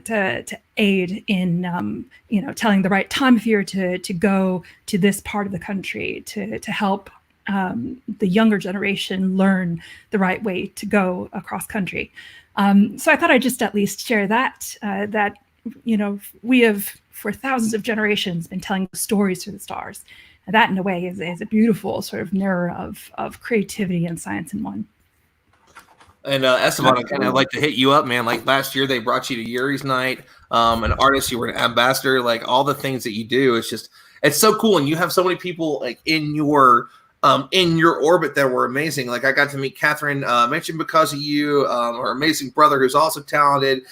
to aid in telling the right time of year to go to this part of the country, to help the younger generation learn the right way to go across country. So I thought I'd just at least share that we have for thousands of generations been telling stories through the stars. And that in a way is a beautiful sort of mirror of creativity and science in one. And Esteban, I kind of like to hit you up, man. Like last year, they brought you to Yuri's night. An artist, you were an ambassador. Like all the things that you do, it's so cool. And you have so many people like in your orbit that were amazing. Like I got to meet Catherine, mentioned because of you, her amazing brother who's also talented.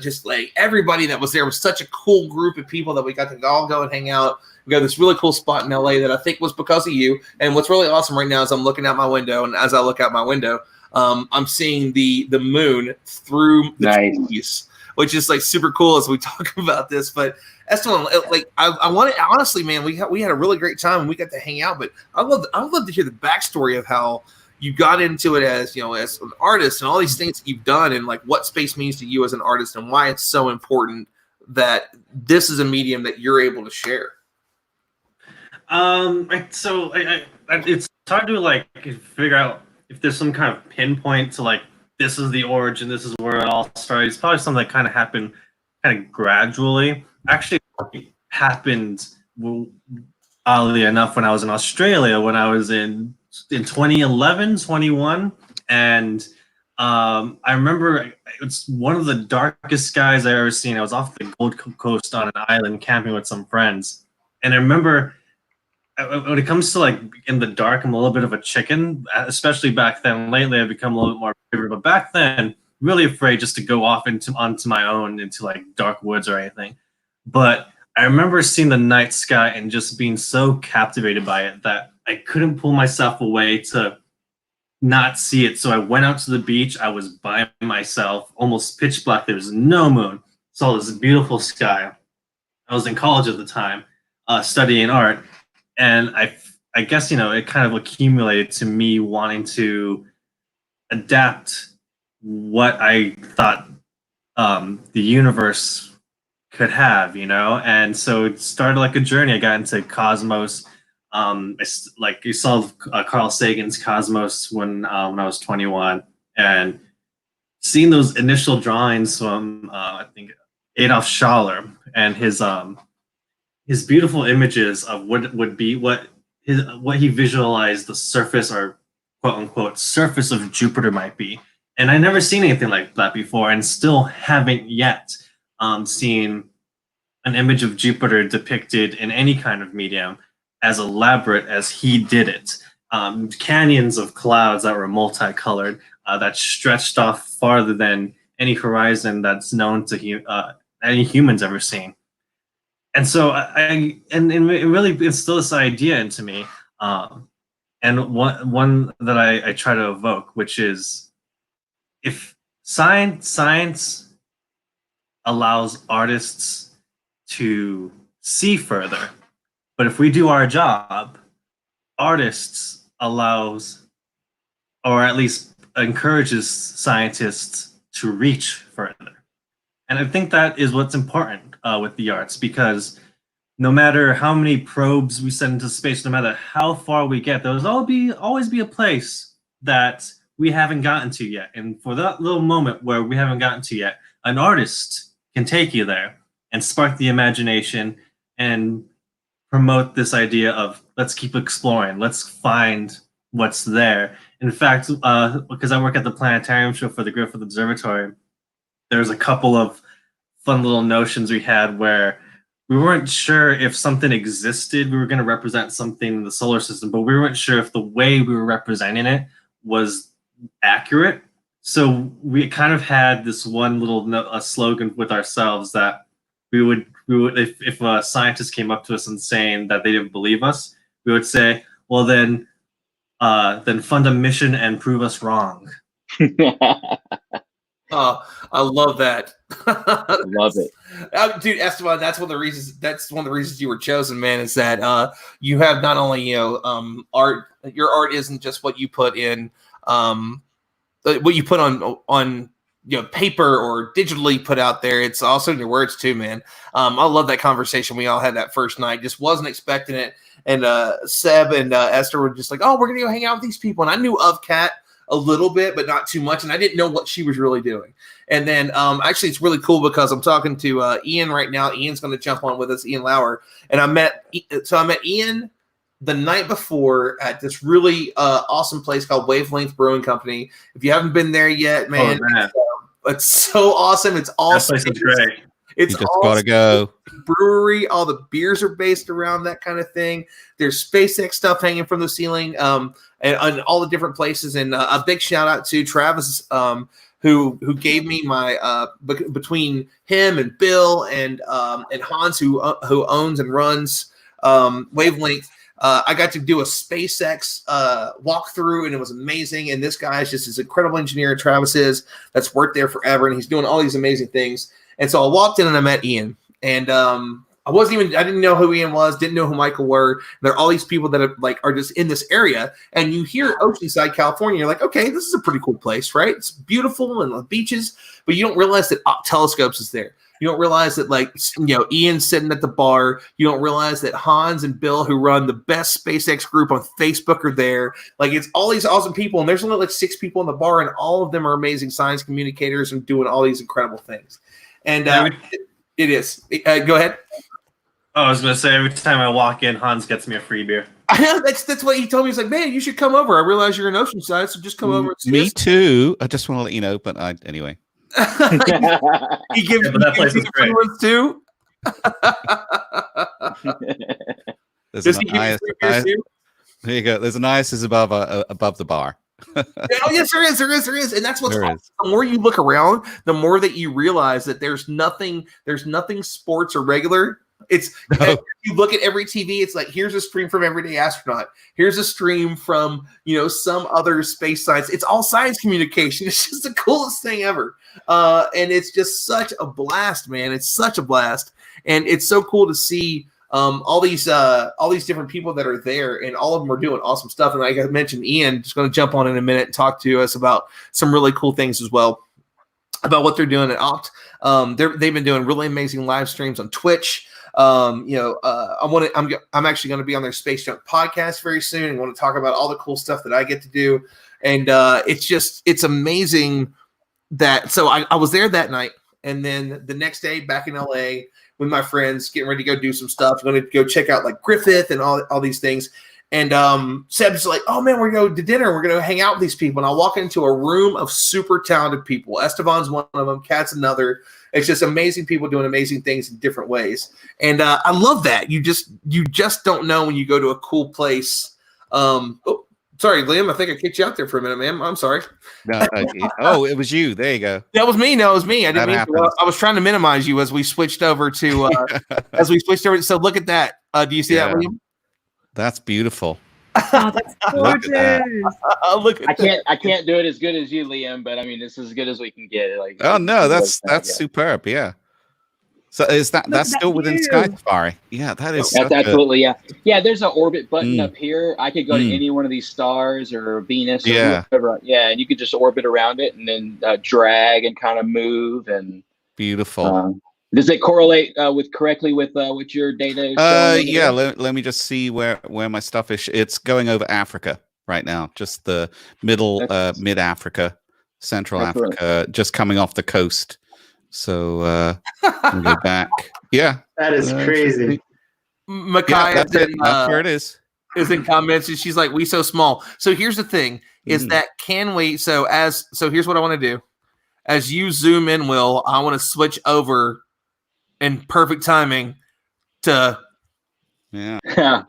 Just like everybody that was there was such a cool group of people that we got to all go and hang out. We got this really cool spot in LA that I think was because of you. And what's really awesome right now is I'm looking out my window, and as I look out my window, I'm seeing the moon through the trees, which is like super cool as we talk about this. But Esteban, like I wanted, honestly, man, we had a really great time and we got to hang out. But I would love to hear the backstory of how you got into it as an artist and all these things that you've done, and like what space means to you as an artist and why it's so important that this is a medium that you're able to share. It's hard to like figure out if there's some kind of pinpoint to like this is the origin, this is where it all started. It's probably something that kind of happened kind of gradually. Actually, it happened oddly enough when I was in Australia, when I was in 2011, 21, and I remember it's one of the darkest skies I've ever seen. I was off the Gold Coast on an island camping with some friends, and I remember when it comes to like in the dark, I'm a little bit of a chicken, especially back then. Lately, I've become a little bit more braver, but back then, really afraid just to go off onto my own into like dark woods or anything. But I remember seeing the night sky and just being so captivated by it that I couldn't pull myself away to not see it. So I went out to the beach. I was by myself, almost pitch black. There was no moon. Saw this beautiful sky. I was in college at the time, studying art. And I guess, it kind of accumulated to me wanting to adapt what I thought the universe could have, and so it started like a journey. I got into Cosmos. Like you saw Carl Sagan's Cosmos when I was 21, and seeing those initial drawings from I think Adolf Schaller and his beautiful images of what would be what he visualized the surface or quote unquote surface of Jupiter might be. And I never seen anything like that before, and still haven't yet seen an image of Jupiter depicted in any kind of medium as elaborate as he did it. Canyons of clouds that were multicolored, that stretched off farther than any horizon that's known to any humans ever seen. And so it really instilled this idea into me, and one that I try to evoke, which is if science allows artists to see further, but if we do our job, artists allows, or at least encourages scientists to reach further. And I think that is what's important with the arts, because no matter how many probes we send into space, no matter how far we get, there's always be a place that we haven't gotten to yet. And for that little moment where we haven't gotten to yet, an artist can take you there and spark the imagination and promote this idea of let's keep exploring, let's find what's there. In fact, because I work at the planetarium show for the Griffith Observatory, there's a couple of fun little notions we had where we weren't sure if something existed. We were going to represent something in the solar system, but we weren't sure if the way we were representing it was accurate. So we kind of had this one little slogan with ourselves that we would if a scientist came up to us and saying that they didn't believe us, we would say, well then fund a mission and prove us wrong. Oh, I love that. Love it. Dude, Esteban, that's one of the reasons you were chosen, man, is that you have not only art, your art isn't just what you put in what you put on paper or digitally put out there. It's also in your words too, man. I love that conversation we all had that first night. Just wasn't expecting it. And Seb and Esther were just like, oh, we're gonna go hang out with these people. And I knew of Kat a little bit, but not too much. And I didn't know what she was really doing. And then actually it's really cool because I'm talking to Ian right now. Ian's going to jump on with us, Ian Lauer. And I met Ian the night before at this really awesome place called Wavelength Brewing Company. If you haven't been there yet, man, it's so awesome. It's all that place is great. It's you just all gotta go. Brewery. All the beers are based around that kind of thing. There's SpaceX stuff hanging from the ceiling, and all the different places. And a big shout out to Travis, who gave me my between him and Bill and Hans, who owns and runs Wavelength. I got to do a SpaceX walkthrough, and it was amazing. And this guy is just this incredible engineer, Travis is, that's worked there forever, and he's doing all these amazing things. And so I walked in and I met Ian, and I didn't know who Ian was, didn't know who Michael were. There are all these people that are just in this area, and you hear Oceanside, California, you're like, okay, this is a pretty cool place, right? It's beautiful and the beaches, but you don't realize that Telescopes is there. You don't realize that Ian's sitting at the bar. You don't realize that Hans and Bill, who run the best SpaceX group on Facebook, are there. Like, it's all these awesome people, and there's only like 6 people in the bar, and all of them are amazing science communicators and doing all these incredible things. And it is. Go ahead. Oh, I was going to say, every time I walk in, Hans gets me a free beer. I know, that's what he told me. He's like, man, you should come over. I realize you're in Oceanside, so just come over and see me us. too. I just want to let you know, but anyway. He gives you the free ones too. There's there you go. There's an ISS above the bar. Oh yes, there is, and that's what's awesome. The more you look around, the more that you realize that there's nothing sports or regular. It's you look at every TV, it's like, here's a stream from Everyday Astronaut, here's a stream from some other space science. It's all science communication. It's just the coolest thing ever, and it's just such a blast, man. It's such a blast, and it's so cool to see all these different people that are there, and all of them are doing awesome stuff. And like I mentioned, Ian is going to jump on in a minute and talk to us about some really cool things as well about what they're doing at Opt. They've been doing really amazing live streams on Twitch. I'm actually going to be on their Space Junk podcast very soon and want to talk about all the cool stuff that I get to do. And it's amazing that, so I was there that night, and then the next day back in LA with my friends, getting ready to go do some stuff. I'm going to go check out like Griffith and all these things. And Seb's like, oh man, we're going to dinner. We're going to hang out with these people. And I walk into a room of super talented people. Esteban's one of them. Kat's another. It's just amazing people doing amazing things in different ways. And I love that. You just don't know when you go to a cool place. Sorry, Liam. I think I kicked you out there for a minute, man. I'm sorry. No, it was you. There you go. That was me. No, it was me. I didn't mean to, I was trying to minimize you as we switched over to So look at that. Do you see that, Liam? That's beautiful. Oh, that's gorgeous. Look at I can't do it as good as you, Liam, but I mean, it's as good as we can get. Like, oh no, that's superb. Yeah. So that's still within Sky Safari? Yeah, that's absolutely yeah. There's an orbit button up here. I could go to any one of these stars or Venus or whatever. Yeah, and you could just orbit around it and then drag and kind of move and beautiful. Does it correlate correctly with what your data is showing? Yeah. Let me just see where my stuff is. It's going over Africa right now, just the middle mid Africa, Central Africa, just coming off the coast. So we'll go back. Yeah, that is crazy. Micaiah, that's where it is. Is in comments, and she's like, "We so small." So here's the thing: is that can we? So here's what I want to do. As you zoom in, Will, I want to switch over in perfect timing to. Yeah,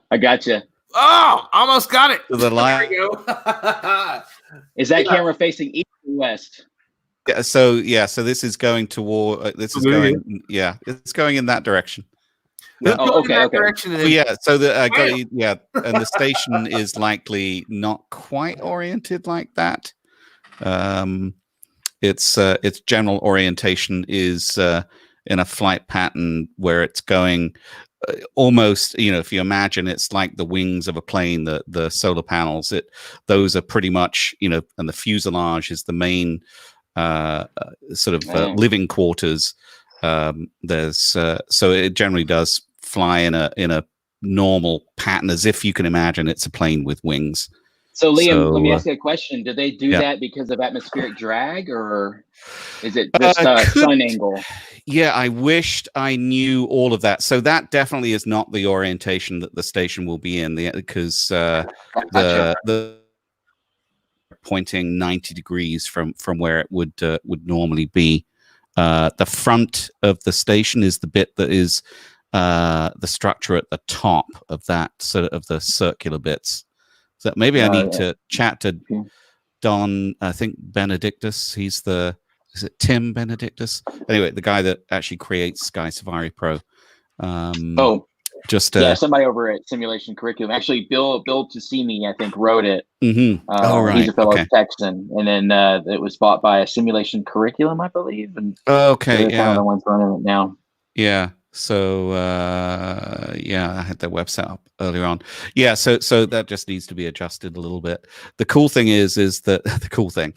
I got you. Oh, almost got it. To the line. There we go. Is that camera facing east or west? Yeah, so this is going toward. It's going in that direction. Okay. Direction so and the station is likely not quite oriented like that. Its general orientation is in a flight pattern where it's going almost, if you imagine it's like the wings of a plane, the solar panels, those are pretty much, and the fuselage is the main sort of living quarters. So it generally does fly in a normal pattern, as if you can imagine it's a plane with wings. So Liam, let me ask you a question. Did they do that because of atmospheric drag, or is it just sun angle? Yeah, I wished I knew all of that. So that definitely is not the orientation that the station will be in, because the pointing 90 degrees from where it would normally be. The front of the station is the bit that is the structure at the top of that sort of the circular bits. So maybe I need to chat to Don, I think Benedictus. Is it Tim Benedictus? Anyway, the guy that actually creates Sky Safari Pro. Somebody over at Simulation Curriculum. Actually, Bill to see me, I think, wrote it. Mm-hmm. Right. He's a fellow Texan, and then it was bought by a Simulation Curriculum, I believe. And they're kind of the ones running it now. Yeah. So I had their website up earlier on. Yeah, so that just needs to be adjusted a little bit. The cool thing is that the cool thing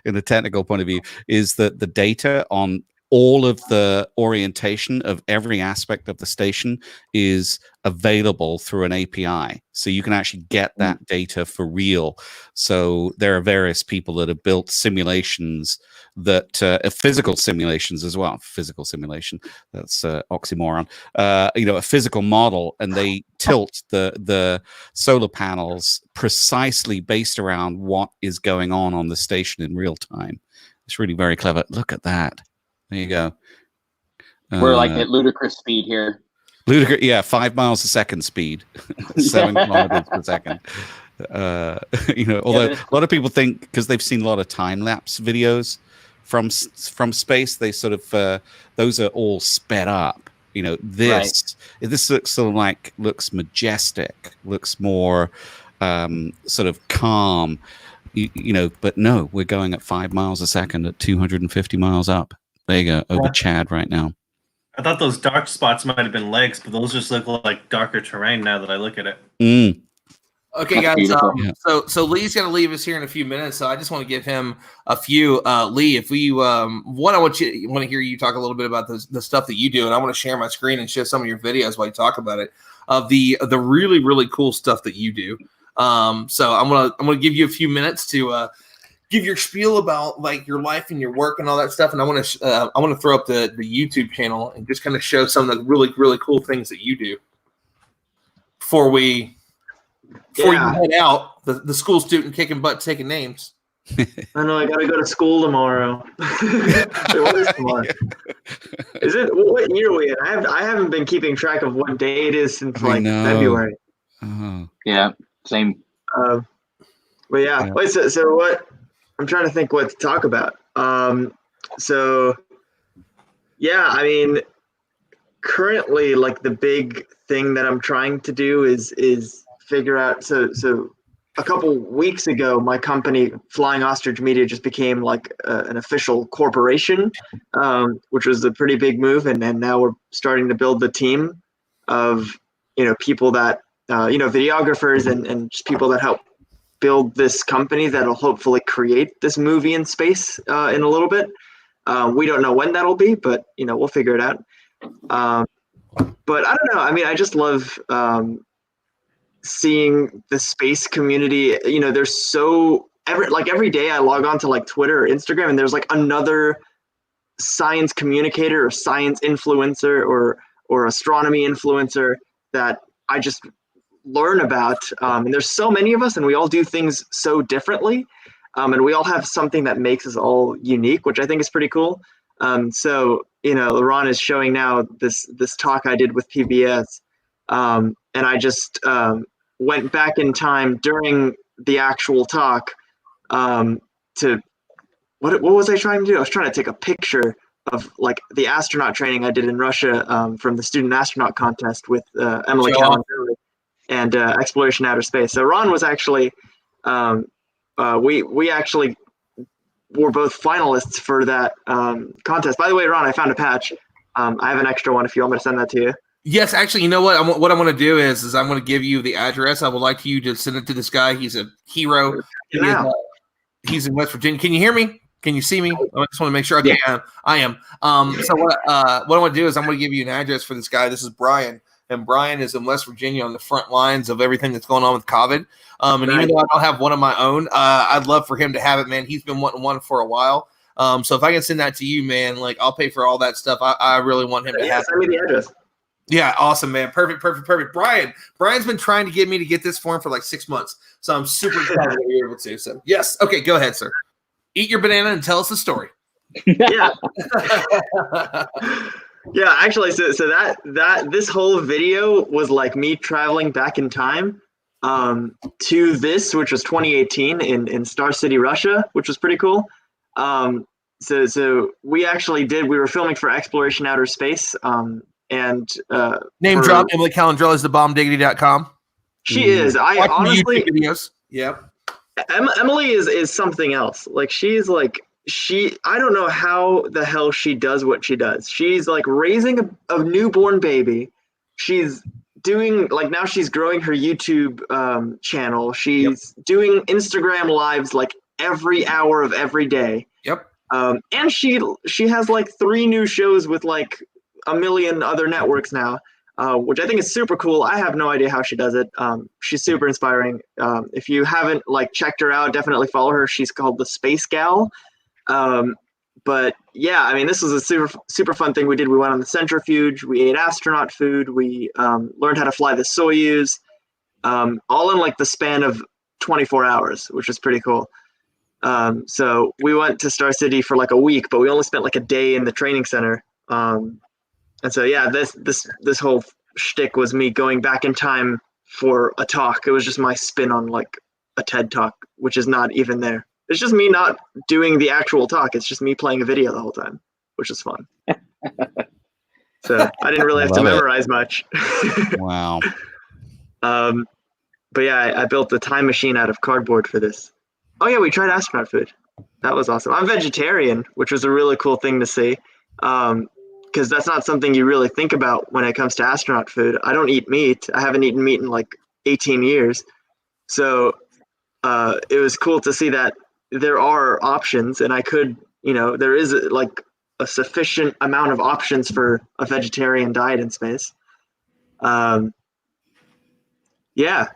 in a technical point of view is that the data on all of the orientation of every aspect of the station is available through an API. So you can actually get that data for real. So there are various people that have built simulations that physical simulations as well. Physical simulation, that's oxymoron. A physical model, and they tilt the solar panels precisely based around what is going on the station in real time. It's really very clever. Look at that. There you go. We're like at ludicrous speed here. 5 miles a second speed, 7 kilometers per second. Although a lot of people think, because they've seen a lot of time lapse videos from space, they sort of those are all sped up. This looks sort of looks majestic, looks more sort of calm. But no, we're going at 5 miles a second at 250 miles up. There you go, over Chad right now. I thought those dark spots might have been legs, but those just look like darker terrain now that I look at it. Okay, guys. So Lee's going to leave us here in a few minutes. So I just want to give him a few. Lee, if we I want to hear you talk a little bit about the stuff that you do, and I want to share my screen and show some of your videos while you talk about it, of the really really cool stuff that you do. So I'm gonna give you a few minutes to give your spiel about like your life and your work and all that stuff, and I want to throw up the YouTube channel and just kind of show some of the really really cool things that you do before you head out. The school student kicking butt, taking names. I know I gotta go to school tomorrow. What is tomorrow? Is it what year are we in? I haven't been keeping track of what day it is since February. Oh. Yeah, same. But yeah. Wait, so what? I'm trying to think what to talk about. Currently, like the big thing that I'm trying to do is figure out. So a couple weeks ago, my company, Flying Ostrich Media, just became like an official corporation, which was a pretty big move. And now we're starting to build the team of, people that, videographers and just people that help build this company that'll hopefully create this movie in space in a little bit. We don't know when that'll be, but, we'll figure it out. But I don't know. I mean, I just love seeing the space community. There's every day I log on to like Twitter or Instagram, and there's like another science communicator or science influencer or astronomy influencer that I just learn about. And there's so many of us, and we all do things so differently. And we all have something that makes us all unique, which I think is pretty cool. So Ron is showing now this talk I did with PBS. And I just went back in time during the actual talk to what was I trying to do? I was trying to take a picture of like the astronaut training I did in Russia from the student astronaut contest with Emily Callan and Exploration Outer Space. So Ron was actually we actually were both finalists for that contest. By the way, Ron, I found a patch. I have an extra one if you want me to send that to you. Yes, actually, you know what? What I'm going to do is I'm going to give you the address. I would like you to send it to this guy. He's a hero. He's in West Virginia. Can you hear me? Can you see me? I just want to make sure. Okay, yeah. I am. So what I want to do is I'm going to give you an address for this guy. This is Brian. And Brian is in West Virginia on the front lines of everything that's going on with COVID. And even though I don't have one of my own, I'd love for him to have it, man. He's been wanting one for a while. So if I can send that to you, man, like I'll pay for all that stuff. I really want him to have it. Send me the address. Yeah, awesome, man. Perfect. Brian's been trying to get me to get this for him for like 6 months. So I'm super excited that you're able to. So yes. Okay, go ahead, sir. Eat your banana and tell us the story. Yeah. Yeah, actually, so that this whole video was like me traveling back in time to this, which was 2018 in Star City, Russia, which was pretty cool. So we were filming for Exploration Outer Space. And name drop Emily Calandrella is the bombdiggity.com. She is. I honestly YouTube videos. Yep. Emily is something else. Like she's like I don't know how the hell she does what she does. She's like raising a newborn baby. She's doing like now she's growing her YouTube channel. She's doing Instagram lives like every hour of every day. Yep. And she has like 3 new shows with like a million other networks now, which I think is super cool. I have no idea how she does it. She's super inspiring. If you haven't like checked her out, definitely follow her. She's called the Space Gal. But yeah, I mean, this was a super fun thing we did. We went on the centrifuge. We ate astronaut food. We learned how to fly the Soyuz, all in like the span of 24 hours, which was pretty cool. So we went to Star City for like a week, but we only spent like a day in the training center. And so, yeah, this whole shtick was me going back in time for a talk. It was just my spin on like a TED talk, which is not even there. It's just me not doing the actual talk. It's just me playing a video the whole time, which is fun. So I didn't really have to memorize much. Wow. But yeah, I built the time machine out of cardboard for this. Oh yeah, we tried astronaut food. That was awesome. I'm vegetarian, which was a really cool thing to see. Because that's not something you really think about when it comes to astronaut food. I don't eat meat. I haven't eaten meat in like 18 years. So it was cool to see that there are options, and I could, there is like a sufficient amount of options for a vegetarian diet in space. Yeah,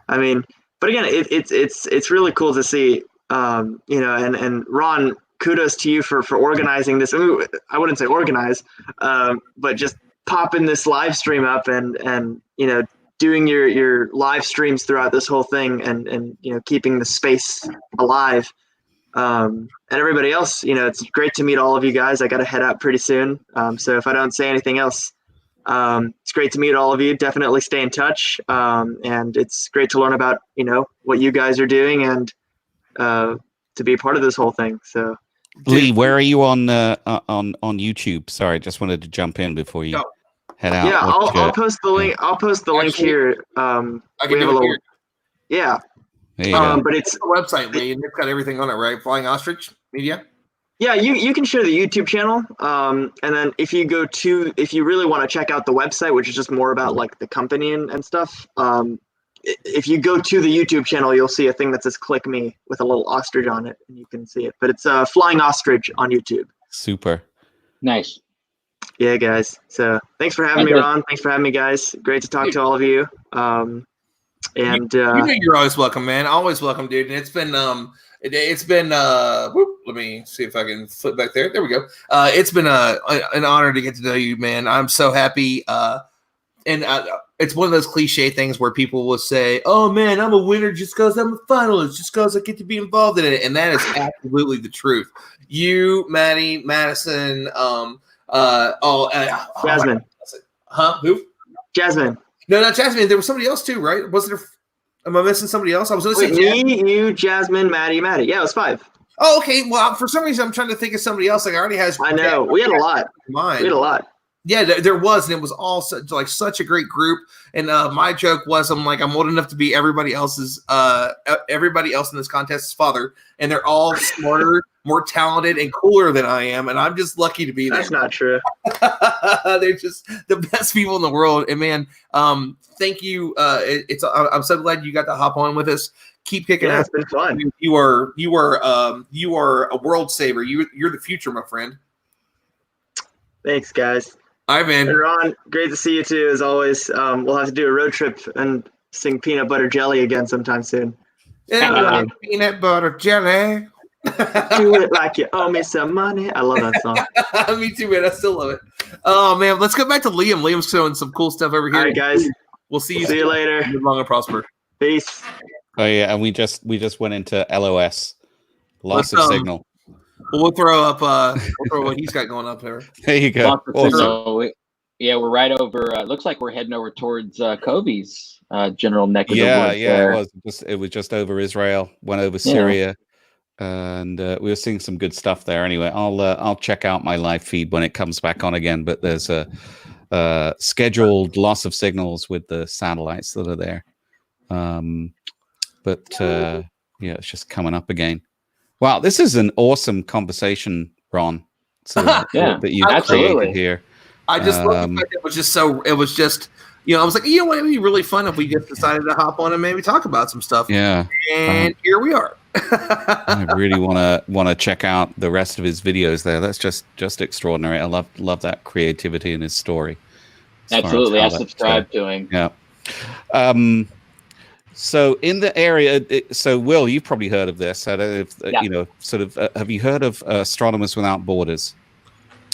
I mean, but again, it's really cool to see, and Ron, kudos to you for organizing this. I mean, I wouldn't say organize, but just popping this live stream up and doing your live streams throughout this whole thing and keeping the space alive. And everybody else, it's great to meet all of you guys. I got to head out pretty soon. So if I don't say anything else, it's great to meet all of you. Definitely stay in touch. And it's great to learn about, what you guys are doing and to be a part of this whole thing. So Lee, where are you on YouTube? Sorry, just wanted to jump in before you head out. Yeah, I'll post the link. I'll post the link here. I can do it here. Yeah. But it's a website, Lee, and it's got everything on it, right? Flying Ostrich Media. Yeah, you can share the YouTube channel, and then if you really want to check out the website, which is just more about like the company and stuff. If you go to the YouTube channel, you'll see a thing that says "Click Me" with a little ostrich on it, and you can see it. But it's Flying Ostrich on YouTube. Super. Nice. Yeah, guys. So thanks for having me, Ron. Thanks for having me, guys. Great to talk to all of you. And you're always welcome, man. Always welcome, dude. And it's been let me see if I can flip back there. There we go. It's been an honor to get to know you, man. I'm so happy. And it's one of those cliche things where people will say, "Oh man, I'm a winner just because I'm a finalist, just because I get to be involved in it," and that is absolutely the truth. You, Maddie, Madison, Jasmine. Who? Jasmine. No, not Jasmine. There was somebody else too, right? Was there? Am I missing somebody else? I was going to say me, you, Jasmine, Maddie. Yeah, it was 5. Oh, okay. Well, for some reason, I'm trying to think of somebody else. Like I already has. I know. We had a lot. Mine. We had a lot. Yeah, there was, and it was all such a great group. And my joke was, I'm old enough to be everybody else in this contest's father, and they're all smarter, more talented and cooler than I am, and I'm just lucky to be there. That's not true. They're just the best people in the world. And man, thank you. I'm so glad you got to hop on with us. Keep kicking ass. It's been fun. You are a world saver. You're the future, my friend. Thanks, guys. All right, man. And Ron, great to see you too, as always. We'll have to do a road trip and sing Peanut Butter Jelly again sometime soon. Peanut butter jelly. Do it like you owe me some money. I love that song. Me too, man. I still love it. Oh man, let's go back to Liam. Liam's showing some cool stuff over here. All right, guys. We'll see you. See you later. Live long and prosper. Peace. Oh yeah, and we just went into LOS, loss of signal. Well, we'll throw up what he's got going up there. There you go. Awesome. Yeah, we're right over. Looks like we're heading over towards Kobe's general neck of the woods. Yeah, it was just over Israel, went over Syria, and we were seeing some good stuff there. Anyway, I'll check out my live feed when it comes back on again. But there's a scheduled loss of signals with the satellites that are there. It's just coming up again. Wow, this is an awesome conversation, Ron. That you've created here. I just love the fact it was just I was like, you know what, it'd be really fun if we just decided to hop on and maybe talk about some stuff. Yeah. And here we are. I really want to check out the rest of his videos there. That's just extraordinary. I love that creativity in his story. Absolutely. I subscribe to him. Yeah. So in the area, Will, you've probably heard of this. I don't know if, have you heard of Astronomers Without Borders?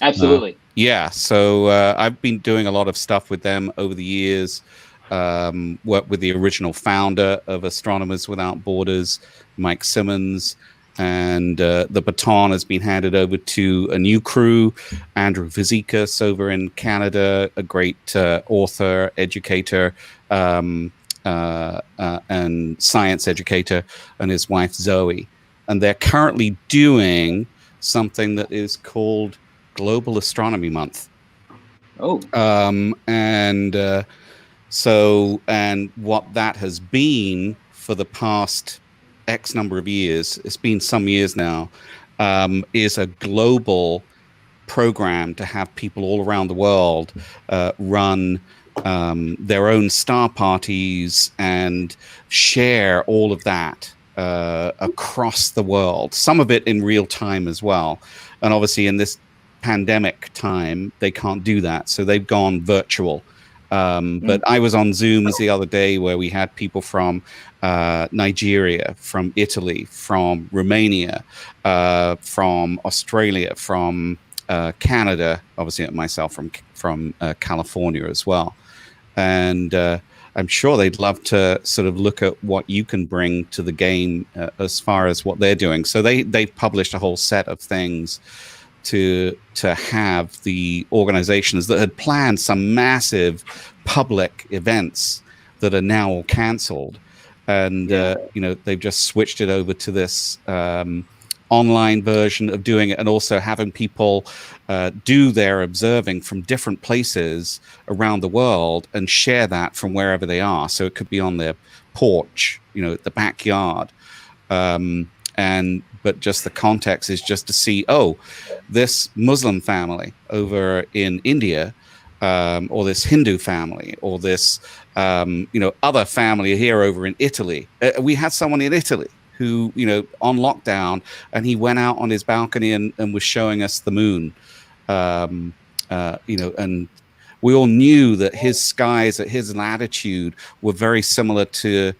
Absolutely. Yeah. So I've been doing a lot of stuff with them over the years. Worked with the original founder of Astronomers Without Borders, Mike Simmons, and the baton has been handed over to a new crew, Andrew Vizikas over in Canada, a great author, educator, and science educator, and his wife Zoe, and they're currently doing something that is called Global Astronomy Month. And what that has been for the past X number of years, it's been some years now, is a global program to have people all around the world run their own star parties and share all of that across the world, some of it in real time as well. And obviously in this pandemic time, they can't do that. So they've gone virtual. But I was on Zooms the other day where we had people from Nigeria, from Italy, from Romania, from Australia, from Canada, obviously myself from California as well. And I'm sure they'd love to sort of look at what you can bring to the game as far as what they're doing. So they've published a whole set of things to have the organizations that had planned some massive public events that are now all canceled. And, they've just switched it over to this online version of doing it, and also having people do their observing from different places around the world and share that from wherever they are. So it could be on their porch, the backyard. But just the context is just to see, this Muslim family over in India, or this Hindu family, or this, other family here over in Italy. We had someone in Italy who, on lockdown, and he went out on his balcony and was showing us the moon, and we all knew that his skies at his latitude were very similar to,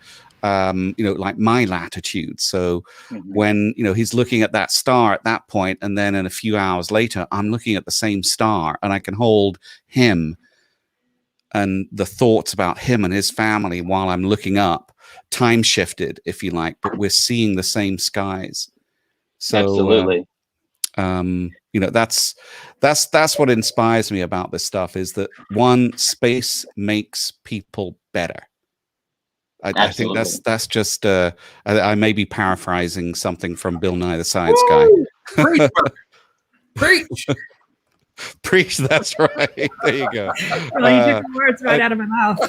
like my latitude. So when, he's looking at that star at that point, and then in a few hours later, I'm looking at the same star, and I can hold him and the thoughts about him and his family while I'm looking up, time shifted, if you like, but we're seeing the same skies. So absolutely. That's what inspires me about this stuff, is that one, space makes people better. I think that's just I may be paraphrasing something from Bill Nye the Science Guy. Preach, preach. Preach, that's right. There you go. Well, you took the words right out of my mouth.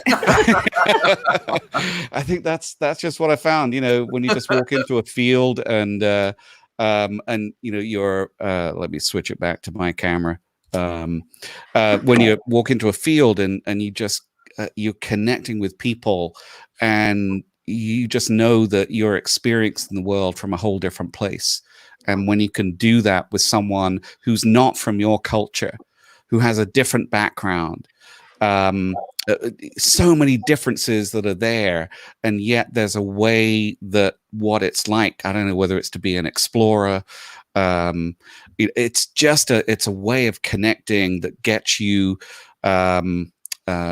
I think that's just what I found. When you just walk into a field and And you're let me switch it back to my camera. When you walk into a field and you just you're connecting with people, and you just know that you're experiencing the world from a whole different place. And when you can do that with someone who's not from your culture, who has a different background, so many differences that are there, and yet there's a way that what it's like, I don't know whether it's to be an explorer, it's a way of connecting that gets you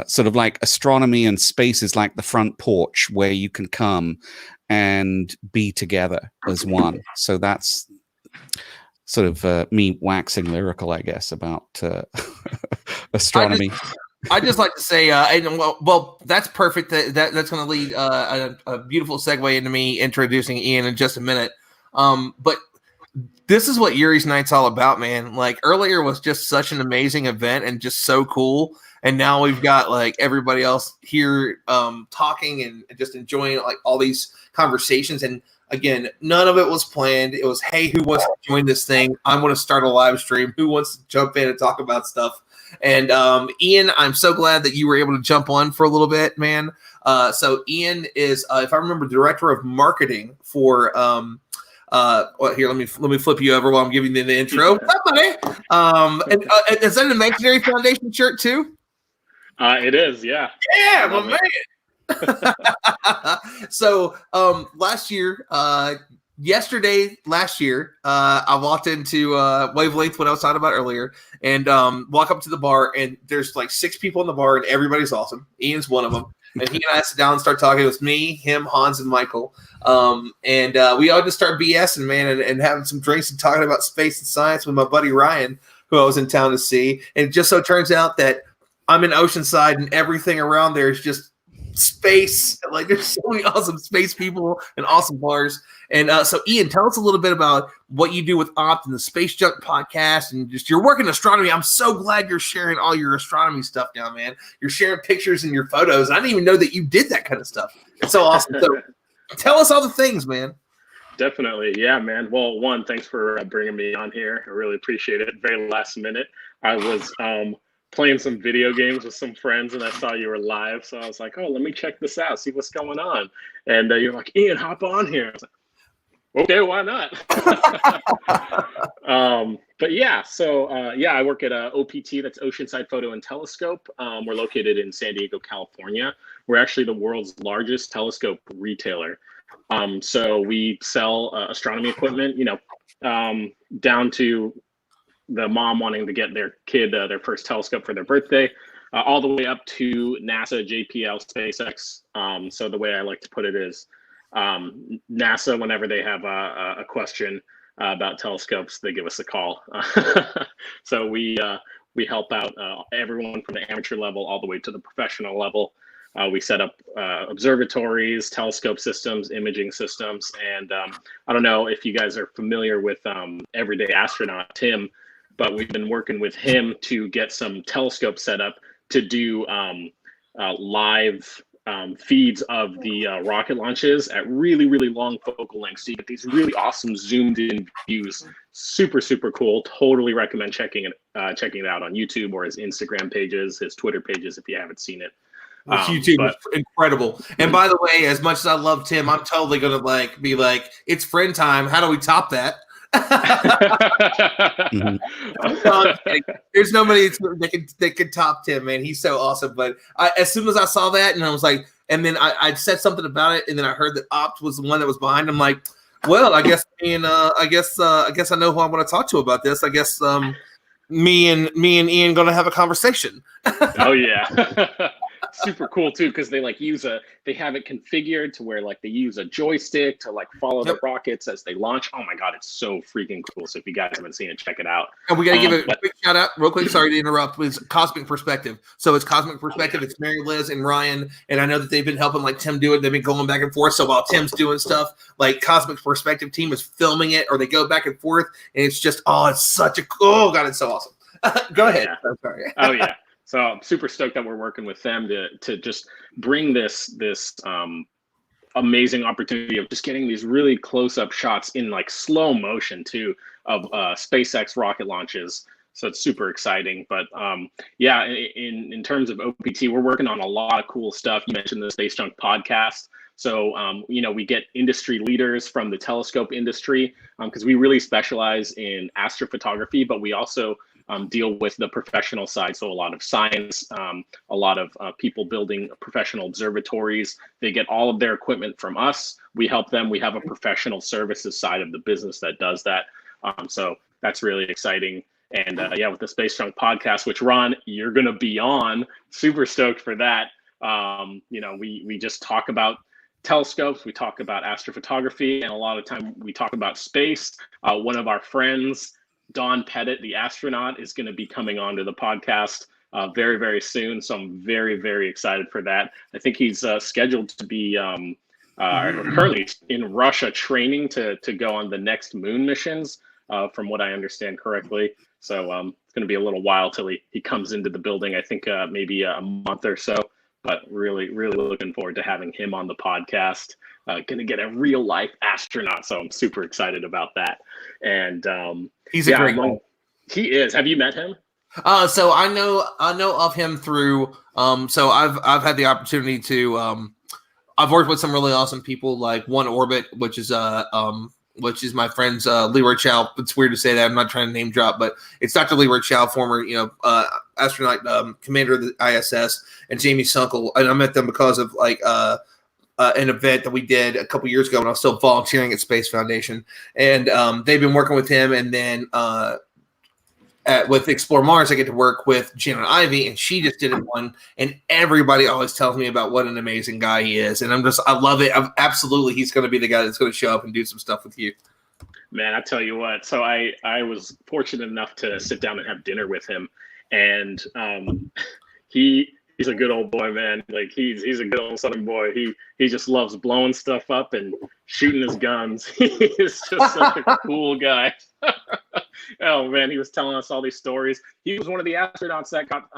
sort of like astronomy and space is like the front porch where you can come and be together as one. So that's sort of me waxing lyrical, I guess, about astronomy. I just like to say, well, that's perfect. That's going to lead a beautiful segue into me introducing Ian in just a minute. But this is what Yuri's Night's all about, man. Like earlier was just such an amazing event and just so cool. And now we've got like everybody else here talking and just enjoying like all these conversations. And again, none of it was planned. It was, hey, who wants to join this thing? I'm going to start a live stream. Who wants to jump in and talk about stuff? And Ian, I'm so glad that you were able to jump on for a little bit, man. So Ian is, if I remember, director of marketing for. Here, let me flip you over while I'm giving you the intro. What's up, buddy? And is that an Imaginary Foundation shirt too? It is, yeah. Yeah, my man. So last year, I walked into Wavelength, what I was talking about earlier, and walk up to the bar, and there's like 6 people in the bar, and everybody's awesome. Ian's one of them. And he and I sit down and start talking. It was me, him, Hans, and Michael. And we all just start BSing, man, and having some drinks and talking about space and science with my buddy Ryan, who I was in town to see. And it just so turns out that I'm in Oceanside, and everything around there is just space. Like there's so many awesome space people and awesome bars. And so Ian, tell us a little bit about what you do with Opt and the Space Junk podcast, and just your work in astronomy. I'm so glad you're sharing all your astronomy stuff now, man. You're sharing pictures and your photos. I didn't even know that you did that kind of stuff. It's so awesome. So tell us all the things, man. Definitely. Yeah, man. Well, one, thanks for bringing me on here. I really appreciate it. Very last minute. I was playing some video games with some friends, and I saw you were live. So I was like, oh, let me check this out, see what's going on. And you're like, Ian, hop on here. I was like, okay, why not? But yeah, so I work at OPT, that's Oceanside Photo and Telescope. We're located in San Diego, California. We're actually the world's largest telescope retailer. So we sell astronomy equipment, down to the mom wanting to get their kid their first telescope for their birthday, all the way up to NASA, JPL, SpaceX. So the way I like to put it is NASA, whenever they have a question about telescopes, they give us a call. So we help out everyone from the amateur level all the way to the professional level. We set up observatories, telescope systems, imaging systems, and I don't know if you guys are familiar with Everyday Astronaut, Tim, but we've been working with him to get some telescopes set up to do live feeds of the rocket launches at really, really long focal lengths. So you get these really awesome zoomed in views. Super, super cool. Totally recommend checking it out on YouTube or his Instagram pages, his Twitter pages if you haven't seen it. YouTube is incredible. And by the way, as much as I love Tim, I'm totally gonna be like, it's friend time. How do we top that? There's nobody that can top Tim, man. He's so awesome. But as soon as I saw that, and I was like, and then I said something about it, and then I heard that Opt was the one that was behind. I'm like, well, I guess I know who I want to talk to about this. I guess me and Ian gonna have a conversation. Oh yeah. Super cool too, because they they have it configured to where they use a joystick to follow the rockets as they launch. Oh my god, it's so freaking cool. So if you guys haven't seen it, check it out. And we gotta give a quick shout out real quick, sorry to interrupt, with Cosmic Perspective. So it's Cosmic Perspective, it's Mary Liz and Ryan, and I know that they've been helping Tim do it. They've been going back and forth. So while Tim's doing stuff, Cosmic Perspective team is filming it, or they go back and forth, and it's just it's such a god, it's so awesome. Go ahead. Yeah. I'm sorry. Oh yeah. So I'm super stoked that we're working with them to just bring this amazing opportunity of just getting these really close-up shots in like slow motion too of SpaceX rocket launches. So it's super exciting. But yeah, in terms of OPT, we're working on a lot of cool stuff. You mentioned the Space Junk podcast. So, you know, we get industry leaders from the telescope industry because we really specialize in astrophotography, but we also deal with the professional side. So a lot of science, a lot of people building professional observatories. They get all of their equipment from us. We help them. We have a professional services side of the business that does that. So that's really exciting. And yeah, with the Space Junk podcast, which Ron, you're going to be on, super stoked for that. You know, we just talk about telescopes, we talk about astrophotography, and a lot of time we talk about space. One of our friends, Don Pettit, the astronaut, is going to be coming onto the podcast very, very soon. So I'm very, very excited for that. I think he's scheduled to be currently in Russia training to go on the next moon missions, from what I understand correctly. So it's going to be a little while till he comes into the building. I think maybe a month or so. But really, really looking forward to having him on the podcast. Going to get a real life astronaut, so I'm super excited about that. And he's a great guy. He is. Have you met him? So I know of him through. So I've had the opportunity to. I've worked with some really awesome people like One Orbit, which is my friend's Leroy Chow. It's weird to say that. I'm not trying to name drop, but it's Dr. Leroy Chow, former astronaut commander of the ISS, and Jamie Sunkel. And I met them because of like an event that we did a couple years ago when I was still volunteering at Space Foundation. And they've been working with him. And then with Explore Mars, I get to work with Janet Ivey, and she just did one. And everybody always tells me about what an amazing guy he is. And I love it. Absolutely, he's going to be the guy that's going to show up and do some stuff with you. Man, I tell you what. So I was fortunate enough to sit down and have dinner with him. And he's a good old boy, man. Like he's a good old Southern boy. He just loves blowing stuff up and shooting his guns. He's just such a cool guy. Oh man, he was telling us all these stories. He was one of the astronauts that got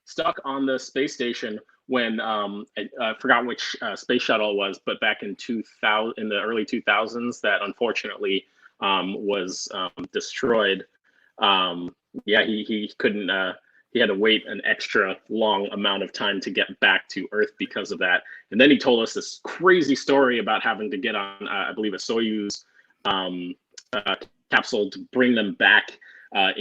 stuck on the space station when I forgot which space shuttle it was, but back in the early 2000s, that unfortunately was destroyed. Yeah, he couldn't. He had to wait an extra long amount of time to get back to Earth because of that. And then he told us this crazy story about having to get on, I believe, a Soyuz capsule to bring them back from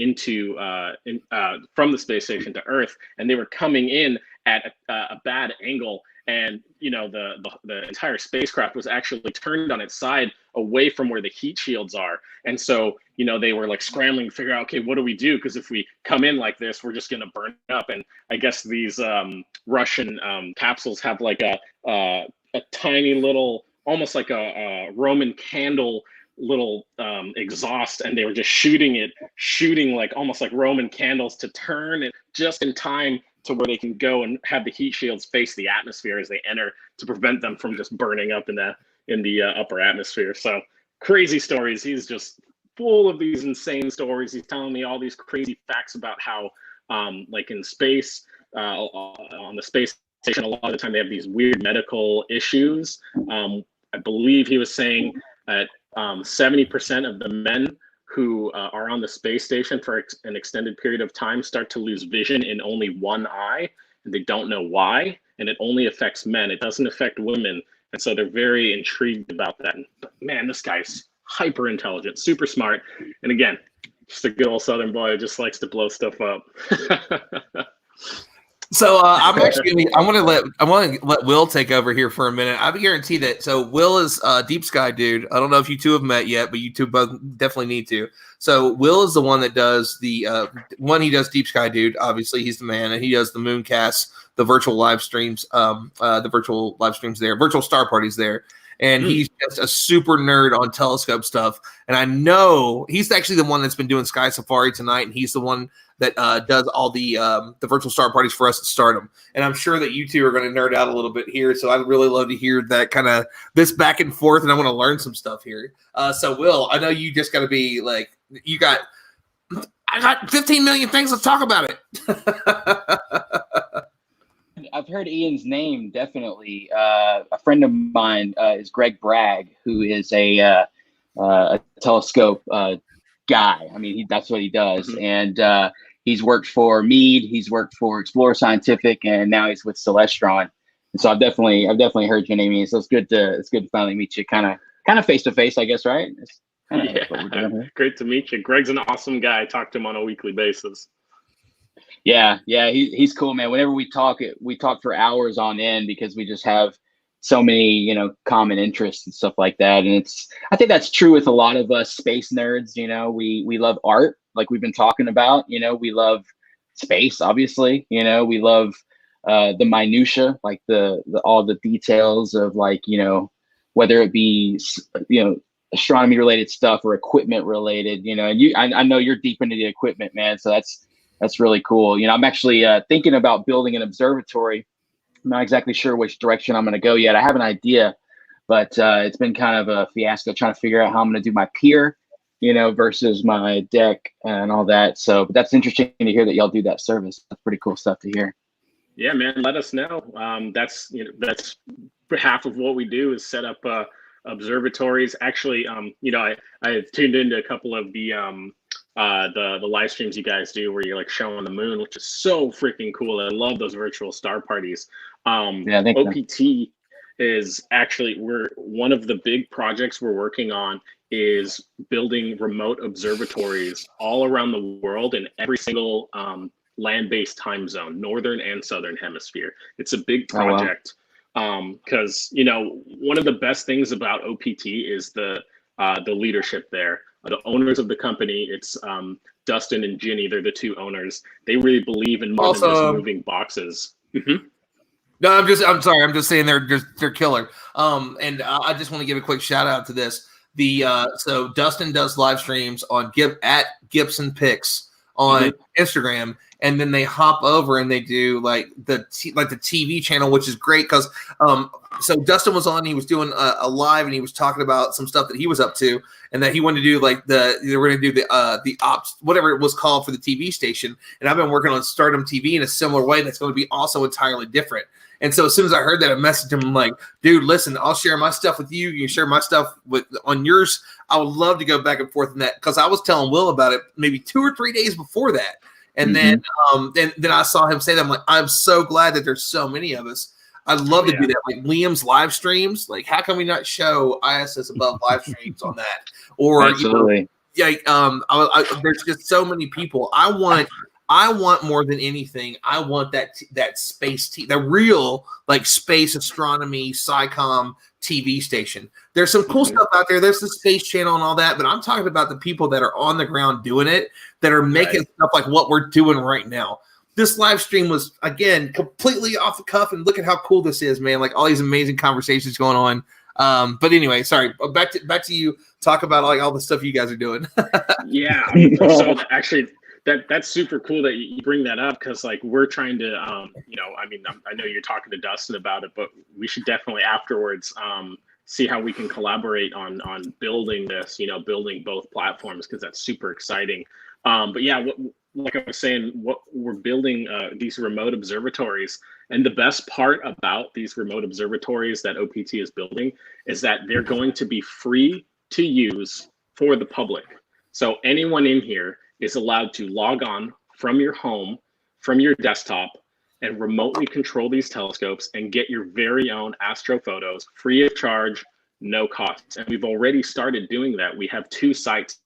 the space station to Earth. And they were coming in at a bad angle. And, you know, the entire spacecraft was actually turned on its side away from where the heat shields are. And so, you know, they were like scrambling to figure out, okay, what do we do? Because if we come in like this, we're just going to burn up. And I guess these Russian capsules have like a tiny little, almost like a Roman candle little exhaust, and they were just shooting like almost like Roman candles to turn it just in time to where they can go and have the heat shields face the atmosphere as they enter to prevent them from just burning up in the upper atmosphere. So crazy stories. He's just full of these insane stories. He's telling me all these crazy facts about how like in space, on the space station, a lot of the time they have these weird medical issues. I believe he was saying that 70% of the men who are on the space station for an extended period of time start to lose vision in only one eye, and they don't know why, and it only affects men. It doesn't affect women, and so they're very intrigued about that. But man, this guy's hyper intelligent, super smart, and again, just a good old Southern boy who just likes to blow stuff up. So I'm actually I want to let Will take over here for a minute. I guarantee that. So Will is Deep Sky dude. I don't know if you two have met yet, but you two both definitely need to. So Will is the one that does he does Deep Sky dude. Obviously, he's the man, and he does the Mooncast, the virtual live streams, there, virtual star parties there. And he's just a super nerd on telescope stuff. And I know he's actually the one that's been doing Sky Safari tonight, and he's the one that does all the virtual star parties for us at Stardom. And I'm sure that you two are going to nerd out a little bit here. So I'd really love to hear that kind of this back and forth, and I want to learn some stuff here. So Will, I know you just got to be like, I got 15 million things. Let's talk about it. heard Ian's name definitely. A friend of mine is Greg Bragg, who is a telescope guy. I mean, that's what he does, and he's worked for Meade, he's worked for Explorer Scientific, and now he's with Celestron. And so I've definitely heard your name, Ian. So it's good to finally meet you, kind of face to face, I guess, right? Yeah, what we're doing here. Great to meet you. Greg's an awesome guy. I talk to him on a weekly basis. Yeah, he's cool, man. Whenever we talk for hours on end because we just have so many, common interests and stuff like that. And I think that's true with a lot of us space nerds. We love art, like we've been talking about. We love space, obviously. We love the minutia, like the all the details of whether it be astronomy related stuff or equipment related. And I know you're deep into the equipment, man. So that's really cool. I'm actually thinking about building an observatory. I'm not exactly sure which direction I'm going to go yet. I have an idea, but it's been kind of a fiasco trying to figure out how I'm going to do my pier, versus my deck and all that. So, but that's interesting to hear that y'all do that service. That's pretty cool stuff to hear. Yeah, man, let us know. That's half of what we do is set up observatories. Actually, I have tuned into a couple of the live streams you guys do where you're showing the moon, which is so freaking cool. I love those virtual star parties. OPT is actually one of the big projects we're working on is building remote observatories all around the world in every single land-based time zone, northern and southern hemisphere. It's a big project because one of the best things about OPT is the leadership there. The owners of the company, it's Dustin and Ginny. They're the two owners. They really believe in more than just moving boxes. No, I'm sorry. I'm just saying they're killer. And I just want to give a quick shout out to this. So Dustin does live streams on at Gibson Picks on Instagram, and then they hop over and they do the TV channel, which is great because so Dustin was on, he was doing a live and he was talking about some stuff that he was up to and that he wanted to do they were going to do the ops, whatever it was called for the TV station. And I've been working on Stardom TV in a similar way that's going to be also entirely different. And so as soon as I heard that, I messaged him like, dude, listen, I'll share my stuff with you. You share my stuff on yours. I would love to go back and forth on that because I was telling Will about it maybe 2 or 3 days before that. And then I saw him say that. I'm like, I'm so glad that there's so many of us. I'd love to do that. Like Liam's live streams. Like, how can we not show ISS Above live streams on that? Or absolutely. There's just so many people. I want more than anything. I want that space, the real space astronomy, SciComm TV station. There's some cool stuff out there. There's the Space Channel and all that, but I'm talking about the people that are on the ground doing it, that are making stuff like what we're doing right now. This live stream was, again, completely off the cuff, and look at how cool this is, man. Like all these amazing conversations going on. But anyway, sorry. Back to you. Talk about all the stuff you guys are doing. Yeah. So actually, that's super cool that you bring that up because we're trying to, I know you're talking to Dustin about it, but we should definitely afterwards see how we can collaborate on building this, building both platforms because that's super exciting. But yeah, like I was saying, what we're building these remote observatories, and the best part about these remote observatories that OPT is building is that they're going to be free to use for the public. So anyone in here is allowed to log on from your home, from your desktop, and remotely control these telescopes and get your very own astrophotos free of charge, no cost. And we've already started doing that. We have 2 sites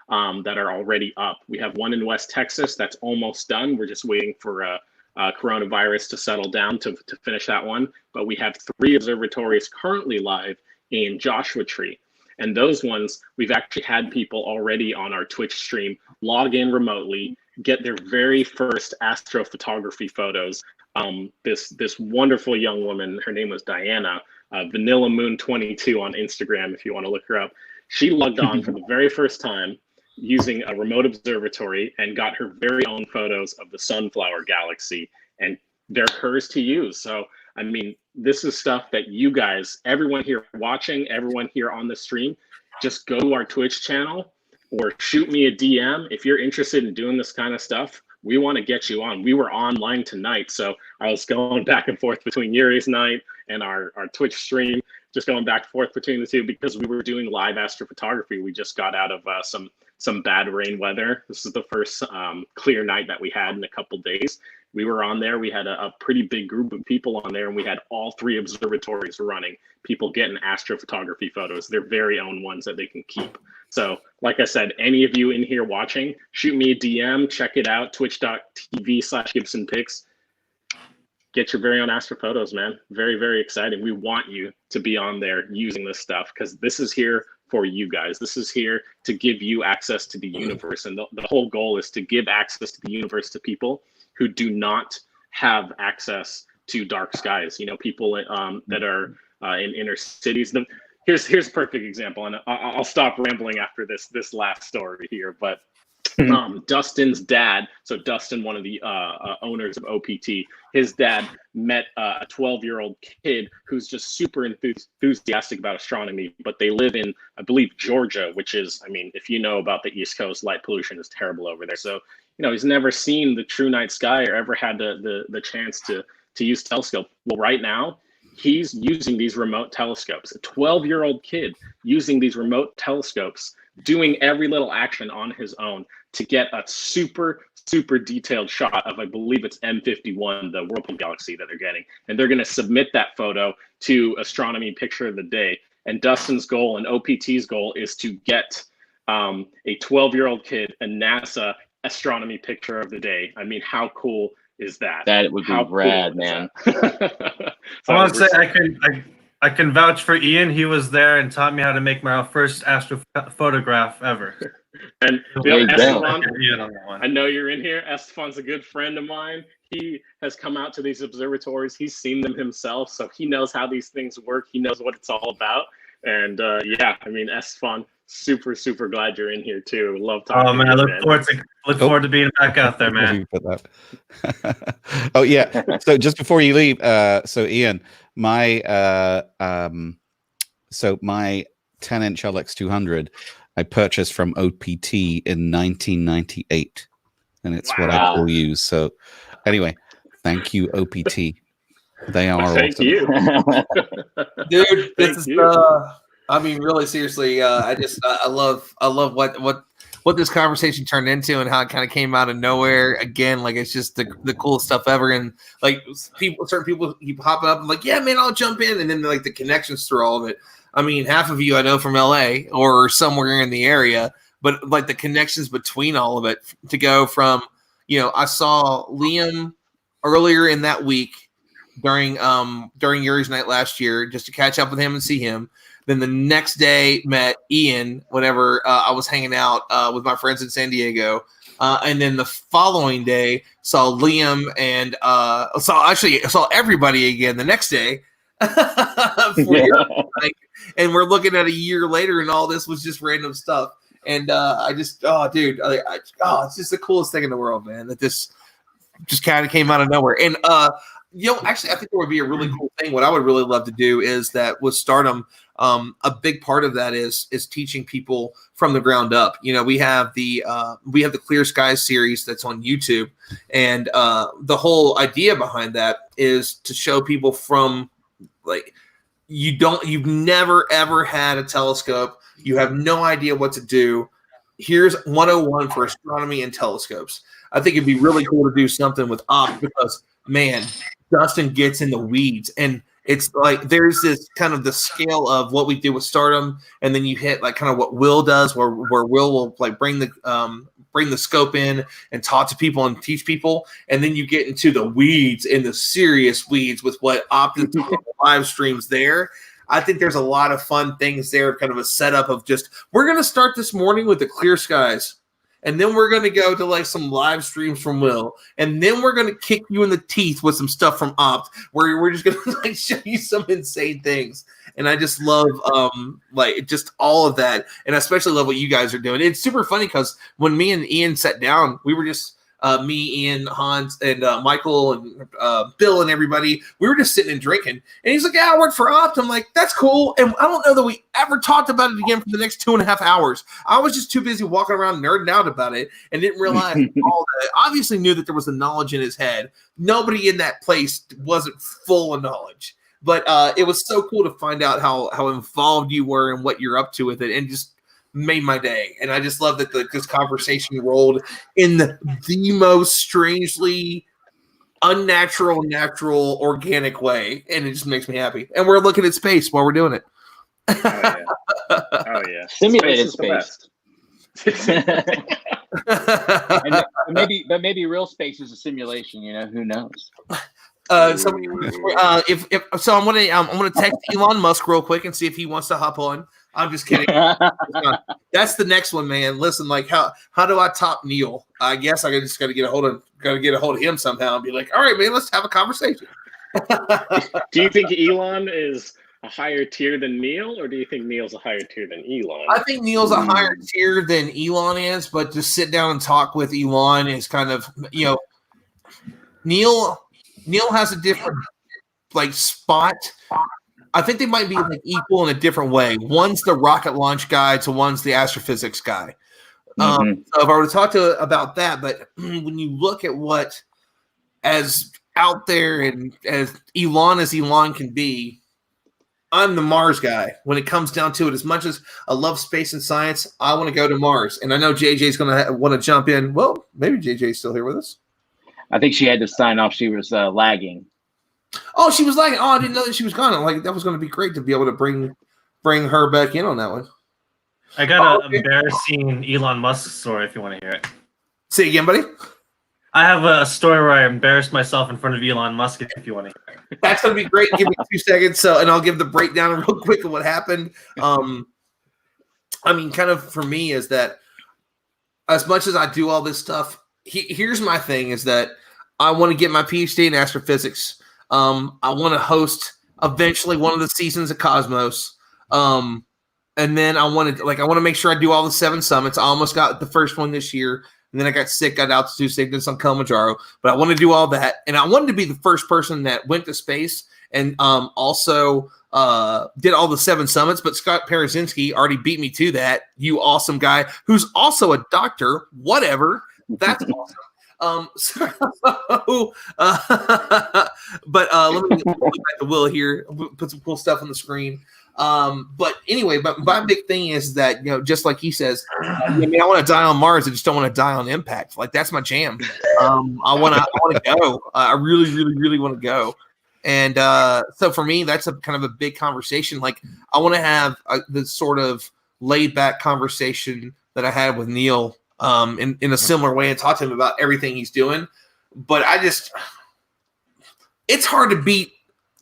that are already up. We have one in West Texas that's almost done. We're just waiting for coronavirus to settle down to finish that one. But we have 3 observatories currently live in Joshua Tree. And those ones, we've actually had people already on our Twitch stream log in remotely, get their very first astrophotography photos. This wonderful young woman, her name was Diana, Vanilla Moon 22 on Instagram, if you want to look her up. She logged on for the very first time using a remote observatory and got her very own photos of the Sunflower Galaxy, and they're hers to use. So, I mean, this is stuff that you guys, everyone here watching, everyone here on the stream, just go to our Twitch channel or shoot me a DM if you're interested in doing this kind of stuff. We want to get you on. We were online tonight, so I was going back and forth between Yuri's night and our Twitch stream, just going back and forth between the two because we were doing live astrophotography. We just got out of some bad rain weather. This is the first clear night that we had in a couple days. We were on there. We had a pretty big group of people on there, and we had all 3 observatories running. People getting astrophotography photos, their very own ones that they can keep. So, like I said, any of you in here watching, shoot me a DM, check it out, twitch.tv/GibsonPics. Get your very own astrophotos, man. Very, very exciting. We want you to be on there using this stuff because this is here for you guys. This is here to give you access to the universe. And the whole goal is to give access to the universe to people who do not have access to dark skies. You know, people that are in inner cities. Here's a perfect example, and I'll stop rambling after this last story here. But Dustin's dad, so Dustin, one of the owners of OPT, his dad met a 12-year-old kid who's just super enthusiastic about astronomy, but they live in, I believe, Georgia, which is, I mean, if you know about the East Coast, light pollution is terrible over there. So, you know, he's never seen the true night sky or ever had the chance to use telescope. Well, right now, he's using these remote telescopes. A 12-year-old kid using these remote telescopes, doing every little action on his own to get a super detailed shot of, I believe it's M51, the Whirlpool galaxy that they're getting. And they're going to submit that photo to Astronomy Picture of the Day. And Dustin's goal and OPT's goal is to get a 12-year-old kid a NASA Astronomy Picture of the Day. I mean, how cool is that? That would be rad, man. I want to say I can vouch for Ian. He was there and taught me how to make my first astrophotograph ever. And Esteban, I know you're in here. Esteban's a good friend of mine. He has come out to these observatories. He's seen them himself, so he knows how these things work. He knows what it's all about. And yeah, I mean, Esteban, super glad you're in here too. Love talking. Oh man, I look forward to being back out there, man. Oh yeah. So just before you leave, so Ian, my my 10-inch LX200, I purchased from OPT in 1998, and it's what I still use. So anyway, thank you, OPT. They are thank awesome. you, dude. This is I mean, really seriously, I love what this conversation turned into and how it kind of came out of nowhere. Again, like it's just the coolest stuff ever. And like certain people keep hopping up and like, yeah, man, I'll jump in. And then like the connections through all of it. I mean, half of you I know from LA or somewhere in the area, but like the connections between all of it to go from, you know, I saw Liam earlier in that week during Yuri's night last year just to catch up with him and see him. Then the next day met Ian whenever I was hanging out with my friends in San Diego. And then the following day saw Liam and saw everybody again the next day. And we're looking at a year later and all this was just random stuff. And I just, dude, it's just the coolest thing in the world, man, that this just kind of came out of nowhere. And, you know, actually, I think there would be a really cool thing. What I would really love to do is that with Stardom, a big part of that is teaching people from the ground up. You know, we have the Clear Skies series that's on YouTube, and the whole idea behind that is to show people from like you've never ever had a telescope, you have no idea what to do. Here's 101 for astronomy and telescopes. I think it'd be really cool to do something with Opt because man, Dustin gets in the weeds, and it's like there's this kind of the scale of what we do with Stardom, and then you hit like kind of what Will does, where Will will like bring the scope in and talk to people and teach people, and then you get into the weeds, in the serious weeds with what Opt live streams there. I think there's a lot of fun things there, kind of a setup of just we're gonna start this morning with the Clear Skies. And then we're going to go to like some live streams from Will. And then we're going to kick you in the teeth with some stuff from Opt, where we're just going to like show you some insane things. And I just love like just all of that. And I especially love what you guys are doing. It's super funny because when me and Ian sat down, we were just me, Ian, Hans, and Michael, and Bill, and everybody. We were just sitting and drinking. And he's like, yeah, I work for Opt. I'm like, that's cool. And I don't know that we ever talked about it again for the next 2.5 hours. I was just too busy walking around nerding out about it and didn't realize all that. Obviously knew that there was a knowledge in his head. Nobody in that place wasn't full of knowledge. But it was so cool to find out how involved you were and what you're up to with it, and just made my day. And I just love that this conversation rolled in the most strangely unnatural, natural, organic way, and it just makes me happy. And we're looking at space while we're doing it. Oh yeah, oh yeah. Simulated Space space. But maybe real space is a simulation. You know, who knows? So I'm gonna text Elon Musk real quick and see if he wants to hop on. I'm just kidding. That's the next one, man. Listen, like how do I top Neil? I guess I just got to get a hold of him somehow and be like, all right, man, let's have a conversation. Do you think Elon is a higher tier than Neil, or do you think Neil's a higher tier than Elon? I think Neil's a higher tier than Elon is, but to sit down and talk with Elon is kind of, Neil has a different spot. I think they might be equal in a different way. One's the rocket launch guy to one's the astrophysics guy. So if I were to talk about that, but when you look at what as out there and as Elon can be, I'm the Mars guy. When it comes down to it, as much as I love space and science, I want to go to Mars. And I know JJ's going to want to jump in. Well, maybe JJ's still here with us. I think she had to sign off. She was lagging. Oh, she was lagging. Oh, I didn't know that she was gone. That was going to be great to be able to bring her back in on that one. I got an embarrassing Elon Musk story if you want to hear it. Say again, buddy. I have a story where I embarrassed myself in front of Elon Musk if you want to hear it. That's going to be great. Give me 2 seconds. And I'll give the breakdown real quick of what happened. Kind of for me is that as much as I do all this stuff, here's my thing is that I want to get my PhD in astrophysics. I want to host eventually one of the seasons of Cosmos. And then I want to make sure I do all the 7 summits. I almost got the first one this year. And then I got sick, got altitude sickness on Kilimanjaro. But I want to do all that. And I wanted to be the first person that went to space and also did all the 7 summits. But Scott Parazinski already beat me to that. You awesome guy who's also a doctor. Whatever. That's awesome. But let me get back to Will here. Put some cool stuff on the screen. But anyway, but my big thing is that, just like he says, I want to die on Mars. I just don't want to die on impact. That's my jam. I want to go. I really, really, really want to go. And so for me, that's a kind of a big conversation. I want to have the sort of laid back conversation that I had with Neil in a similar way and talk to him about everything he's doing. But it's hard to beat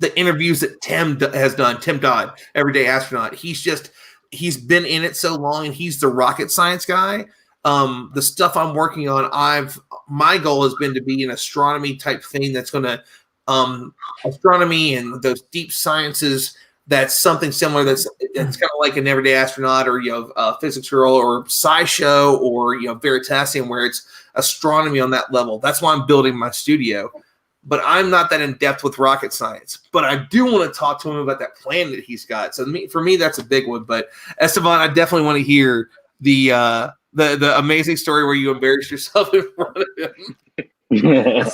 the interviews that Tim has done. Tim Dodd, Everyday Astronaut. He's been in it so long, and he's the rocket science guy. The stuff I'm working on, my goal has been to be an astronomy type thing that's going to astronomy and those deep sciences. That's something similar. That's kind of like an Everyday Astronaut, or Physics Girl, or SciShow, or Veritasium, where it's astronomy on that level. That's why I'm building my studio. But I'm not that in depth with rocket science. But I do want to talk to him about that plan that he's got. So for me, that's a big one. But Esteban, I definitely want to hear the amazing story where you embarrassed yourself in front of him.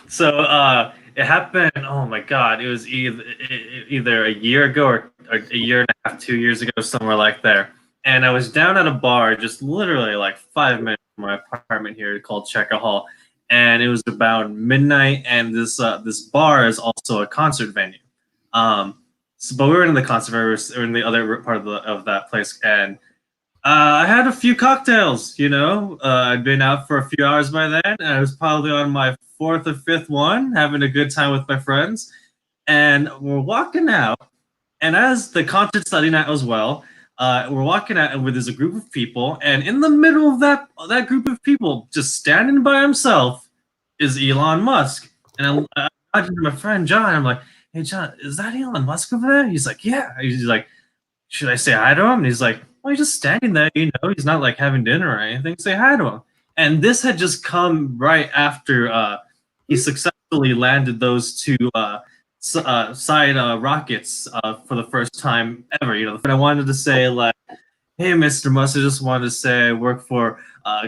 So it happened. Oh my God! It was either a year ago or a year and a half, 2 years ago, somewhere like there. And I was down at a bar, just literally 5 minutes from my apartment here, called Checker Hall. And it was about midnight, and this bar is also a concert venue. But we were in the concert venue, we were in the other part of that place, and I had a few cocktails. I'd been out for a few hours by then, and I was probably on my 4th or 5th one, having a good time with my friends. And we're walking out, and as the concert Saturday night as well, we're walking out, and there's a group of people, and in the middle of that group of people, just standing by himself, is Elon Musk. And I'm talking to my friend John. I'm like, "Hey John, is that Elon Musk over there?" He's like, "Yeah." He's like, "Should I say hi to him?" And he's like, "Well, he's just standing there. He's not having dinner or anything. Say hi to him." And this had just come right after he successfully landed those two side rockets for the first time ever. You know, I wanted to say, like, hey, Mr. Musk, I just wanted to say I work for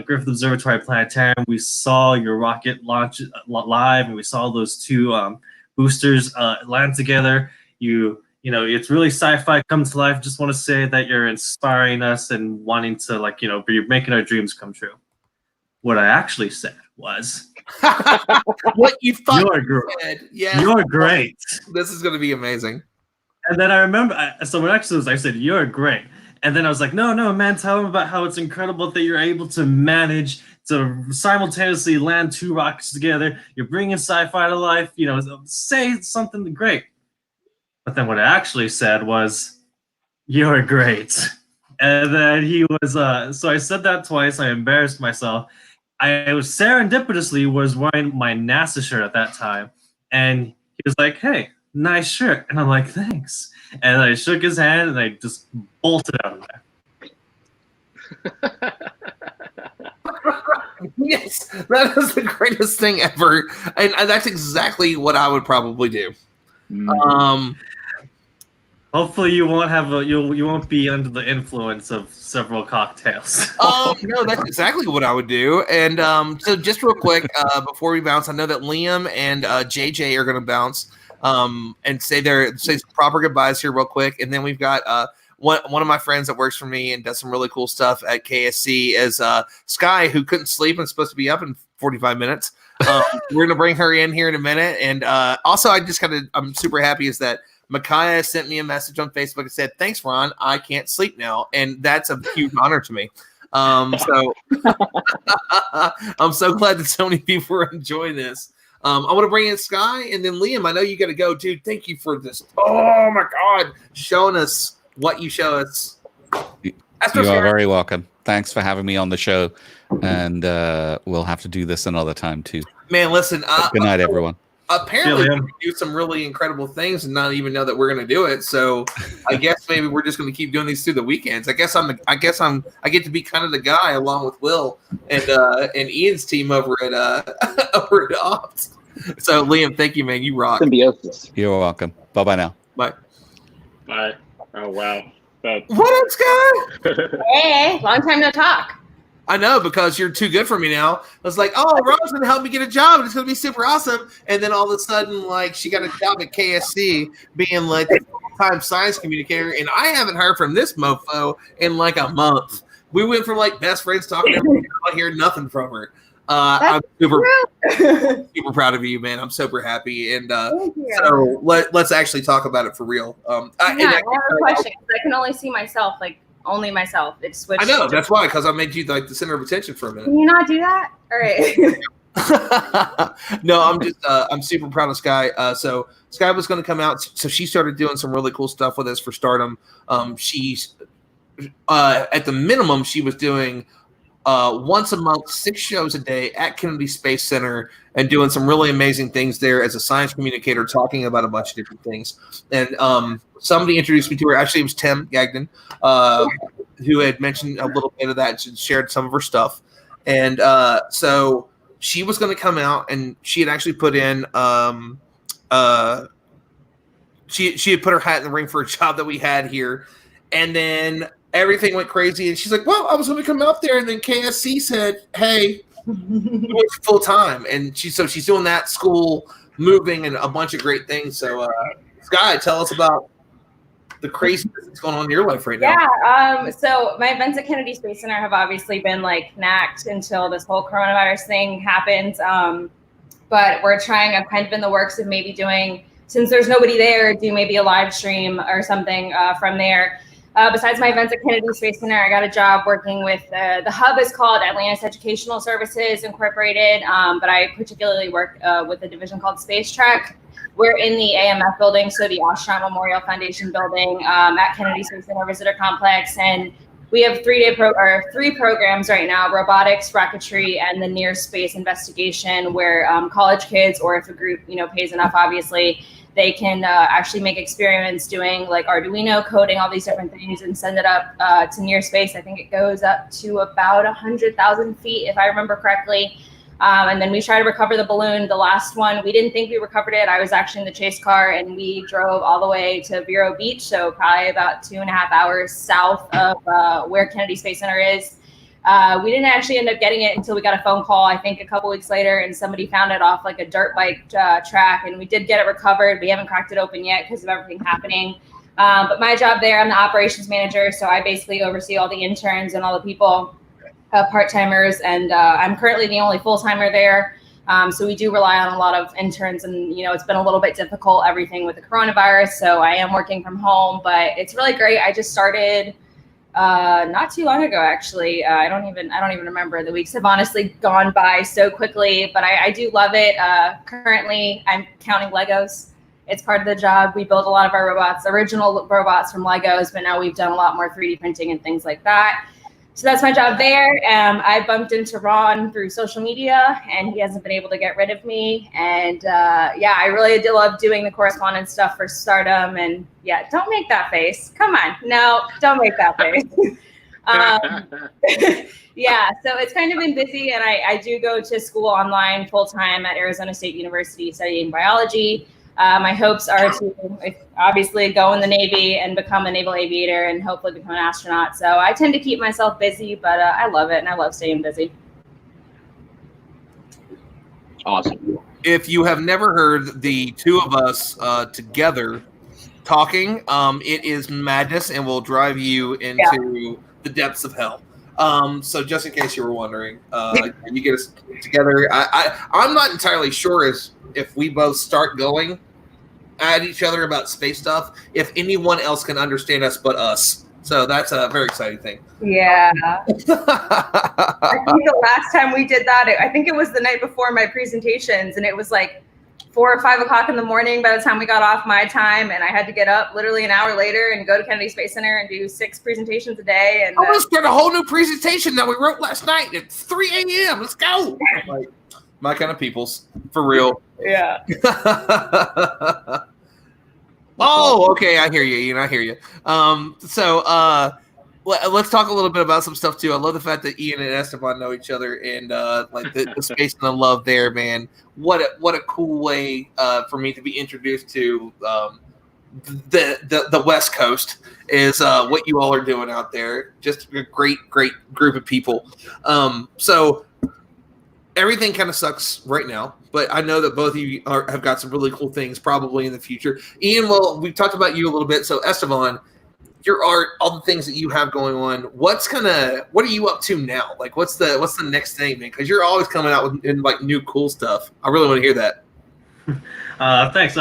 Griffith Observatory Planetarium. We saw your rocket launch live, and we saw those two boosters land together. You know, it's really sci-fi come to life. Just want to say that you're inspiring us and wanting to, like, you know, you're making our dreams come true. What I actually said was, what you thought said. Yeah, you're great. This is going to be amazing. And then I remember, so what actually was, I said, you're great. And then I was like, no, man, tell them about how it's incredible that you're able to manage to simultaneously land two rockets together. You're bringing sci-fi to life, you know, say something great. But then what I actually said was, you're great. And then he was, so I said that twice. I embarrassed myself. I was serendipitously was wearing my NASA shirt at that time. And he was like, hey, nice shirt. And I'm like, thanks. And I shook his hand and I just bolted out of there. Yes, that is the greatest thing ever. And that's exactly what I would probably do. Hopefully you won't have you won't be under the influence of several cocktails. No, that's exactly what I would do. And so just real quick, before we bounce, I know that Liam and JJ are going to bounce and say some proper goodbyes here real quick. And then we've got one of my friends that works for me and does some really cool stuff at KSC is Sky, who couldn't sleep and is supposed to be up in 45 minutes. We're going to bring her in here in a minute. And also, I'm super happy is that Micaiah sent me a message on Facebook and said, thanks, Ron. I can't sleep now. And that's a huge honor to me. So I'm so glad that so many people are enjoying this. I want to bring in Sky and then Liam. I know you got to go, dude. Thank you for this. Oh, my God. Showing us what you show us. You are very welcome. Thanks for having me on the show. And we'll have to do this another time, too. Man, listen. Good night, everyone. Apparently, we can do some really incredible things and not even know that we're going to do it. So, I guess maybe we're just going to keep doing these through the weekends. I get to be kind of the guy along with Will and Ian's team over at Opt. So, Liam, thank you, man. You rock. Symbiosis. You're welcome. Bye now. Bye. Bye. Oh wow. What up, Sky? Hey, long time no talk. I know, because you're too good for me now. I was like, oh, Rob's going to help me get a job. It's going to be super awesome. And then all of a sudden, like, she got a job at KSC being like the full-time science communicator. And I haven't heard from this mofo in like a month. We went from like best friends talking to everybody. I hear nothing from her. I'm super proud of you, man. I'm super happy. And so let's actually talk about it for real. I have a question. I can only see myself, like, only myself. It's switched. I know, that's why, because I made you like the center of attention for a minute. Can you not do that? All right. No, I'm super proud of Sky. So Sky was going to come out. So she started doing some really cool stuff with us for Stardom. She's at the minimum, she was doing once a month, 6 shows a day at Kennedy Space Center and doing some really amazing things there as a science communicator, talking about a bunch of different things. And somebody introduced me to her. Actually, it was Tim Gagnon, who had mentioned a little bit of that and shared some of her stuff. And so she was going to come out, and she had actually put in she had put her hat in the ring for a job that we had here. And then everything went crazy, and she's like, well, I was going to come out there, and then KSC said, hey, it's full time. And she's doing that, school, moving, and a bunch of great things. So Sky, tell us about the craziness that's going on in your life right now. Yeah, so my events at Kennedy Space Center have obviously been like knacked until this whole coronavirus thing happened. But we're trying, I'm kind of in the works of maybe doing, since there's nobody there, do maybe a live stream or something from there. Besides my events at Kennedy Space Center, I got a job working with, the hub is called Atlantis Educational Services Incorporated, but I particularly work with a division called Space Trek. We're in the AMF building, so the Astronaut Memorial Foundation building at Kennedy Space Center Visitor Complex, and we have 3 programs right now: robotics, rocketry, and the near space investigation, where college kids, or if a group pays enough, obviously, they can actually make experiments doing like Arduino coding, all these different things, and send it up to near space. I think it goes up to about 100,000 feet, if I remember correctly. And then we try to recover the balloon. The last one, we didn't think we recovered it. I was actually in the chase car, and we drove all the way to Vero Beach, so probably about 2.5 hours south of where Kennedy Space Center is. We didn't actually end up getting it until we got a phone call, I think a couple weeks later, and somebody found it off like a dirt bike track, and we did get it recovered. We haven't cracked it open yet because of everything happening. But my job there, I'm the operations manager, so I basically oversee all the interns and all the people, part-timers, and I'm currently the only full-timer there. So we do rely on a lot of interns, and it's been a little bit difficult, everything with the coronavirus. So I am working from home, but it's really great. I just started not too long ago, actually. I don't even remember. The weeks have honestly gone by so quickly, but I do love it. Currently, I'm counting Legos. It's part of the job. We build a lot of our robots, original robots from Legos, but now we've done a lot more 3D printing and things like that. So that's my job there. I bumped into Ron through social media, and he hasn't been able to get rid of me. And yeah, I really do love doing the correspondence stuff for Stardom. And yeah, don't make that face. Come on. No, don't make that face. Yeah, so it's kind of been busy, and I do go to school online full-time at Arizona State University studying biology. My hopes are to obviously go in the Navy and become a naval aviator and hopefully become an astronaut. So I tend to keep myself busy, but I love it, and I love staying busy. Awesome. If you have never heard the two of us together talking, it is madness and will drive you into the depths of hell. So just in case you were wondering, you get us together. I'm not entirely sure if we both start going at each other about space stuff, if anyone else can understand us but us. So that's a very exciting thing. Yeah. I think the last time we did that, I think it was the night before my presentations, and it was like 4 or 5 o'clock in the morning by the time we got off my time, and I had to get up literally an hour later and go to Kennedy Space Center and do 6 presentations a day. And I'm gonna start a whole new presentation that we wrote last night at 3 a.m. Let's go. Like, my kind of peoples, for real. Yeah. Oh, okay. I hear you, Ian. I hear you. So let's talk a little bit about some stuff too. I love the fact that Ian and Esteban know each other, and like the space and the love there, man. What a cool way for me to be introduced to the West Coast is what you all are doing out there. Just a great group of people. So everything kind of sucks right now, but I know that both of you have got some really cool things probably in the future. Ian, well, we've talked about you a little bit. So Esteban, your art, all the things that you have going on, what are you up to now? Like, what's the next thing, man? Because you're always coming out with like new cool stuff. I really want to hear that. Thanks.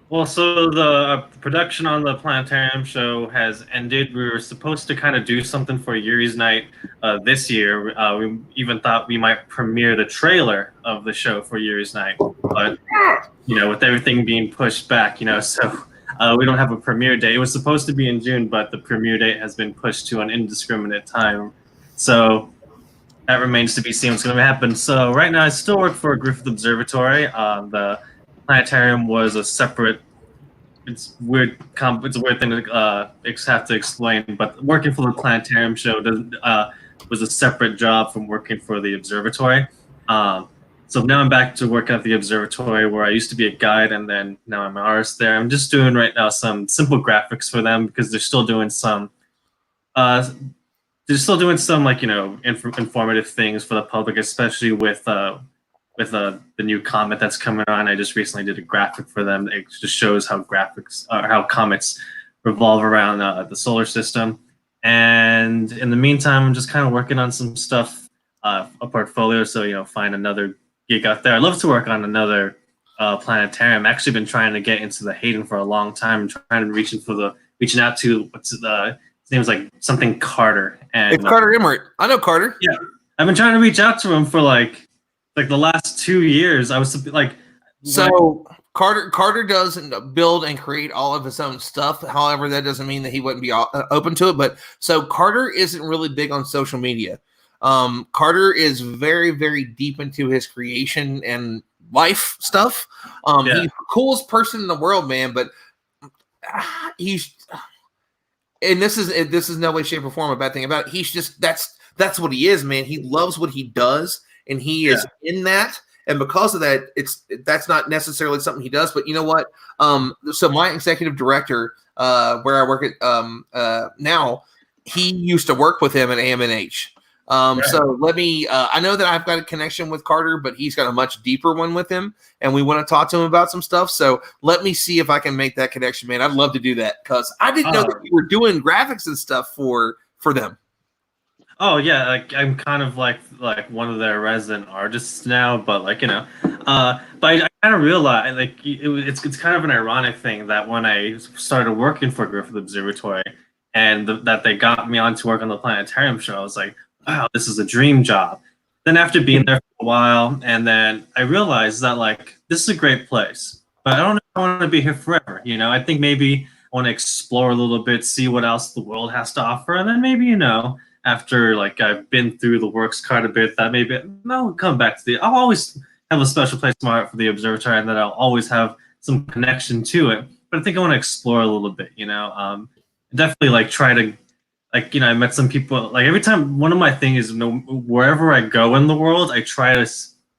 Well, so the production on the planetarium show has ended. We were supposed to kind of do something for Yuri's Night this year. We even thought we might premiere the trailer of the show for Yuri's Night, but with everything being pushed back, so we don't have a premiere date. It was supposed to be in June, but the premiere date has been pushed to an indiscriminate time. So that remains to be seen what's going to happen. So right now, I still work for Griffith Observatory. The planetarium was a separate. It's weird. It's a weird thing to have to explain. But working for the planetarium show was a separate job from working for the observatory. So now I'm back to work at the observatory, where I used to be a guide, and then now I'm an artist there. I'm just doing right now some simple graphics for them because they're still doing some. They're still doing some informative things for the public, especially with the new comet that's coming on. I just recently did a graphic for them. It just shows how how comets revolve around the solar system. And in the meantime, I'm just kind of working on some stuff, a portfolio. So find another gig out there. I'd love to work on another planetarium. I've actually been trying to get into the Hayden for a long time, trying to reaching out to his name is like something Carter. And it's Carter Emmert. I know Carter. Yeah, I've been trying to reach out to him for like the last 2 years. I was like, so Carter doesn't build and create all of his own stuff. However, that doesn't mean that he wouldn't be open to it. But so Carter isn't really big on social media. Carter is very, very deep into his creation and life stuff. He's the coolest person in the world, man. But he's, and this is no way, shape, or form a bad thing about it. He's just that's what he is, man. He loves what he does, and he is in that. And because of that, that's not necessarily something he does. But you know what? So my executive director, where I work at now, he used to work with him at AMNH. So let me. I know that I've got a connection with Carter, but he's got a much deeper one with him, and we want to talk to him about some stuff. So let me see if I can make that connection, man. I'd love to do that because I didn't know that you were doing graphics and stuff for them. Oh yeah, like I'm kind of like one of their resident artists now, but but I kind of realized it's kind of an ironic thing that when I started working for Griffith Observatory and that they got me on to work on the planetarium show, I was like, wow, this is a dream job. Then after being there for a while, and then I realized that this is a great place, but I don't know if I want to be here forever. I think maybe I want to explore a little bit, see what else the world has to offer, and then maybe after I've been through the works quite a bit, that maybe I'll come back to I'll always have a special place in my heart for the observatory, and that I'll always have some connection to it. But I think I want to explore a little bit, definitely try to, I met some people, every time, one of my things is, wherever I go in the world, I try to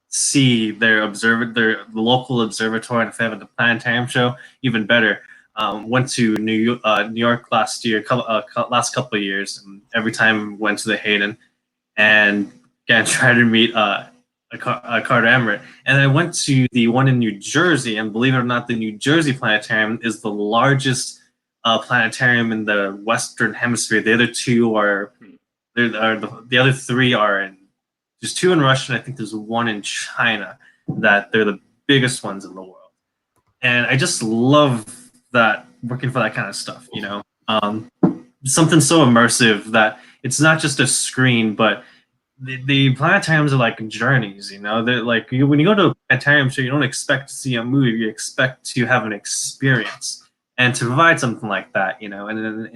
see the local observatory, and if they have a planetarium show, even better. Went to New York last year, last couple of years, and every time went to the Hayden, and again tried to meet Carter Emmerich. And I went to the one in New Jersey, and believe it or not, the New Jersey Planetarium is the largest planetarium in the Western Hemisphere. The other two the other three are there's two in Russia, and I think there's one in China. That they're the biggest ones in the world, and I just love that, working for that kind of stuff, something so immersive that it's not just a screen, but the planetariums are like journeys, they're when you go to a planetarium show, you don't expect to see a movie, you expect to have an experience, and to provide something like that, in an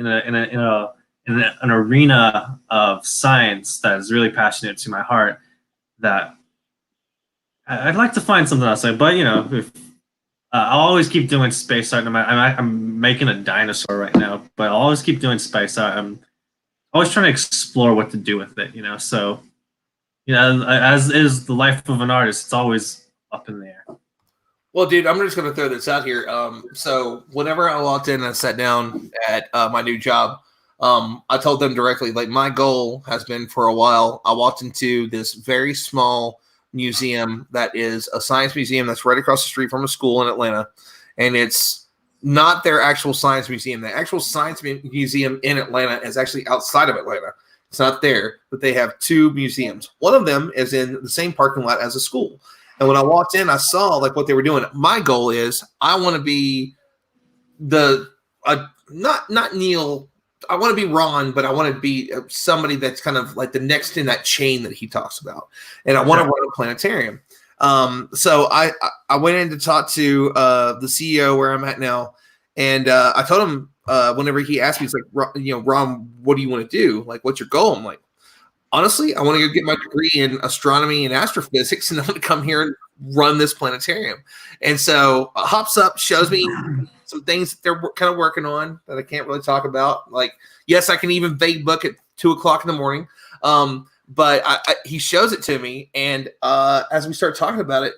arena of science that is really passionate to my heart, that I'd like to find something else, but if I'll always keep doing space art. I'm making a dinosaur right now, but I'll always keep doing space art. I'm always trying to explore what to do with it, So, as is the life of an artist, it's always up in the air. Well, dude, I'm just going to throw this out here. So whenever I walked in and sat down at my new job, I told them directly, my goal has been for a while. I walked into this very small museum that is a science museum that's right across the street from a school in Atlanta, and it's not their actual science museum. The actual science museum in Atlanta is actually outside of Atlanta. It's not there, but they have two museums. One of them is in the same parking lot as a school. And when I walked in, I saw what they were doing. My goal is I want to be not Neil. I want to be Ron, but I want to be somebody that's kind of the next in that chain that he talks about. And I want to run a planetarium. So I went in to talk to the CEO where I'm at now. And I told him whenever he asked me, he's like, Ron, what do you want to do? What's your goal? I'm like, honestly, I want to go get my degree in astronomy and astrophysics, and I'm going to come here and run this planetarium. And so hops up, shows me some things that they're kind of working on that I can't really talk about. Yes, I can even vague book at 2:00 in the morning. But he shows it to me. And as we start talking about it,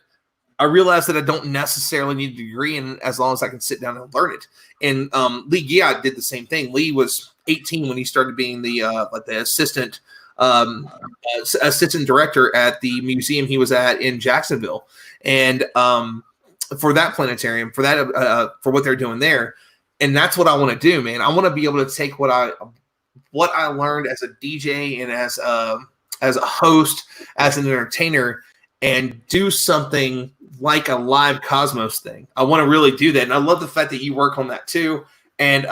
I realized that I don't necessarily need a degree in as long as I can sit down and learn it. And Lee Giat did the same thing. Lee was 18 when he started being the assistant director at the museum he was at in Jacksonville. And for that planetarium, for what they're doing there. And that's what I want to do, man. I want to be able to take what I learned as a DJ and as a host, as an entertainer, and do something like a live Cosmos thing. I want to really do that. And I love the fact that you work on that too. And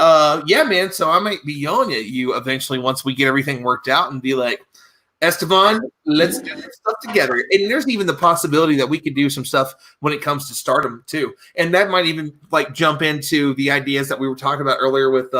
yeah, man, so I might be yelling at you eventually once we get everything worked out and be like, Esteban, let's do this stuff together. And there's even the possibility that we could do some stuff when it comes to Stardom too. And that might even jump into the ideas that we were talking about earlier with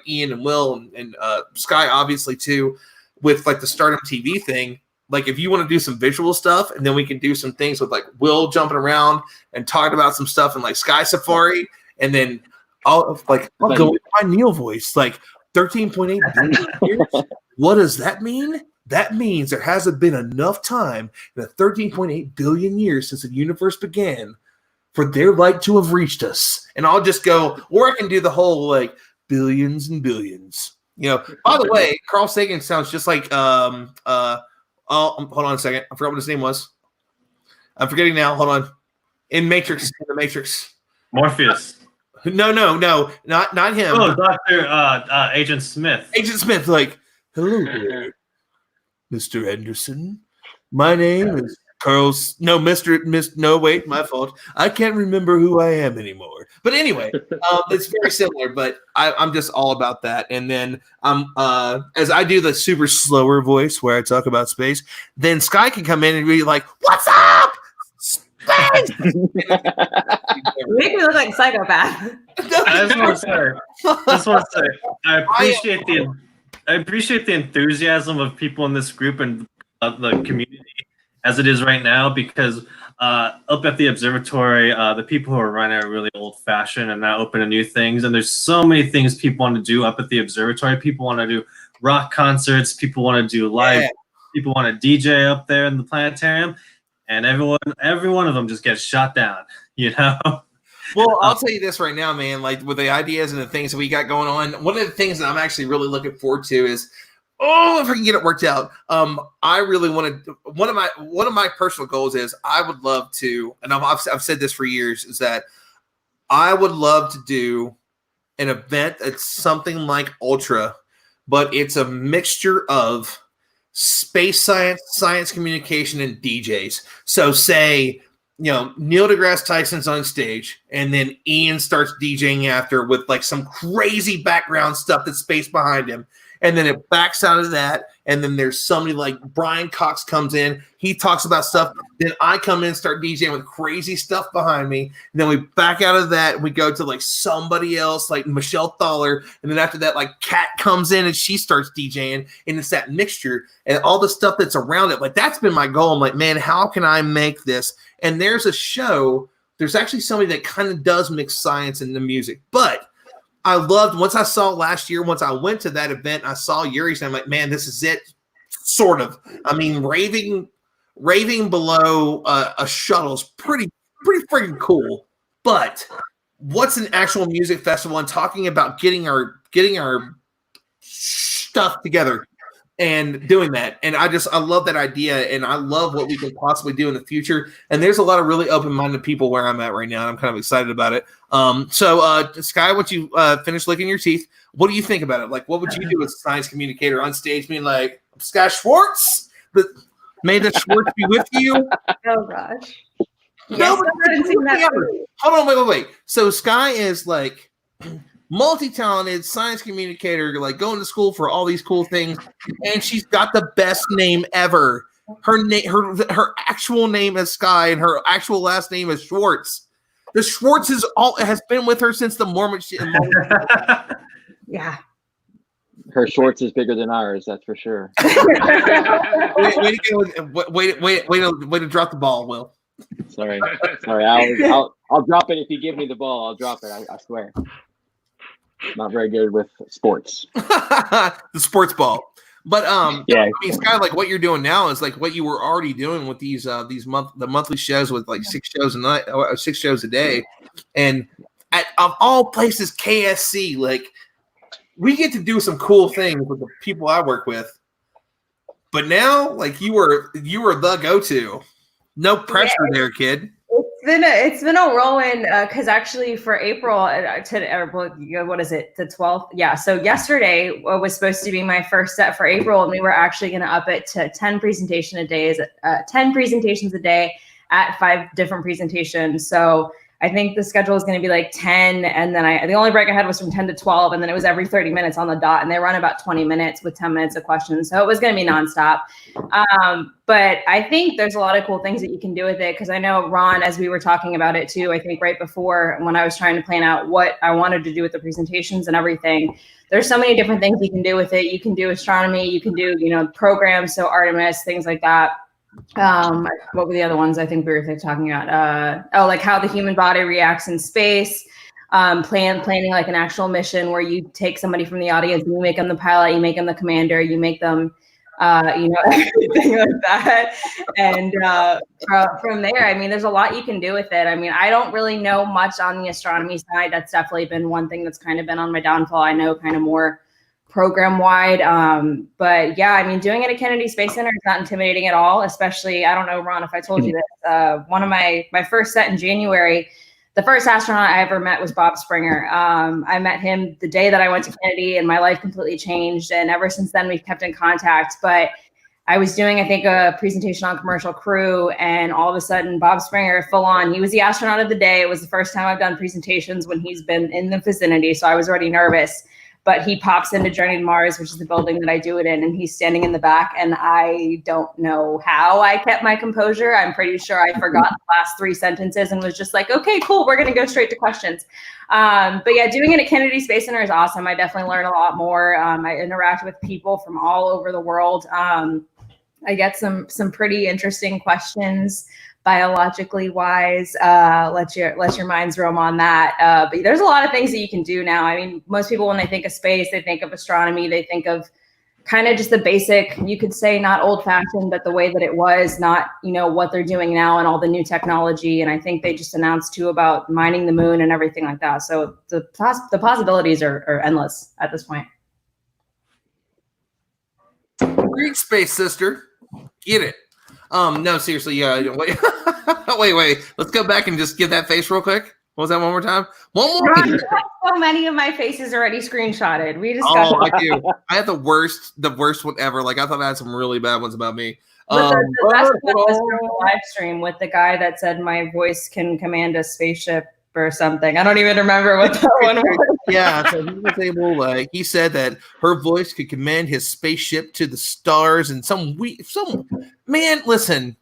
Ian and Will and Sky, obviously too, with the Stardom TV thing. like if you want to do some visual stuff, and then we can do some things with like Will jumping around and talking about some stuff in like Sky Safari, and then I'll go with my Neil voice, like 13.8 billion years. What does that mean? That means there hasn't been enough time in the 13.8 billion years since the universe began for their light to have reached us. And I'll just go, or I can do the whole like billions and billions. You know, by the way, Carl Sagan sounds just like hold on a second. I forgot what his name was. I'm forgetting now. Hold on. In the Matrix. Morpheus. No, not him. Oh, Dr. Agent Smith. Agent Smith, like, hello there, Mr. Anderson. My name is Carl. No, no, wait, my fault. I can't remember who I am anymore. But anyway, it's very similar, but I'm just all about that. And then as I do the super slower voice where I talk about space, then Sky can come in and be like, what's up? Space! You make me look like a psychopath. I just want to say, I appreciate the enthusiasm of people in this group and the community as it is right now, because up at the observatory, the people who are running are really old-fashioned and not open to new things. And there's so many things people want to do up at the observatory. People want to do rock concerts. People want to do live. Yeah. People want to DJ up there in the planetarium. And every one of them just gets shot down, you know? Well, I'll tell you this right now, man. Like with the ideas and the things that we got going on, one of the things that I'm actually really looking forward to is, if I can get it worked out. I really want to. One of my personal goals is I would love to, and I've said this for years, is that I would love to do an event that's something like Ultra, but it's a mixture of space science, science communication, and DJs. So say, Neil deGrasse Tyson's on stage, and then Ian starts DJing after with like some crazy background stuff that's space behind him. And then it backs out of that. And then there's somebody like Brian Cox comes in. He talks about stuff. Then I come in and start DJing with crazy stuff behind me. And then we back out of that. And we go to like somebody else, like Michelle Thaller. And then after that, like Kat comes in and she starts DJing. And it's that mixture and all the stuff that's around it. Like that's been my goal. I'm like, man, how can I make this? And there's a show. There's actually somebody that kind of does mix science and the music. But I loved, once I saw last year, once I went to that event, I saw Yuri's, and I'm like, man, this is it, sort of. I mean, raving below a shuttle is pretty freaking cool. But what's an actual music festival and talking about getting our stuff together and doing that? And I love that idea, and I love what we can possibly do in the future. And there's a lot of really open-minded people where I'm at right now, and I'm kind of excited about it. So Sky, once you finish licking your teeth, what do you think about it? Like, what would you do as a science communicator on stage, being like, Sky Schwartz, may the Schwartz be with you? Oh gosh. No, hold on, wait. So Sky is like multi-talented science communicator, like going to school for all these cool things, and she's got the best name ever. Her actual name is Sky, and her actual last name is Schwartz. The Schwartz has been with her since the Mormon shit. Yeah. Her Schwartz is bigger than ours, that's for sure. way to drop the ball, Will. Sorry. I'll drop it if you give me the ball. I'll drop it. I swear. Not very good with sports. The sports ball. But yeah, I mean, Sky, like what you're doing now is like what you were already doing with the monthly shows with like 6 shows a night or 6 shows a day, and of all places, KSC, like we get to do some cool things with the people I work with. But now, like you were the go-to. No pressure there, kid. It's been a whirlwind because actually for April what is it, the 12th? Yeah, so yesterday was supposed to be my first set for April, and we were actually going to up it to 10 presentations a day at 5 different presentations. So I think the schedule is going to be like 10. And then the only break I had was from 10 to 12. And then it was every 30 minutes on the dot. And they run about 20 minutes with 10 minutes of questions. So it was going to be nonstop. But I think there's a lot of cool things that you can do with it. Because I know, Ron, as we were talking about it too, I think right before when I was trying to plan out what I wanted to do with the presentations and everything, there's so many different things you can do with it. You can do astronomy, you can do, programs. So Artemis, things like that. What were the other ones I think we were talking about? Like how the human body reacts in space, planning like an actual mission where you take somebody from the audience and you make them the pilot, you make them the commander, you make them, everything like that. And from there, I mean, there's a lot you can do with it. I mean, I don't really know much on the astronomy side. That's definitely been one thing that's kind of been on my downfall. I know kind of more program wide. But yeah, I mean, doing it at Kennedy Space Center is not intimidating at all, especially, I don't know, Ron, if I told you this, one of my first set in January, the first astronaut I ever met was Bob Springer. I met him the day that I went to Kennedy and my life completely changed. And ever since then we've kept in contact, but I was doing, I think, a presentation on Commercial Crew, and all of a sudden Bob Springer, full on, he was the astronaut of the day. It was the first time I've done presentations when he's been in the vicinity. So I was already nervous. But he pops into Journey to Mars, which is the building that I do it in, and he's standing in the back, and I don't know how I kept my composure. I'm pretty sure I forgot the last 3 sentences and was just like, okay, cool, we're going to go straight to questions. But yeah, doing it at Kennedy Space Center is awesome. I definitely learn a lot more. I interact with people from all over the world. I get some pretty interesting questions, biologically wise. Let your minds roam on that. But there's a lot of things that you can do now. I mean, most people, when they think of space, they think of astronomy, they think of kind of just the basic, you could say not old fashioned, but the way that it was, not, what they're doing now and all the new technology. And I think they just announced too about mining the moon and everything like that. So the possibilities are endless at this point. Great space, sister. Get it. No, seriously, yeah. Wait. Let's go back and just give that face real quick. What was that one more time? One more. Ron, so many of my faces already screenshotted. We discussed. Oh, I do. I had the worst one ever. Like, I thought I had some really bad ones about me. But the best one was from the live stream with the guy that said my voice can command a spaceship or something. I don't even remember what that one was. Yeah, so he was able. He said that her voice could command his spaceship to the stars, and some man. Listen,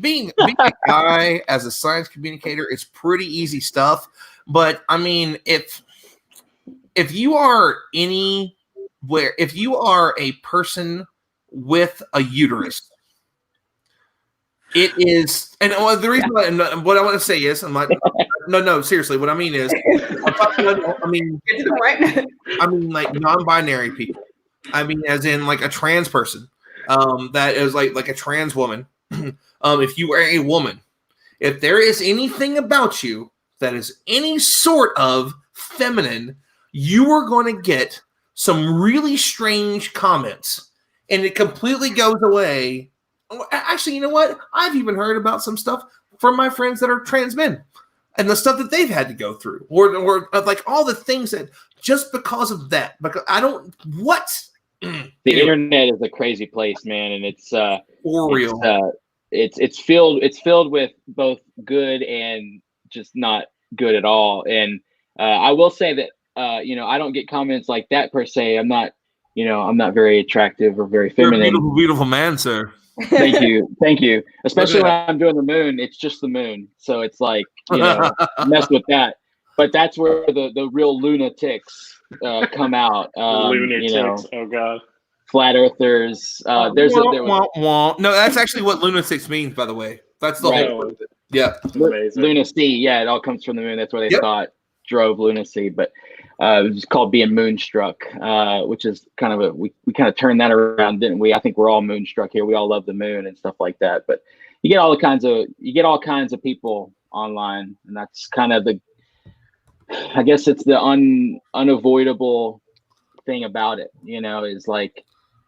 being a guy as a science communicator is pretty easy stuff. But I mean, if you are if you are a person with a uterus, it is, and the reason what I want to say is, I'm like, no, seriously, what I mean is, I mean, like non-binary people. I mean, as in like a trans person, that is like a trans woman. If you are a woman, if there is anything about you that is any sort of feminine, you are going to get some really strange comments, and it completely goes away. Actually, you know what? I've even heard about some stuff from my friends that are trans men and the stuff that they've had to go through, or like all the things that just because of that. Because I don't the internet is a crazy place, man, and it's for real. It's filled with both good and just not good at all. And I will say that I don't get comments like that per se. I'm not very attractive or very feminine. You're a beautiful, beautiful man, sir. Thank you. Especially when I'm doing the moon, it's just the moon. So it's like, mess with that. But that's where the real lunatics come out. Lunatics, oh God. Flat earthers. No, that's actually what lunatics means, by the way. That's the whole. Yeah. Lunacy. Yeah, it all comes from the moon. That's where they thought drove lunacy. But it's called being moonstruck, which is kind of we kind of turned that around, didn't we? I think we're all moonstruck here. We all love the moon and stuff like that. But you get all kinds of people online, and that's kind of I guess it's the unavoidable thing about it. Is like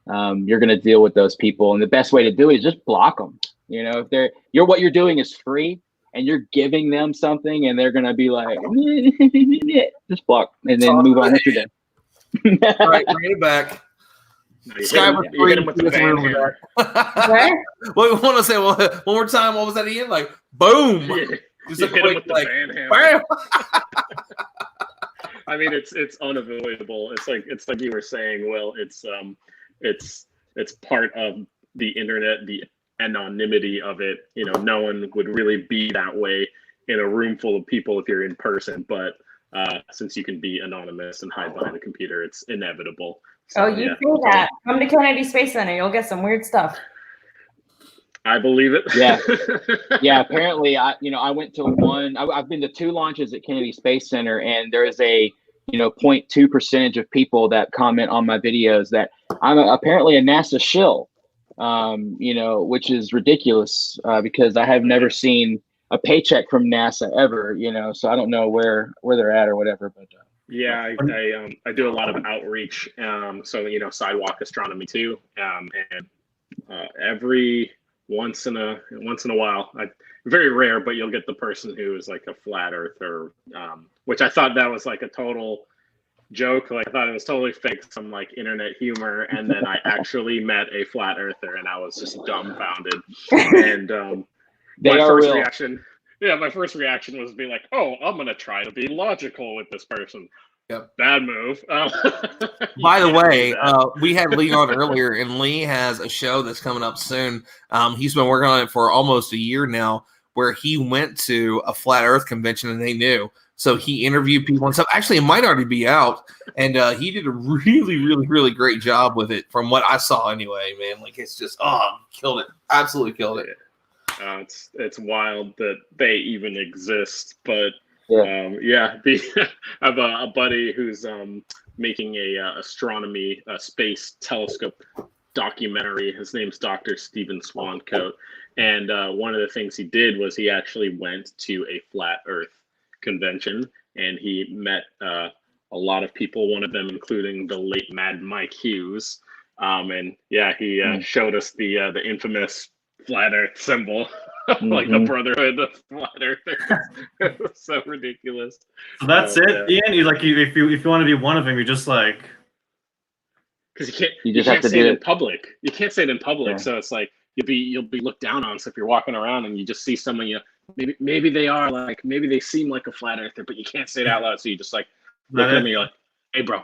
you're going to deal with those people, and the best way to do it is just block them. If what you're doing is free, and you're giving them something, and they're gonna be like, just block, and then move on with your day. All right, bring it back. Sky was free. Hit him with the fan here. What? What we want to say one more time? What was that again? Like, boom. Just You a hit him quick, with the like, fan hammer. bam! I mean, it's unavoidable. It's like you were saying, Will. It's part of the internet, the anonymity of it. You know, no one would really be that way in a room full of people if you're in person, but since you can be anonymous and hide behind a computer, it's inevitable. So, You say that. Come to Kennedy Space Center. You'll get some weird stuff. I believe it. Yeah. Apparently, I went to one. I've been to 2 launches at Kennedy Space Center, and there is a 0.2% of people that comment on my videos that I'm apparently a NASA shill. Which is ridiculous because I have never seen a paycheck from NASA ever. So I don't know where they're at or whatever. But yeah, I do a lot of outreach. So sidewalk astronomy too, and every once in a while, very rare, but you'll get the person who is like a flat earther, which I thought that was like a total joke. Like I thought it was totally fake, some like internet humor, and then I actually met a flat earther, and I was just dumbfounded. And my first reaction was to be like, "Oh, I'm gonna try to be logical with this person." Yep. Bad move. By the way, we had Lee on earlier, and Lee has a show that's coming up soon. He's been working on it for almost a year now, where he went to a flat Earth convention and they knew. So he interviewed people and stuff. Actually, it might already be out, and he did a really, really, really great job with it, from what I saw anyway. Man, like it's just killed it, absolutely killed it. It's wild that they even exist, but. Yeah. I have a buddy who's making a astronomy space telescope documentary. His name's Dr. Stephen Swancoat, and one of the things he did was he actually went to a flat Earth convention, and he met a lot of people. One of them including the late Mad Mike Hughes, and he showed us the infamous flat Earth symbol. Like the Brotherhood of Flat Earthers. It was so ridiculous. So that's it, Ian. If you want to be one of them, you're just like, because you can't say it in public. You can't say it in public, so it's like you'll be looked down on. So if you're walking around and you just see someone, maybe they are like, maybe they seem like a flat earther, but you can't say it out loud. So you just like look at them and you're like, hey bro,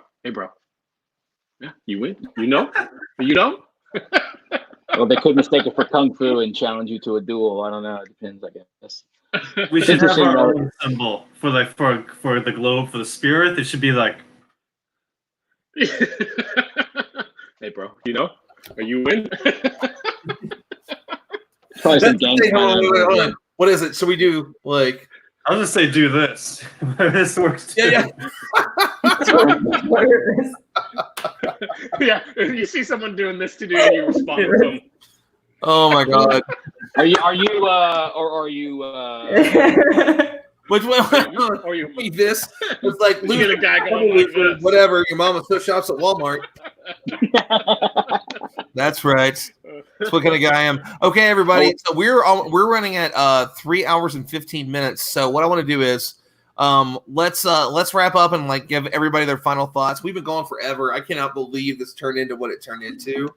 yeah, you win. You know. Well, they could mistake it for kung fu and challenge you to a duel. I don't know. It depends, I guess. We should have our own symbol for the globe, for the spirit. It should be like, hey bro, are you in? Probably some gang. Hold on. What is it? So we do like. I'll just say do this. This works too. Yeah. Yeah, if you see someone doing this to do, you respond to them. Oh my god. Are you Which one? Or you this? It's like you get a guy going like this. Whatever. Your mama still shops at Walmart. That's right. That's what kind of guy I am. Okay, everybody. So we're running at 3 hours and 15 minutes. So what I want to do is let's wrap up and like give everybody their final thoughts. We've been going forever. I cannot believe this turned into what it turned into.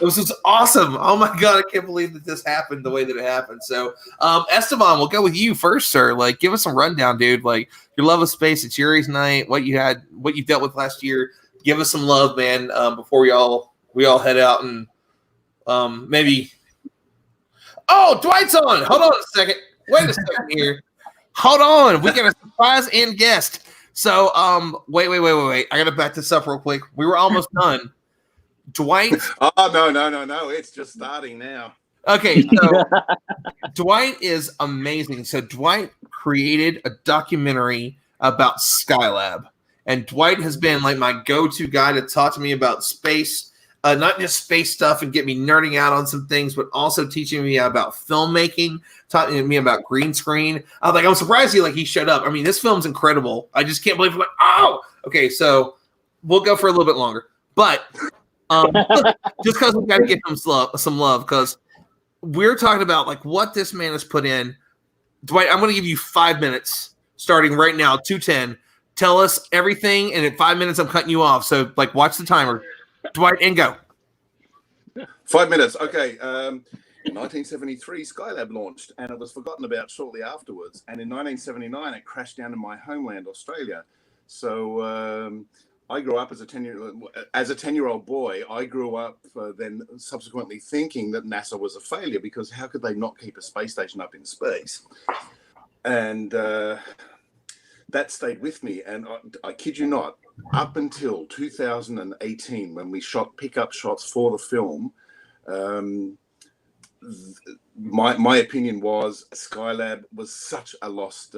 It was just awesome. Oh my god, I can't believe that this happened the way that it happened. So Esteban, we'll go with you first, sir. Like give us a rundown, dude. Like your love of space, it's Yuri's night, what you dealt with last year. Give us some love, man, before we all head out and maybe. Oh, Dwight's on. Hold on a second. Wait a second here. Hold on. We got a surprise end guest. So wait. I gotta back this up real quick. We were almost done. Dwight. Oh no. It's just starting now. Okay, so Dwight is amazing. So Dwight created a documentary about Skylab. And Dwight has been like my go-to guy to talk to me about space, not just space stuff and get me nerding out on some things, but also teaching me about filmmaking, talking to me about green screen. I was like, I'm surprised he showed up. I mean, this film's incredible. I just can't believe it. Oh, okay. So we'll go for a little bit longer, but just because we got to give him some love, because we're talking about like what this man has put in. Dwight, I'm going to give you 5 minutes starting right now, 2:10. Tell us everything, and in 5 minutes, I'm cutting you off. So, watch the timer. Dwight, and go. 5 minutes. Okay. In 1973, Skylab launched, and it was forgotten about shortly afterwards. And in 1979, it crashed down in my homeland, Australia. So I grew up as a 10-year-old boy. I grew up then subsequently thinking that NASA was a failure, because how could they not keep a space station up in space? And that stayed with me. And I kid you not, up until 2018, when we shot pickup shots for the film, my opinion was Skylab was such a lost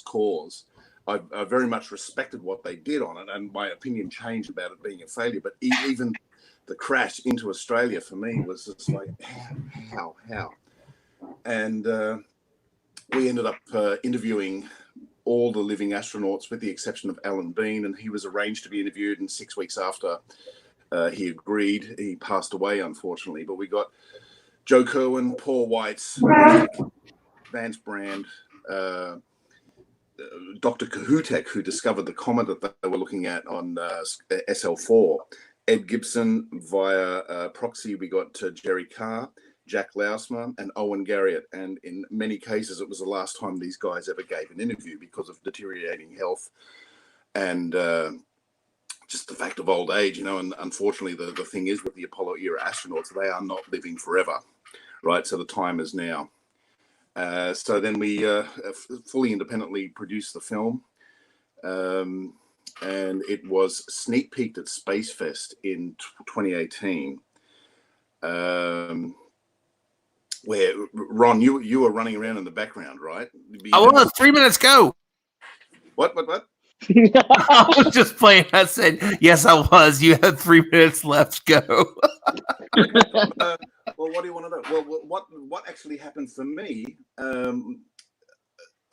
cause. I very much respected what they did on it, and my opinion changed about it being a failure. But even the crash into Australia for me was just like, how? And we ended up interviewing all the living astronauts with the exception of Alan Bean, and he was arranged to be interviewed, and 6 weeks after he agreed, he passed away, unfortunately. But we got Joe Kerwin, Paul Weitz, Vance Brand, Dr. Kahutek, who discovered the comet that they were looking at on SL4, Ed Gibson via proxy. We got Jerry Carr, Jack Lausma, and Owen Garriott. And in many cases, it was the last time these guys ever gave an interview because of deteriorating health and just the fact of old age, you know. And unfortunately, the thing is with the Apollo era astronauts, they are not living forever, right? So the time is now. So then we fully independently produced the film, and it was sneak peeked at Space Fest in 2018, where Ron, you were running around in the background, right? I was. 3 minutes go. What? I was just playing. I said, yes, I was. You had 3 minutes left. Go. Well, what do you want to know? Well, what actually happened for me?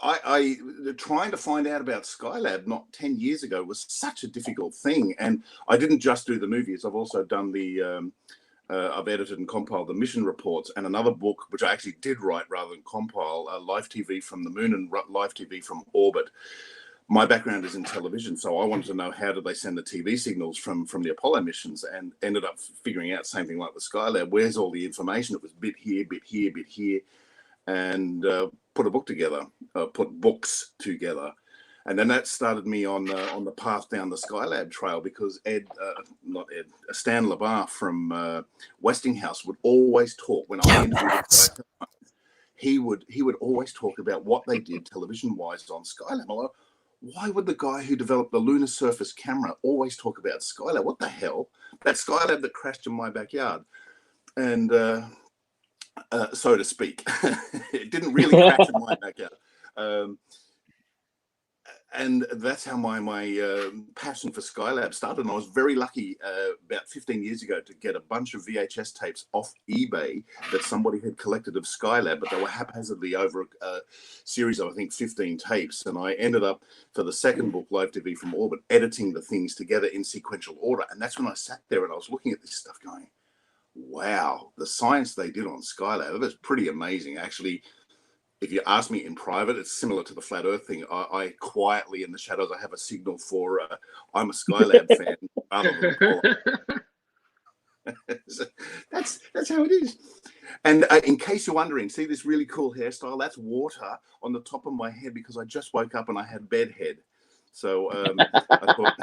I trying to find out about Skylab not 10 years ago was such a difficult thing, and I didn't just do the movies. I've also done the. I've edited and compiled the mission reports, and another book which I actually did write rather than compile, Live TV from the Moon and Live TV from Orbit. My background is in television, so I wanted to know how did they send the TV signals from the Apollo missions, and ended up figuring out same thing like the Skylab. Where's all the information? It was bit here, and put a book together, put books together. And then that started me on the path down the Skylab trail, because Stan LeBar from Westinghouse would always talk when I interviewed him. He would always talk about what they did television-wise on Skylab. I'm like, why would the guy who developed the lunar surface camera always talk about Skylab? What the hell? That Skylab that crashed in my backyard. And so to speak, it didn't really crash in my backyard. And that's how my passion for Skylab started. And I was very lucky about 15 years ago to get a bunch of VHS tapes off eBay that somebody had collected of Skylab, but they were haphazardly over a series of, I think, 15 tapes. And I ended up, for the second book, Live TV from Orbit, editing the things together in sequential order. And that's when I sat there and I was looking at this stuff going, wow, the science they did on Skylab, it was pretty amazing, actually. If you ask me in private, it's similar to the flat Earth thing. I quietly in the shadows, I have a signal for I'm a Skylab fan. Rather than so that's how it is. And in case you're wondering, see this really cool hairstyle? That's water on the top of my head because I just woke up and I had bedhead. So I thought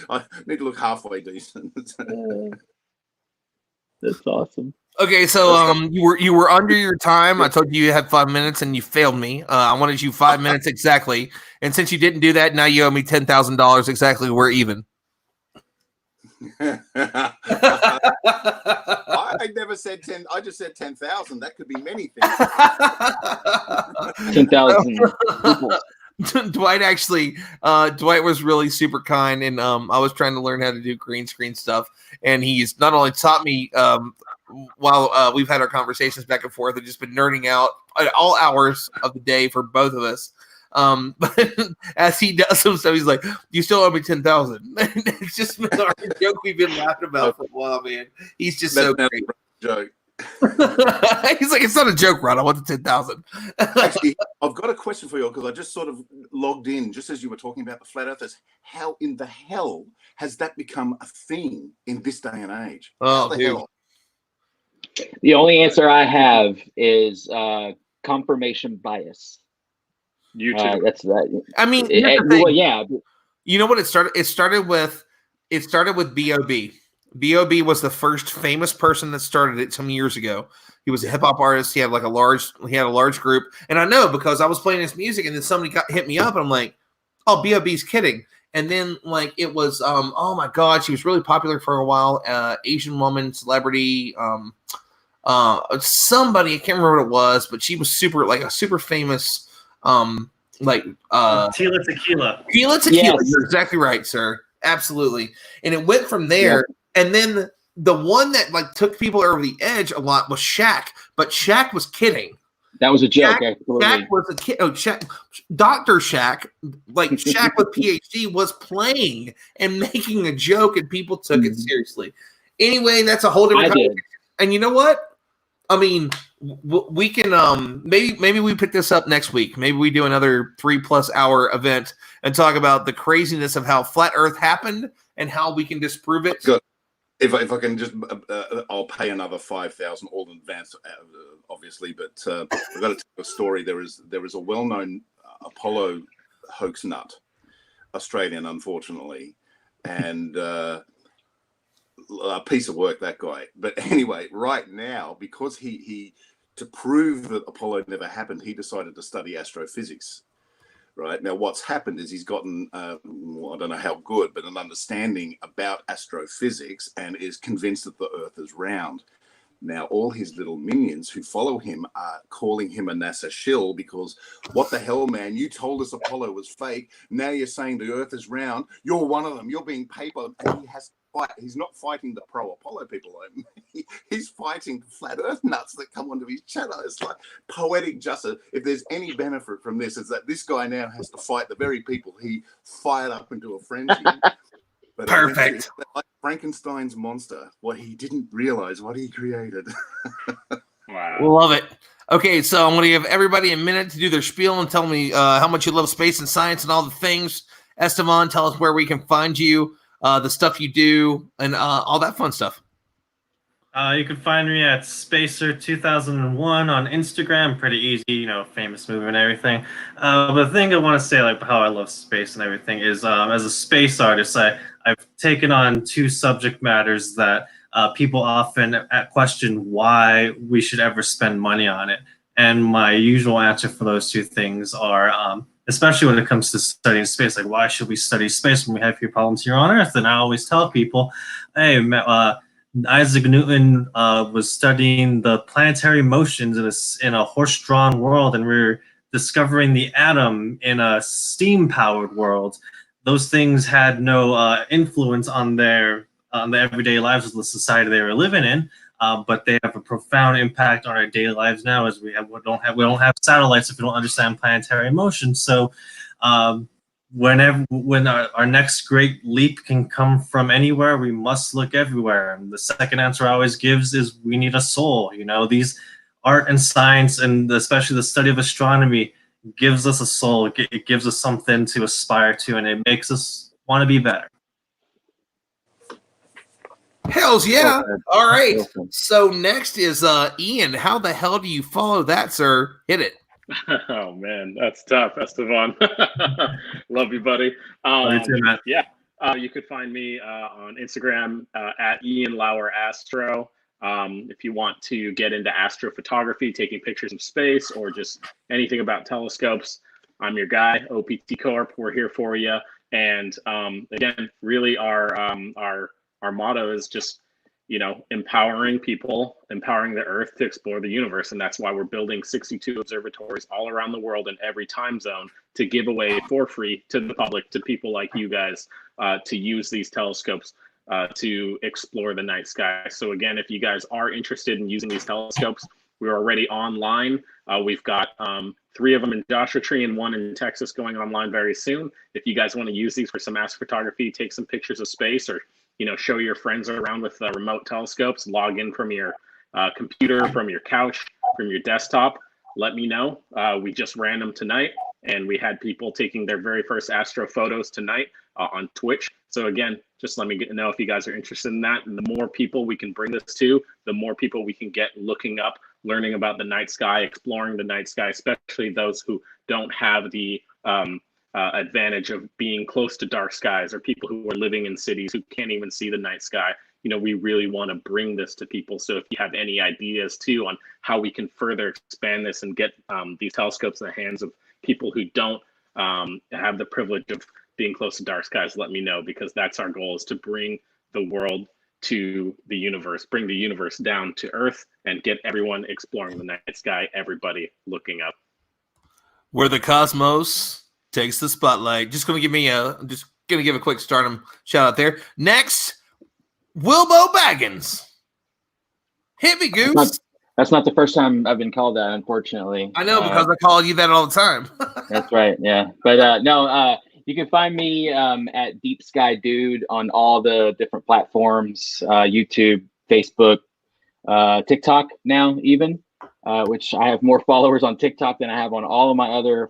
I need to look halfway decent. That's awesome. Okay, so you were under your time. I told you had 5 minutes, and you failed me. I wanted you 5 minutes exactly, and since you didn't do that, now you owe me $10,000 exactly. We're even. I never said 10. I just said 10,000. That could be many things. 10,000. Dwight actually, Dwight was really super kind, and I was trying to learn how to do green screen stuff, and he's not only taught me while we've had our conversations back and forth and just been nerding out at all hours of the day for both of us. But as he does some stuff, he's like, "You still owe me 10,000." It's just been our joke we've been laughing about for a while, man. He's just so great. Joke. He's like, it's not a joke, Ron. I want the 10,000. Actually, I've got a question for you because I just sort of logged in just as you were talking about the flat earthers. How in the hell has that become a thing in this day and age? Oh, dude. Hell? The only answer I have is confirmation bias. YouTube. That's that. I mean, here's the thing. Well, yeah. You know what it started? It started with B.O.B. B.O.B. was the first famous person that started it some years ago. He was a hip hop artist. He had a large group, and I know because I was playing his music, and then somebody hit me up, and I'm like, "Oh, B.O.B.'s kidding." And then it was oh my God, she was really popular for a while. Asian woman, celebrity, somebody, I can't remember what it was, but she was super famous. Tila Tequila. Tila Tequila. Yes. You're exactly right, sir. Absolutely. And it went from there. Yep. And then the one that took people over the edge a lot was Shaq, but Shaq was kidding. That was a joke. Shaq was a kid. Oh, Dr. Shaq, Shaq with PhD, was playing and making a joke, and people took it seriously. Anyway, that's a whole different conversation. And you know what? I mean, we can maybe we pick this up next week. Maybe we do another 3+ hour event and talk about the craziness of how flat Earth happened and how we can disprove it. Good. If I can just, I'll pay another 5,000 all in advance, obviously. But I've got to tell a story. There is a well-known Apollo hoax nut, Australian, unfortunately, and a piece of work, that guy. But anyway, right now, because he to prove that Apollo never happened, he decided to study astrophysics. Right now, what's happened is he's gotten, I don't know how good, but an understanding about astrophysics, and is convinced that the Earth is round. Now, all his little minions who follow him are calling him a NASA shill because, what the hell, man? You told us Apollo was fake. Now you're saying the Earth is round. You're one of them. You're being paid by them. And he has to fight. He's not fighting the pro-Apollo people. He's fighting flat Earth nuts that come onto his channel. It's like poetic justice. If there's any benefit from this, it's that this guy now has to fight the very people he fired up into a frenzy. But perfect. Like Frankenstein's monster, what he didn't realize, what he created. Wow. Love it. Okay, so I'm going to give everybody a minute to do their spiel and tell me how much you love space and science and all the things. Esteban, tell us where we can find you, the stuff you do, and all that fun stuff. You can find me at Spacer2001 on Instagram. Pretty easy, famous movie and everything. But the thing I want to say, how I love space and everything, is as a space artist, I've taken on two subject matters that people often question why we should ever spend money on it. And my usual answer for those two things are, especially when it comes to studying space, why should we study space when we have few problems here on Earth? And I always tell people, hey, Isaac Newton was studying the planetary motions in a horse-drawn world, and we're discovering the atom in a steam-powered world. Those things had no influence on the everyday lives of the society they were living in, but they have a profound impact on our daily lives now, as we don't have satellites if we don't understand planetary motion. So when our next great leap can come from anywhere, we must look everywhere. And the second answer I always gives is we need a soul. These art and science, and especially the study of astronomy, gives us a soul. It gives us something to aspire to, and it makes us want to be better. Hells yeah. All right. So next is Ian. How the hell do you follow that, sir? Hit it. Oh man, that's tough, Esteban. Love you, buddy. Love you too, man. Yeah, you could find me on Instagram at Ian Lauer Astro. If you want to get into astrophotography, taking pictures of space, or just anything about telescopes, I'm your guy. OPT Corp. We're here for you. And again, really, our motto is just, empowering people, empowering the Earth to explore the universe. And that's why we're building 62 observatories all around the world in every time zone to give away for free to the public, to people like you guys, to use these telescopes to explore the night sky. So again, if you guys are interested in using these telescopes, we're already online. We've got 3 of them in Joshua Tree and 1 in Texas going online very soon. If you guys want to use these for some astrophotography, take some pictures of space, or show your friends around with remote telescopes, log in from your computer, from your couch, from your desktop, let me know. We just ran them tonight. And we had people taking their very first astro photos tonight on Twitch. So again, just let me know if you guys are interested in that. And the more people we can bring this to, the more people we can get looking up, learning about the night sky, exploring the night sky, especially those who don't have the advantage of being close to dark skies, or people who are living in cities who can't even see the night sky. You know, we really want to bring this to people. So if you have any ideas too on how we can further expand this and get these telescopes in the hands of people who don't have the privilege of being close to dark skies, let me know, because that's our goal, is to bring the world to the universe, bring the universe down to Earth, and get everyone exploring the night sky, everybody looking up. Where the cosmos takes the spotlight. Just gonna give a quick stardom shout out there. Next, Wilbo Baggins. Hit me, Goose. That's not the first time I've been called that, unfortunately. I know, because I call you that all the time. That's right, yeah. But no, you can find me at Deep Sky Dude on all the different platforms, YouTube, Facebook, TikTok now even, which I have more followers on TikTok than I have on all of my other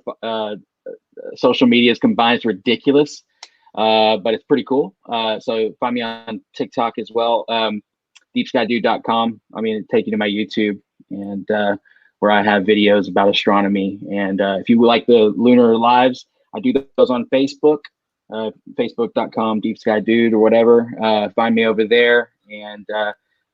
social medias combined. It's ridiculous, but it's pretty cool. So find me on TikTok as well. deepskydude.com. I mean, take you to my YouTube, and where I have videos about astronomy. And if you like the lunar lives, I do those on Facebook, facebook.com, deepskydude or whatever. Find me over there. And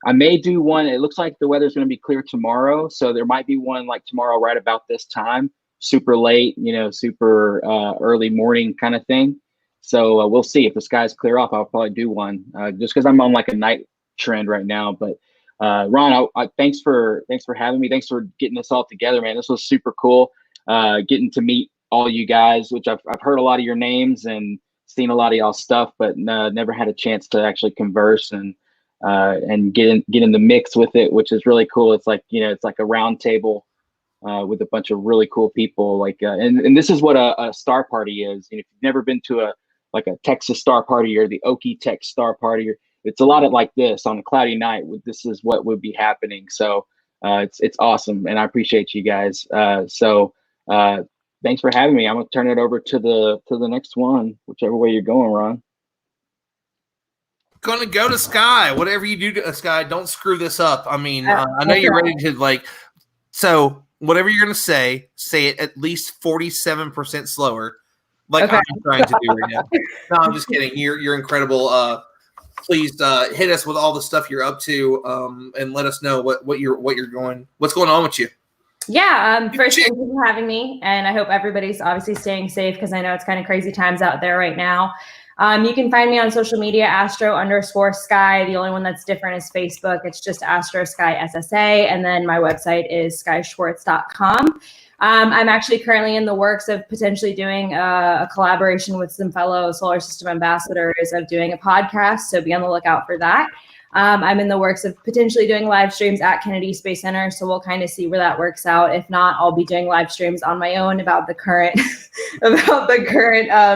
I may do one. It looks like the weather's going to be clear tomorrow, so there might be one like tomorrow right about this time, super late, super early morning kind of thing. So we'll see. If the skies clear off, I'll probably do one, just because I'm on like a night trend right now. But Ron, thanks for having me. Thanks for getting this all together, man. This was super cool. Getting to meet all you guys, which I've heard a lot of your names and seen a lot of y'all's stuff, but never had a chance to actually converse and get in the mix with it, which is really cool. It's like, it's like a round table with a bunch of really cool people. Like, and this is what a star party is. If you've never been to a Texas star party or the Okie Tech star party, it's a lot of like this on a cloudy night. This is what would be happening. So it's awesome, and I appreciate you guys. So thanks for having me. I'm gonna turn it over to the next one, whichever way you're going, Ron. Gonna go to Sky. Whatever you do to Sky, don't screw this up. I mean, I know you're ready to so whatever you're gonna say it at least 47% slower, like I'm trying to do right now. No, I'm just kidding. You're incredible. Please hit us with all the stuff you're up to, and let us know what's going on with you. Yeah, first, thank you for having me, and I hope everybody's obviously staying safe, because I know it's kind of crazy times out there right now. You can find me on social media, Astro_Sky. The only one that's different is Facebook. It's just Astro Sky SSA, and then my website is skyschwartz.com. I'm actually currently in the works of potentially doing a collaboration with some fellow solar system ambassadors of doing a podcast, so be on the lookout for that. I'm in the works of potentially doing live streams at Kennedy Space Center, so we'll kind of see where that works out. If not, I'll be doing live streams on my own about the current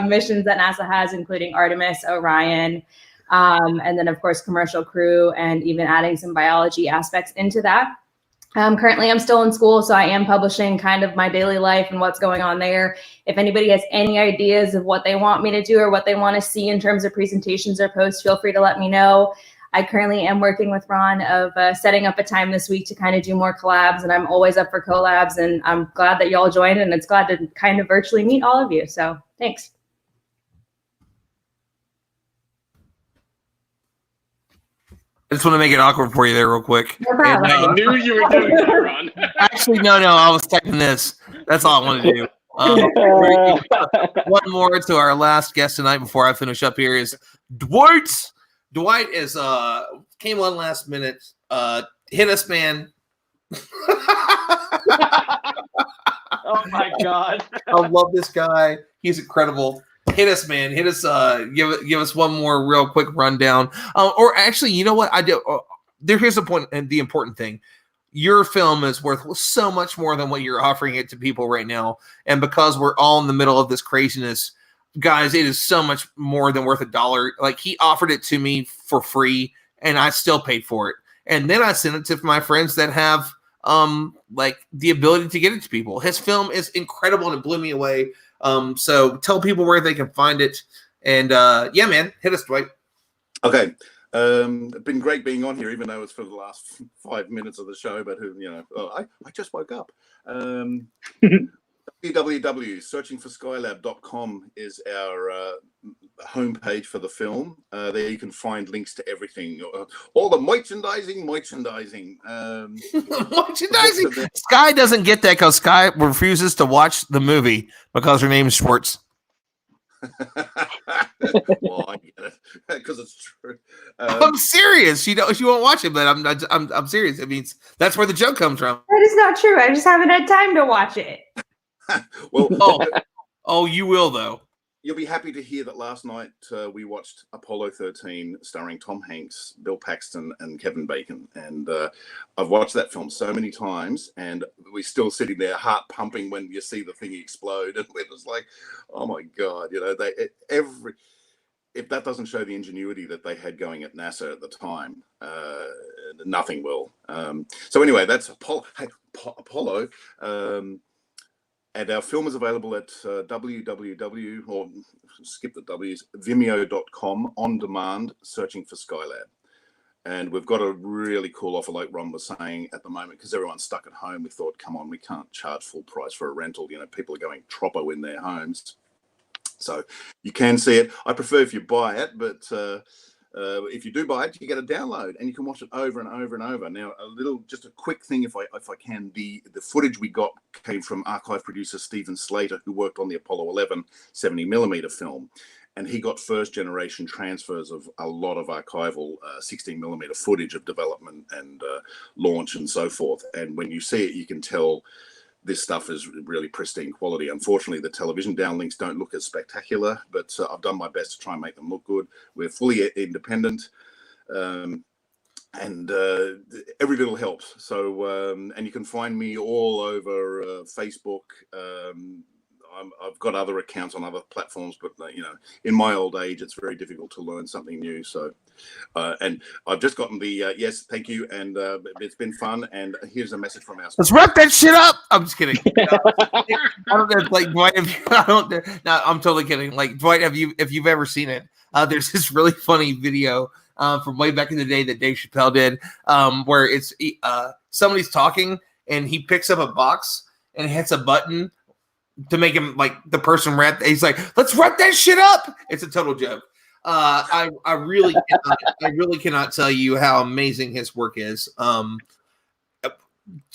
missions that NASA has, including Artemis, Orion, and then of course commercial crew, and even adding some biology aspects into that. Currently, I'm still in school, so I am publishing kind of my daily life and what's going on there. If anybody has any ideas of what they want me to do or what they want to see in terms of presentations or posts, feel free to let me know. I currently am working with Ron of setting up a time this week to kind of do more collabs, and I'm always up for collabs, and I'm glad that y'all joined, and it's glad to kind of virtually meet all of you. So thanks. I just want to make it awkward for you there real quick. No problem. I knew you were doing that, Ron. Actually, no, I was typing this. That's all I want to do. One more to our last guest tonight before I finish up here is Dwight. Dwight is came on last minute. Hit us, man. Oh my God. I love this guy. He's incredible. Hit us, man. Hit us. Give us one more real quick rundown. Or actually, you know what? I do. Here's the point, and the important thing. Your film is worth so much more than what you're offering it to people right now. And because we're all in the middle of this craziness, guys, it is so much more than worth $1. Like, he offered it to me for free, and I still paid for it. And then I sent it to my friends that have like the ability to get it to people. His film is incredible and it blew me away. So tell people where they can find it. And yeah, man, hit us, Dwight. Okay. It's been great being on here, even though it's for the last 5 minutes of the show. But I just woke up. www.searchingforskylab.com is our homepage for the film. There you can find links to everything, all the merchandising. Merchandising. Sky doesn't get that because Sky refuses to watch the movie because her name is Schwartz. Well, I get it because it's true. I'm serious. She won't watch it, but I'm serious. It means that's where the joke comes from. That is not true. I just haven't had time to watch it. Well, oh, you will though. You'll be happy to hear that last night we watched Apollo 13 starring Tom Hanks, Bill Paxton, and Kevin Bacon. And I've watched that film so many times, and we're still sitting there, heart pumping when you see the thing explode. And it was like, oh my God, if that doesn't show the ingenuity that they had going at NASA at the time, nothing will. So anyway, that's Apollo. And our film is available at www, or skip the W's, vimeo.com, on demand, searching for Skylab. And we've got a really cool offer, like Ron was saying, at the moment, because everyone's stuck at home. We thought, come on, we can't charge full price for a rental. People are going troppo in their homes. So you can see it. I prefer if you buy it, but if you do buy it, you get a download and you can watch it over and over and over. Now, just a quick thing, if I can, the footage we got came from archive producer Stephen Slater, who worked on the Apollo 11 70mm film, and he got first generation transfers of a lot of archival 16mm footage of development and launch and so forth. And when you see it, you can tell this stuff is really pristine quality. Unfortunately, the television downlinks don't look as spectacular, but I've done my best to try and make them look good. We're fully independent, and every little helps. So, and you can find me all over Facebook. I've got other accounts on other platforms, but in my old age, it's very difficult to learn something new. So, and I've just gotten the yes, thank you, and it's been fun. And here's a message from our. Let's wrap that shit up. I'm just kidding. I don't know, like Dwight. No, I'm totally kidding. Like Dwight, if you've ever seen it, there's this really funny video from way back in the day that Dave Chappelle did, where it's somebody's talking and he picks up a box and hits a button to make him like the person rap. He's like, let's wrap that shit up. It's a total joke. I really cannot tell you how amazing his work is. Some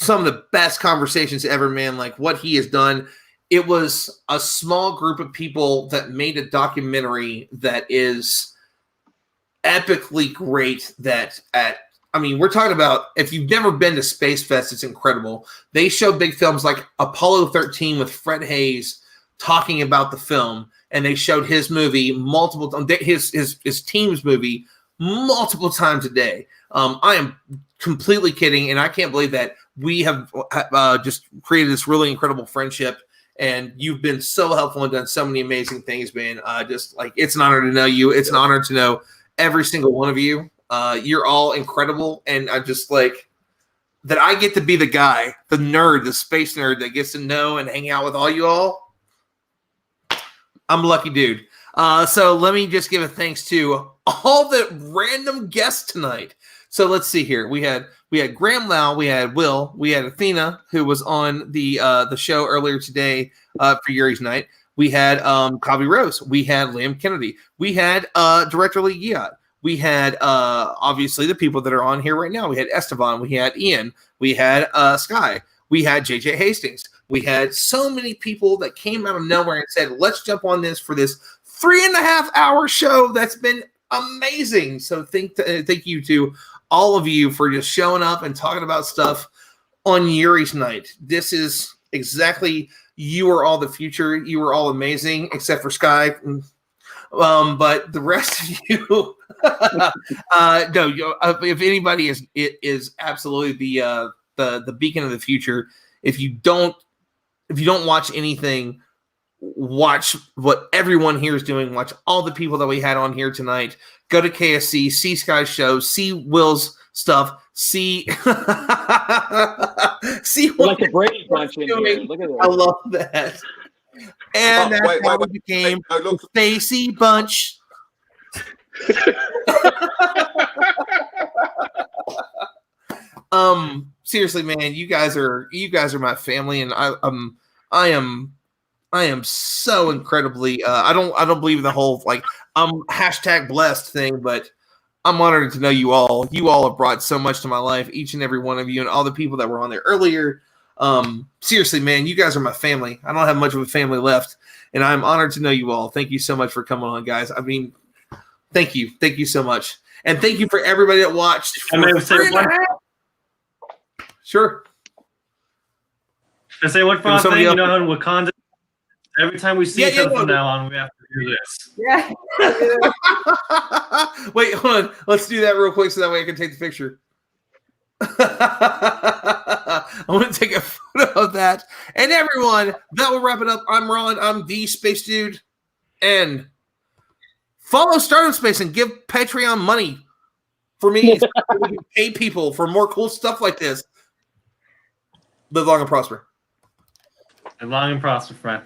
of the best conversations ever, man. Like what he has done. It was a small group of people that made a documentary that is epically great. We're talking about, if you've never been to Space Fest, it's incredible. They show big films like Apollo 13 with Fred Hayes talking about the film, and they showed his movie multiple times, his team's movie multiple times a day. I am completely kidding, and I can't believe that we have just created this really incredible friendship, and you've been so helpful and done so many amazing things, man. Just like, it's an honor to know you. It's an honor to know every single one of you. You're all incredible, and I just like that I get to be the guy, the nerd, the space nerd that gets to know and hang out with all you all. I'm a lucky dude. So let me just give a thanks to all the random guests tonight. So let's see here. We had Graham Lau, we had Will, we had Athena, who was on the show earlier today for Yuri's night. We had Kavi Rose, we had Liam Kennedy, we had Director Lee Giat. We had, obviously, the people that are on here right now. We had Esteban. We had Ian. We had Sky. We had JJ Hastings. We had so many people that came out of nowhere and said, let's jump on this for this 3.5 hour show. That's been amazing. So thank you to all of you for just showing up and talking about stuff on Yuri's night. This is exactly, you are all the future. You are all amazing, except for Sky. But the rest of you, if anybody is absolutely the beacon of the future. If you don't watch anything, watch what everyone here is doing. Watch all the people that we had on here tonight. Go to KSC, see Sky's show, see Will's stuff, see see what like a Brady Bunch in here. Look at that. I love that. And that's how we became the Stacy Bunch. Seriously, man, you guys are my family, and I am so incredibly I don't believe in the whole like hashtag blessed thing, but I'm honored to know you all. You all have brought so much to my life, each and every one of you, and all the people that were on there earlier. Seriously, man, you guys are my family. I don't have much of a family left, and I'm honored to know you all. Thank you so much for coming on, guys. I mean, thank you so much, and thank you for everybody that watched. Sure. I say one final thing, you know, in Wakanda, every time we see each other from now on, we have to do this. Yeah. Wait, hold on. Let's do that real quick so that way I can take the picture. I want to take a photo of that. And everyone, that will wrap it up. I'm Ron. I'm the Space Dude. And follow Stardom Space and give Patreon money for me. So we can pay people for more cool stuff like this. Live long and prosper. And long and prosper, friend.